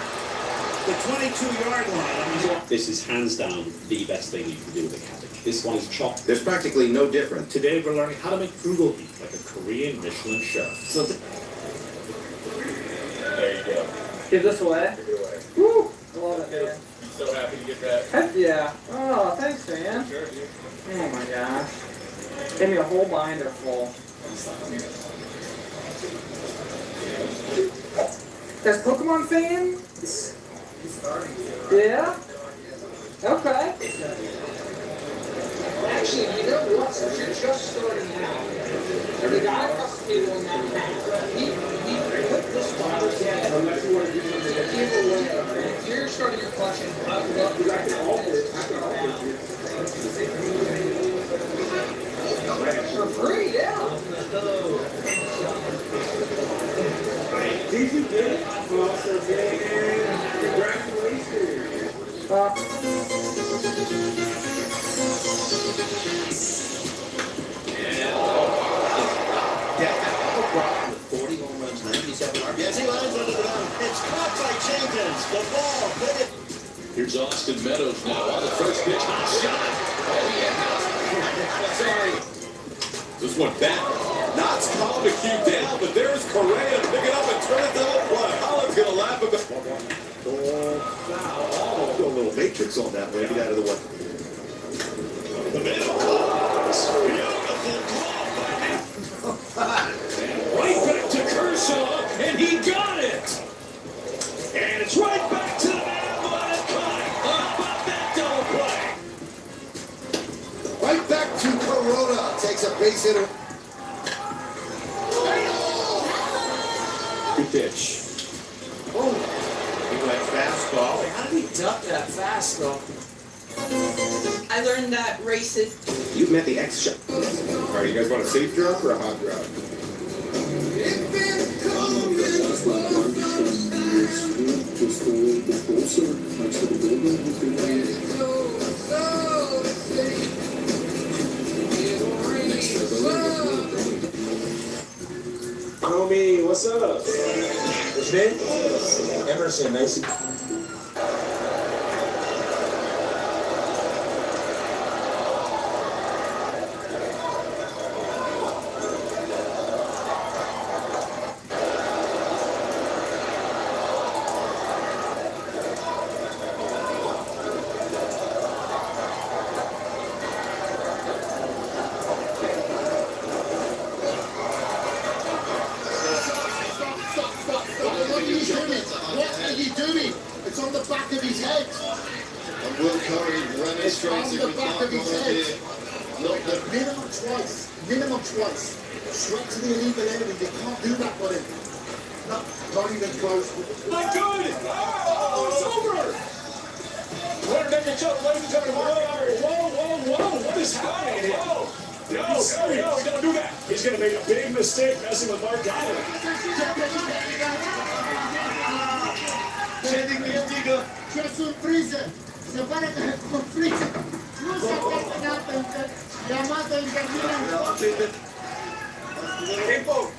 The 22-yard line. This is hands down the best thing you can do with a cabbage. This one is chopped. There's practically no difference. Today we're learning how to make bulgogi like a Korean Michelin chef. So There you go. Give this away. Give it away. Woo! I love it, man. So happy to get that. Heck yeah. Oh, thanks, man. Sure, dude. Oh my gosh. Give me a whole binder full. As Pokemon fans? Yeah? Okay. Actually, you know what? Since you're just starting out, the guy across the table in that pack, he put this bottle together. If you're starting your collection, I would love to for free, yeah. Did you get it? Also, congratulations. With 40 home runs, 97 RBIs. Yes, he lines under the ground. It's caught by Jenkins. The ball put it. Here's Austin Meadows now on the first pitch. Hot shot. Oh, yeah. Sorry. This one back. Knots calling the cue down, but there's Correa to pick it up and turn it double play. Holland's going to laugh at the foul. Go a little matrix on that way. Get out of the way. The middle. Beautiful glove by him. Right back to Kershaw, and he got it. And it's right back to the man behind Kai. How about that double play? Right back to Corona. Takes a base hitter. Good pitch. Oh, he went fastball. How did he duck that fast, though? I learned that racing. You've met the ex-shot. All right, you guys want a safe drop or a hot drop? Homie, what's up? What's your name? Emerson, nice to It's on the back of his head. And Will Curry remonstrating with Mark on here. Look, minimum twice. Straight to the illegal enemy. You can't do that, buddy. No, not even close. My good! Oh, it's over! What ladies and gentlemen, whoa, what is happening here? No, don't do that. He's going to make a big mistake messing with Mark Allen. C'è sorpresa, se pare che è sorpresa. Non si è cattinato, chiamato in giardino. Tempo.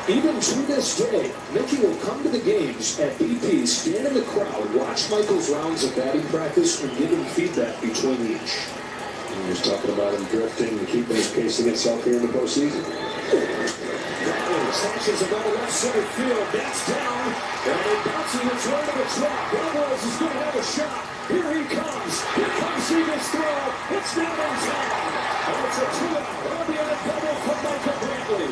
Even to this day, Mickey will come to the games at BP, stand in the crowd, watch Michael's rounds of batting practice, and give him feedback between each. And you're just talking about him drifting and keeping his pacing itself here in the postseason. Sanchez about the left center field. That's down. And they're bouncing this way to the track. Alvarez is going to have a shot. Here he comes. Here comes Seager's throw. It's not on time. And it's a 2-out. RBI double for Michael Brantley.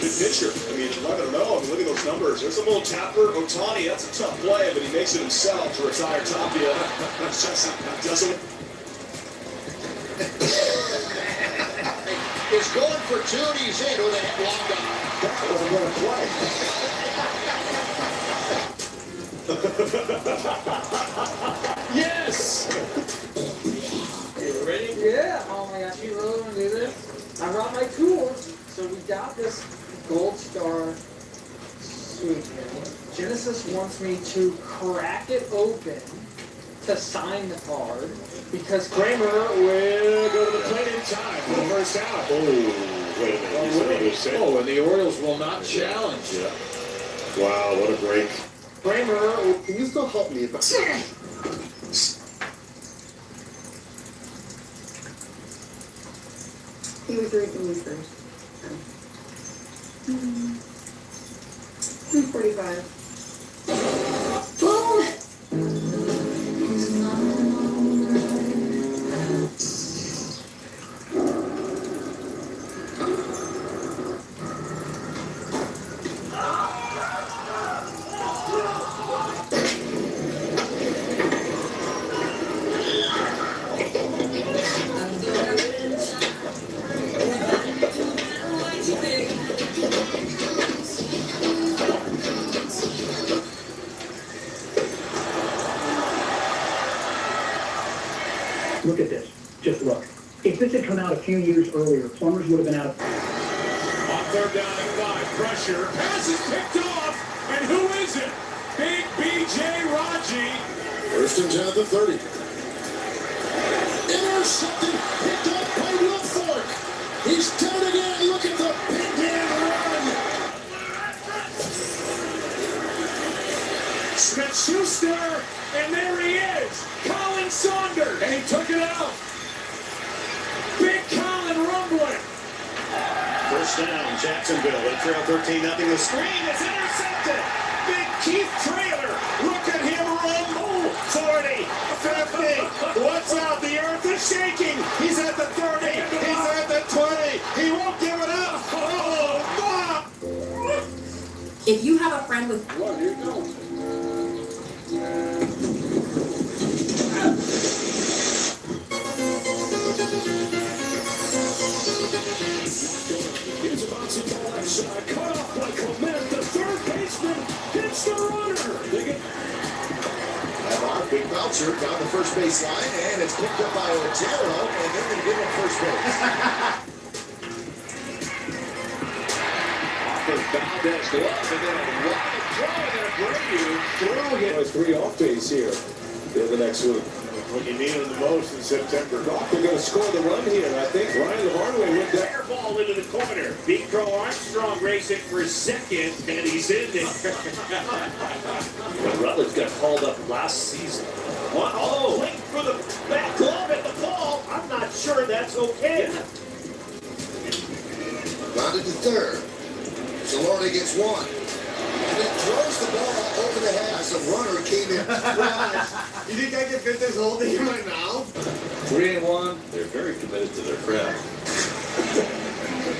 Good pitcher. I mean, 11-0. I mean, look at those numbers. There's a little tapper. Otani, that's a tough play, but he makes it himself to retire Tapia. Doesn't. It's going for two, and he's in with a headlock down. That wasn't going to play. Yes! You ready? Yeah. Oh my gosh, you really want to do this? I brought my tools. So we got this Gold Star suite here. Genesis wants me to crack it open to sign the card because Kramer will go to the plate in time for the first out. Oh, wait a minute. Oh, and the Orioles will not challenge. Yeah. Wow, what a break. Kramer, can you still help me? He was reading me first. 45. Look at this. Just look. If this had come out a few years earlier, Plumbers would have been out of... On third down and 5, pressure. Pass is picked off. And who is it? Big B.J. Raji. First and 10 at the 30. Intercepted. Picked up by Wilfork. He's done it again. Look at the big man run. Smith-Schuster. And there he is. Colin Saunders. And he took it out. Big Colin rumbling. First down, Jacksonville. They trail 13-0. The Screen is intercepted. Big Keith Trailer. Look at him rumble. 40, 50. What's out? The earth is shaking. He's at the 30. He's at the 20. He won't give it up. Oh, Bob. If you have a friend with... What are you doing? Here's a bouncing ball outside. Cut off by Clement. The third baseman hits the runner. Big bouncer down the first base line, and it's picked up by Otero, and they're going to give him first base. Valdez glove, and then a wide throw, and a Brady throw hit. There's 3 off days here in the next week. when you need them the most in September. They're going to score the run here, I think. Ryan Hardaway with that. Fair ball into the corner. Big Crow Armstrong racing for second, and he's in there. Rutledge got called up last season. Wait for the back glove at the ball. I'm not sure that's okay. Grounded to third. Solordi gets one. And then throws the ball over the head. Some runner came in. You think I can fit this whole thing right now? 3-1. They're very committed to their craft.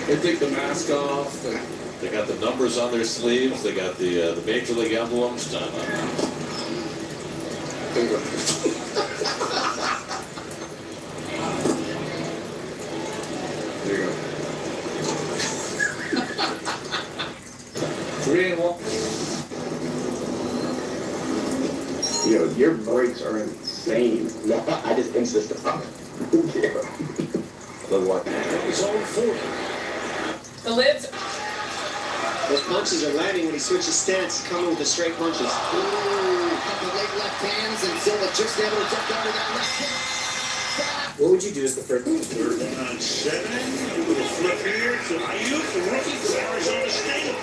They take the mask off. They got the numbers on their sleeves. They got the Major League emblems done. There you go. There you go. 3-1. You know, your breaks are insane. No, I just insist on it. Yeah. But what? It's on 40. The lids. Those punches are landing when he switches stance, coming with the straight punches. Ooh, couple late left hands, and Silva just able to duck under that left hand. What would you do as the first? Third down on 7. A little flip here to Ayuk, the rookie from Arizona State.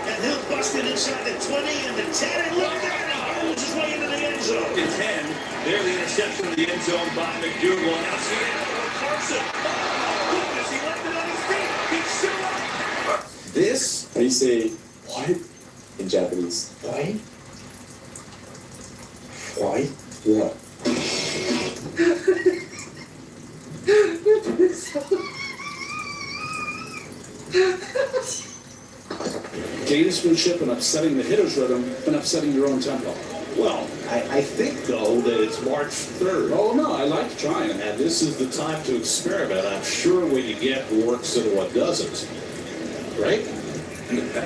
And he'll bust it inside the 20 and the 10. And look at it. He holds his his way into the end zone. To 10, there the interception in the end zone by McDougal. Now see it for Carson. Oh, goodness, he left it on his feet. He's still up. This, how do you say what in Japanese? Why? Why? What? Gamesmanship and upsetting the hitter's rhythm and upsetting your own tempo. Well, I think, though, that it's March 3rd. Oh, no, I like trying. And this is the time to experiment. I'm sure what you get works and what doesn't. Right?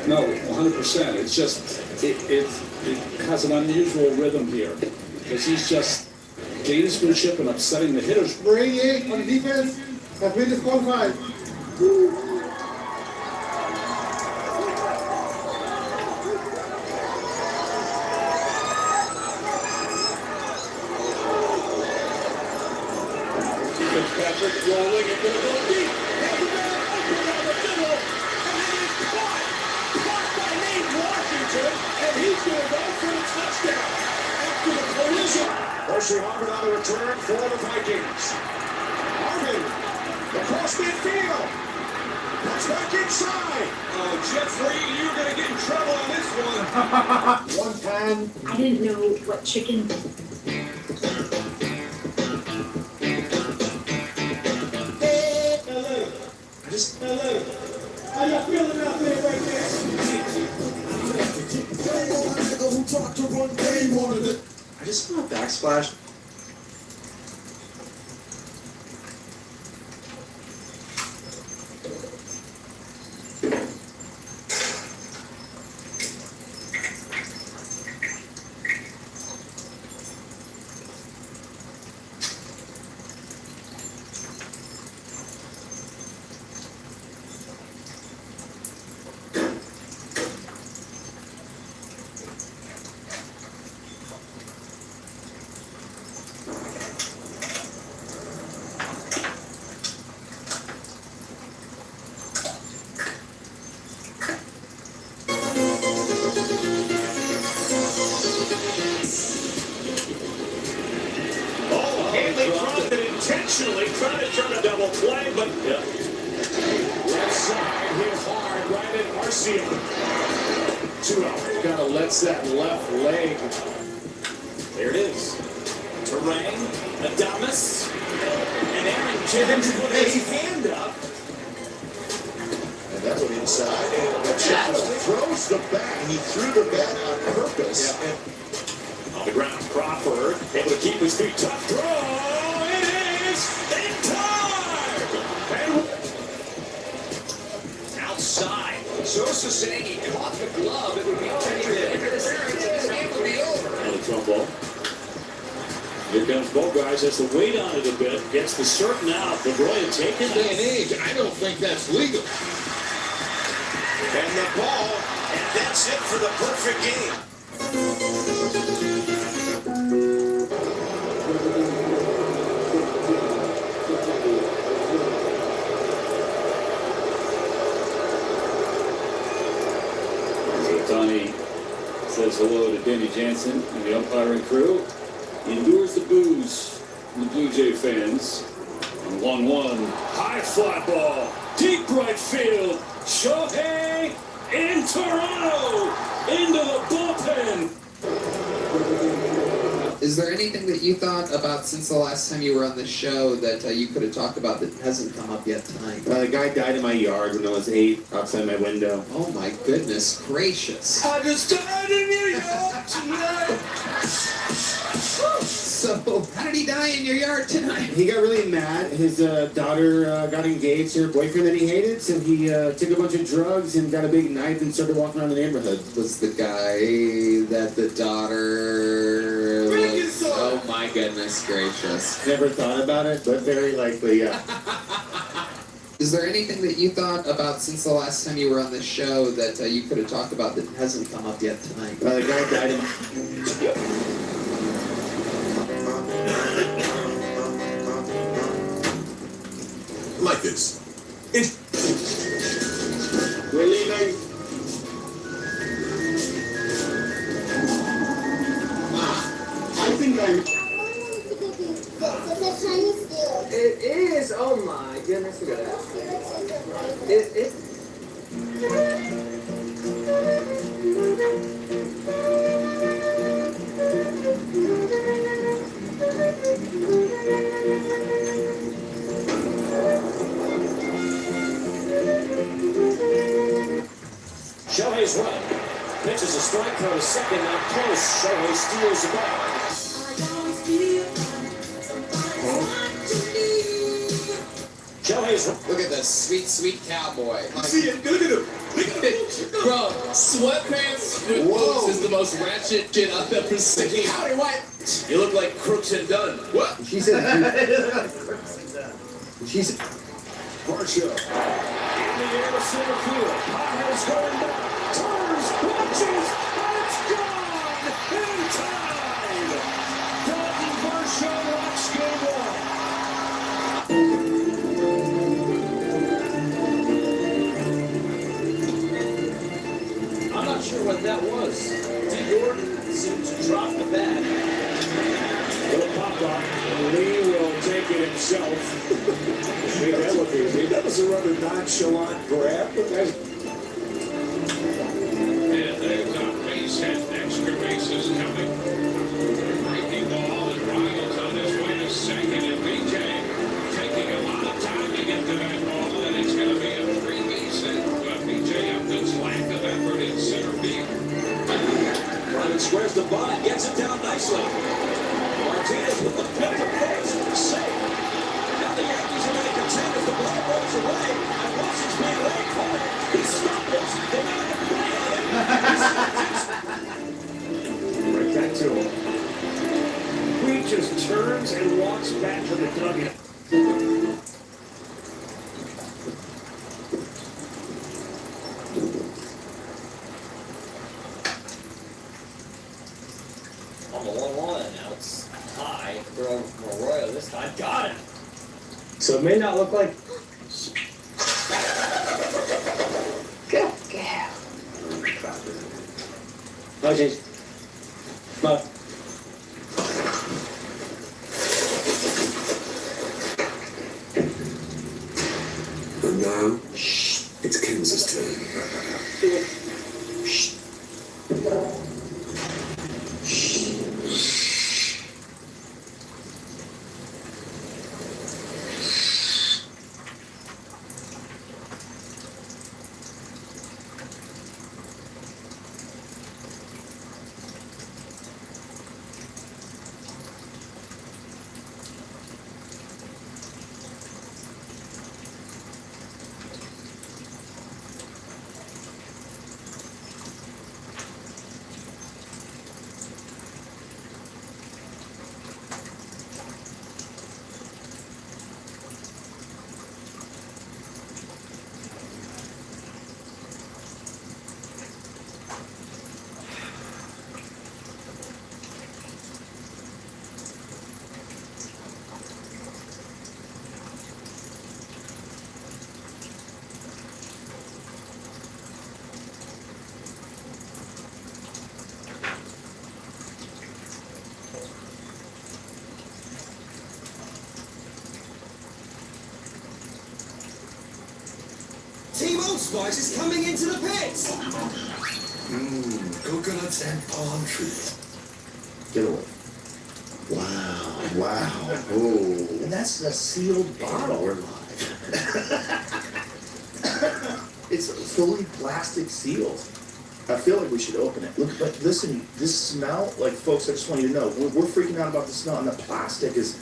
No, 100%. It's just, it has an unusual rhythm here. Because he's just gamesmanship and upsetting the hitters. Brady on defense has been disqualified. Fitzpatrick rolling and going to go deep. Has the man open down the middle, and it is caught. Caught by Nate Washington, and he's going to go for a touchdown after the collision. Hershey Harvard on the return for the Vikings. Harvard across midfield. That's back inside. Oh, Jeffrey, you're going to get in trouble on this one. One time. I didn't know what chicken. How y'all feeling out there right there? I just saw a backsplash. Intentionally trying to turn a double play, but left side hit hard right at Arceus. 2-0. Gotta let that left leg. There it is. Terang, Adamas, and Aaron Jennings put his hand up. And that one inside, and the child throws the bat. He threw the bat on purpose. Yeah. On the ground, Crawford able to keep his feet tough. Throw! In time! And outside. Sosa saying he caught the glove. It would be this game would be over. And the trump ball. Here comes both guys. Has to wait on it a bit. Gets the certain out. LeBroy taken. Day and age, I don't think that's legal. And the ball, and that's it for the perfect game. Tony says hello to Denny Jansen and the umpiring crew. He endures the boos from the Blue Jay fans. And 1-1. High fly ball, deep right field. Shohei in Toronto, into the bullpen. Is there anything that you thought about since the last time you were on the show that you could have talked about that hasn't come up yet tonight? The guy died in my yard when I was 8, outside my window. Oh my goodness gracious. I just died in New York tonight. So, how did he die in your yard tonight? He got really mad. His daughter got engaged to her boyfriend that he hated, so he took a bunch of drugs and got a big knife and started walking around the neighborhood. Was the guy that the daughter was... Oh my goodness gracious. Never thought about it, but very likely, yeah. Is there anything that you thought about since the last time you were on the show that you could have talked about that hasn't come up yet tonight? The guy died in... Like this. It's... We're leaving. It's a Chinese steal. It is. Oh my goodness, look at that. It. Shohei's run. Pitches a strike throw, second, not close. Shohei steals the ball. Shohei's run. Look at this sweet, sweet cowboy. See it? Look at him. Bro, sweatpants with boots is the most ratchet shit I've ever seen. Howdy, what? You look like Crooks and Dunn. What? She said. She said. Varsho. In the air to center field. Padres going back. Turns, launches, and it's gone! In time! Dalton Varsho rocks game one. I'm not sure what that was. D. Gordon seemed to drop the bat. Little pop-up, and Lee will take it himself. That was a rather nonchalant grab, but that's... And there's a base hit. Extra bases coming. Breaking ball, and Ryle's on his way to second, and BJ taking a lot of time to get to that ball, and it's going to be a three-base hit. But BJ up this lack of effort in center field. Ryan squares the bunt, gets it down nicely. Martinez with the pin to post, safe. Now the Yankees are going to contend as the ball rolls away, and Watson's being laid for it. He stopped it. They're not going to play it. Right back to him. He just turns and walks back to the dugout. On the 1-1 now, it's high. Throw from Arroyo this time. Got him. So it may not look like. Good girl. Oh, jeez. But. And now, it's Kansas turn. Team Old Spice is coming into the pits! Coconuts and palm trees. Get away. Wow. Wow. Oh. And that's a sealed bottle. We're live. It's fully plastic sealed. I feel like we should open it. Look, but listen, this smell, like, folks, I just want you to know, we're freaking out about the smell, and the plastic is,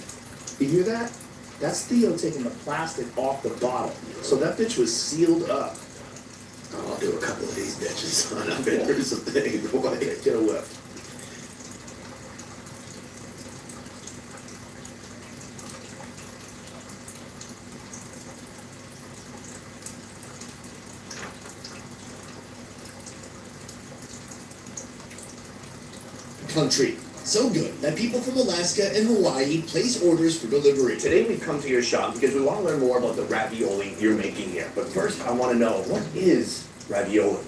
you hear that? That's Theo taking the plastic off the bottle. So that bitch was sealed up. Oh, I'll do a couple of these bitches. I bet here's the thing. Boy, get a whiff. Country. So good that people from Alaska and Hawaii place orders for delivery. Today we've come to your shop because we want to learn more about the ravioli you're making here. But first, I want to know, what is ravioli?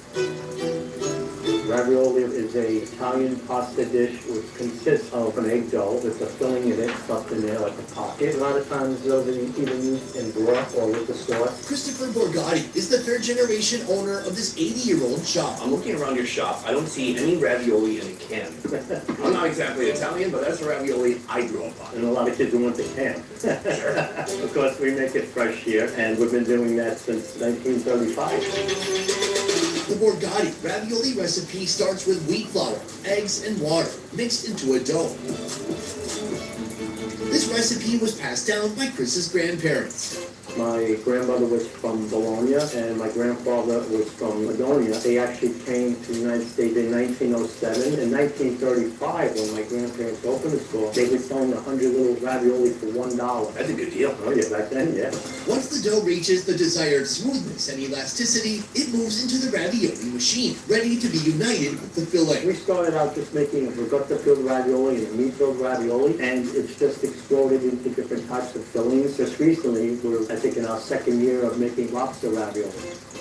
Ravioli is a Italian pasta dish which consists of an egg dough with a filling in it, stuffed in there like a pocket. A lot of times they'll be either used in broth or with the sauce. Christopher Borgatti is the third-generation owner of this 80-year-old shop. I'm looking around your shop. I don't see any ravioli in a can. I'm not exactly Italian, but that's the ravioli I grew up on. And a lot of kids who want the can. Of course, we make it fresh here, and we've been doing that since 1935. The Borgatti ravioli recipe starts with wheat flour, eggs, and water mixed into a dough. This recipe was passed down by Chris's grandparents. My grandmother was from Bologna, and my grandfather was from Madonia. They actually came to the United States in 1907. In 1935, when my grandparents opened the store, they were selling 100 little ravioli for $1. That's a good deal. Oh yeah, back then, yeah. Once the dough reaches the desired smoothness and elasticity, it moves into the ravioli machine, ready to be united with the filling. We started out just making a ricotta-filled ravioli and a meat-filled ravioli, and it's just exploded into different types of fillings. Just recently, we're, I think, in our second year of making lobster ravioli.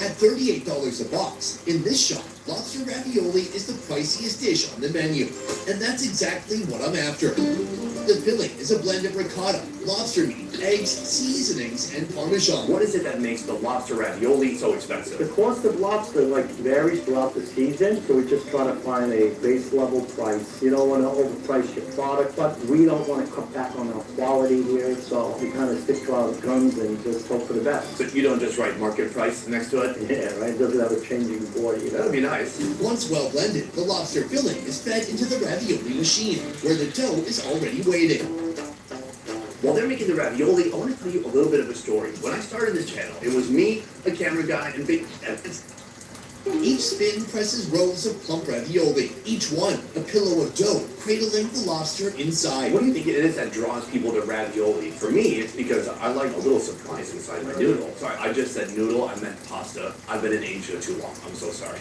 At $38 a box, in this shop, lobster ravioli is the priciest dish on the menu. And that's exactly what I'm after. The filling is a blend of ricotta, lobster meat, eggs, seasonings, and Parmesan. What is it that makes the lobster ravioli so expensive? The cost of lobster varies throughout the season, so we just try to find a base level price. You don't want to overprice your product, but we don't want to cut back on our quality here, so we kind of stick to our guns and just hope for the best. So you don't just write market price next to it? Yeah, right. It doesn't have a changing board either. That'd be nice. Once well blended, the lobster filling is fed into the ravioli machine, where the dough is already waiting. While they're making the ravioli, I want to tell you a little bit of a story. When I started this channel, it was me, a camera guy, and big. Each spin presses rows of plump ravioli, each one a pillow of dough, cradling the lobster inside. What do you think it is that draws people to ravioli? For me, it's because I like a little surprise inside my noodle. Sorry, I just said noodle, I meant pasta. I've been in Asia too long, I'm so sorry.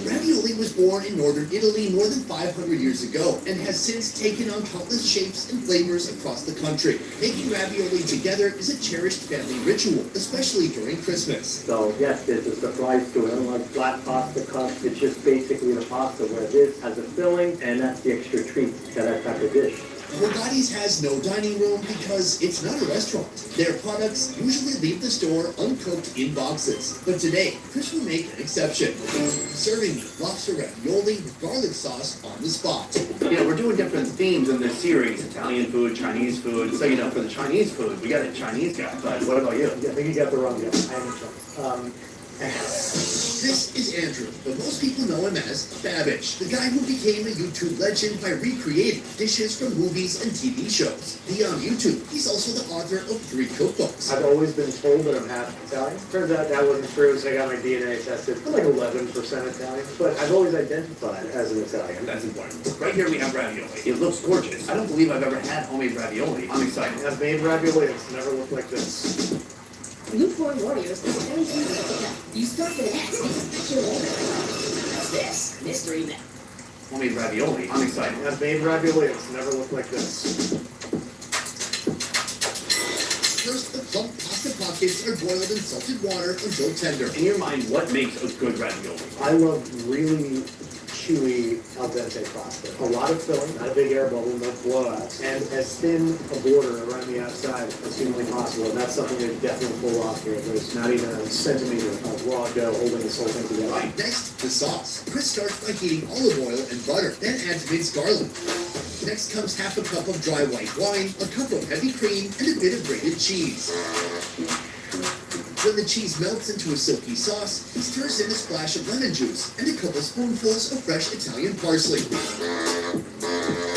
Ravioli was born in northern Italy more than 500 years ago, and has since taken on countless shapes and flavors across the country. Making ravioli together is a cherished family ritual, especially during Christmas. So yes, there's a surprise to it. Unlike flat pasta cups, it's just basically the pasta, where this has a filling, and that's the extra treat to that type of dish. Borgatti's has no dining room because it's not a restaurant. Their products usually leave the store uncooked in boxes. But today, Chris will make an exception, serving me lobster ravioli with garlic sauce on the spot. You know, we're doing different themes in this series, Italian food, Chinese food. So, you know, for the Chinese food, we got a Chinese guy, but what about you? I think you got the wrong guy. I am This is Andrew, but most people know him as Babish, the guy who became a YouTube legend by recreating dishes from movies and TV shows. Beyond YouTube, he's also the author of 3 cookbooks. I've always been told that I'm half Italian. Turns out that wasn't true, so I got my DNA tested. I'm like 11% Italian, but I've always identified as an Italian. That's important. Right here we have ravioli. It looks gorgeous. I don't believe I've ever had homemade ravioli. I'm excited. I've made ravioli that's never looked like this. Newborn warriors is very easy to pick up. You start with an X, it's your order. What's this? Mystery map. Homemade ravioli. I'm excited. I've made ravioli that's never looked like this. First, the plump pasta pockets are boiled in salted water until tender. In your mind, what makes a good ravioli? I love really chewy al dente pasta. A lot of filling, not a big air bubble, no blowouts, and as thin a border around the outside as humanly possible. And that's something that definitely pull off here. There's not even a centimeter of raw dough holding this whole thing together. Right, next, the sauce. Chris starts by heating olive oil and butter, then adds minced garlic. Next comes half a cup of dry white wine, a cup of heavy cream, and a bit of grated cheese. When the cheese melts into a silky sauce, he stirs in a splash of lemon juice and a couple spoonfuls of fresh Italian parsley.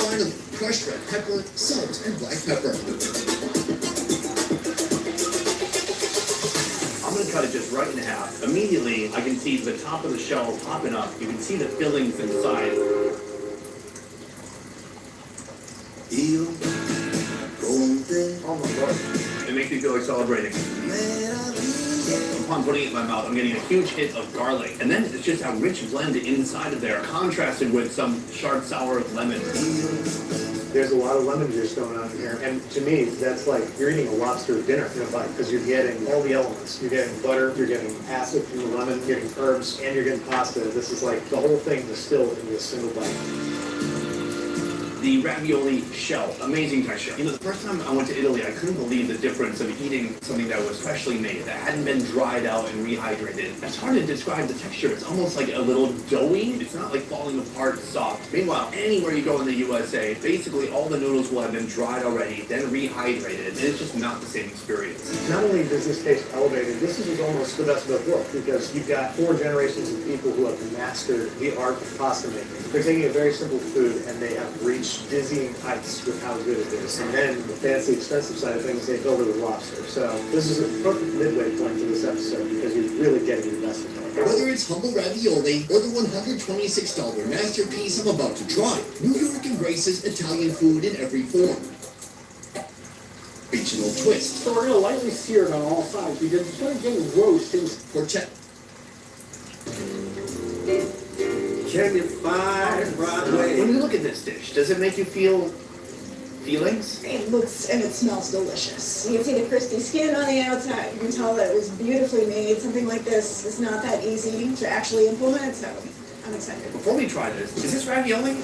Finally, crushed red pepper, salt, and black pepper. I'm going to cut it just right in half. Immediately, I can see the top of the shell popping up. You can see the fillings inside. Oh my God. It makes me feel like celebrating. Upon putting it in my mouth, I'm getting a huge hit of garlic. And then it's just a rich blend inside of there, contrasted with some sharp, sour lemon. There's a lot of lemon juice going on in here, and to me, that's like you're eating a lobster dinner in a bite because you're getting all the elements. You're getting butter, you're getting acid from the lemon, you're getting herbs, and you're getting pasta. This is like the whole thing distilled into a single bite. The ravioli shell, amazing texture. You know, the first time I went to Italy, I couldn't believe the difference of eating something that was freshly made, that hadn't been dried out and rehydrated. It's hard to describe the texture. It's almost like a little doughy. It's not like falling apart soft. Meanwhile, anywhere you go in the USA, basically all the noodles will have been dried already, then rehydrated, and it's just not the same experience. Not only does this taste elevated, this is almost the best of both worlds because you've got 4 generations of people who have mastered the art of pasta making. They're taking a very simple food and they have reached dizzying heights with how good it is. And then the fancy, expensive side of things, they build it with lobster. So this is a perfect midway point to this episode because you're really getting your best of it. Whether it's humble ravioli or the $126 masterpiece I'm about to try, New York embraces Italian food in every form. Regional twist. So we're gonna lightly sear it on all sides because it's gonna get roast and Porchetta. Can you find Broadway? When you look at this dish, does it make you feel feelings? It looks and it smells delicious. You can see the crispy skin on the outside. You can tell that it was beautifully made. Something like this is not that easy to actually implement, so I'm excited. Before we try this, is this ravioli?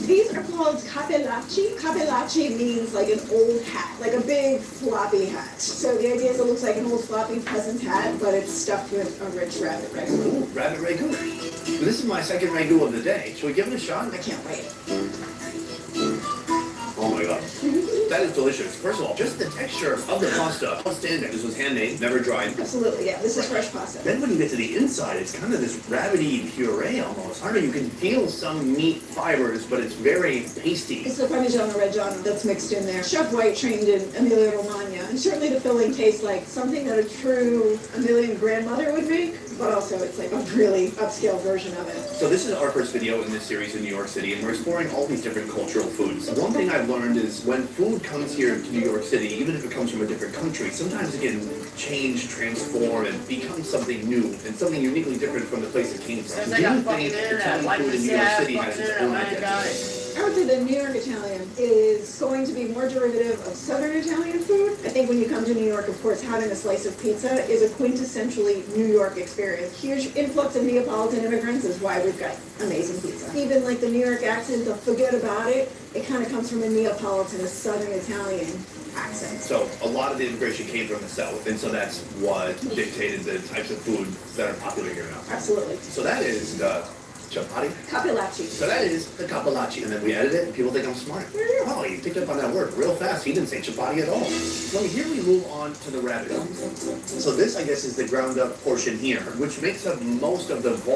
These are called cappellacci. Cappellacci means like an old hat, like a big floppy hat. So the idea is it looks like an old floppy peasant hat, but it's stuffed with a rich rabbit ragout. Ooh, rabbit ragout. This is my second ragout of the day. Should we give it a shot? I can't wait. Oh my god. That is delicious. First of all, just the texture of the pasta. Outstanding. This was handmade, never dried. Absolutely, yeah. This is fresh pasta. Then when you get to the inside, it's kind of this rabbity puree almost. I don't know, you can feel some meat fibers, but it's very pasty. It's the Parmigiano Reggiano that's mixed in there. Chef White trained in Emilia Romagna, and certainly the filling tastes like something that a true Emilian grandmother would make, but also it's like a really upscale version of it. So this is our first video in this series in New York City, and we're exploring all these different cultural foods. One thing I've learned is when food comes here to New York City, even if it comes from a different country, sometimes it can change, transform, and become something new, and something uniquely different from the place it came from. Do you think Italian food in New York City has its own identity? I would say that New York Italian is going to be more derivative of Southern Italian food. I think when you come to New York, of course, having a slice of pizza is a quintessentially New York experience. Huge influx of Neapolitan immigrants is why we've got amazing pizza. Even like the New York accent, the forget about it, it kind of comes from a Neapolitan, a Southern Italian accent. So a lot of the immigration came from the South, and so that's what dictated the types of food that are popular here now. Absolutely. So that is the chapati? Cappellacci. So that is the cappellacci, and then we edit it, and people think I'm smart. Oh, you picked up on that word real fast. He didn't say chapati at all. Well, here we move on to the rabbit. So this, I guess, is the ground up portion here, which makes up most of the volume.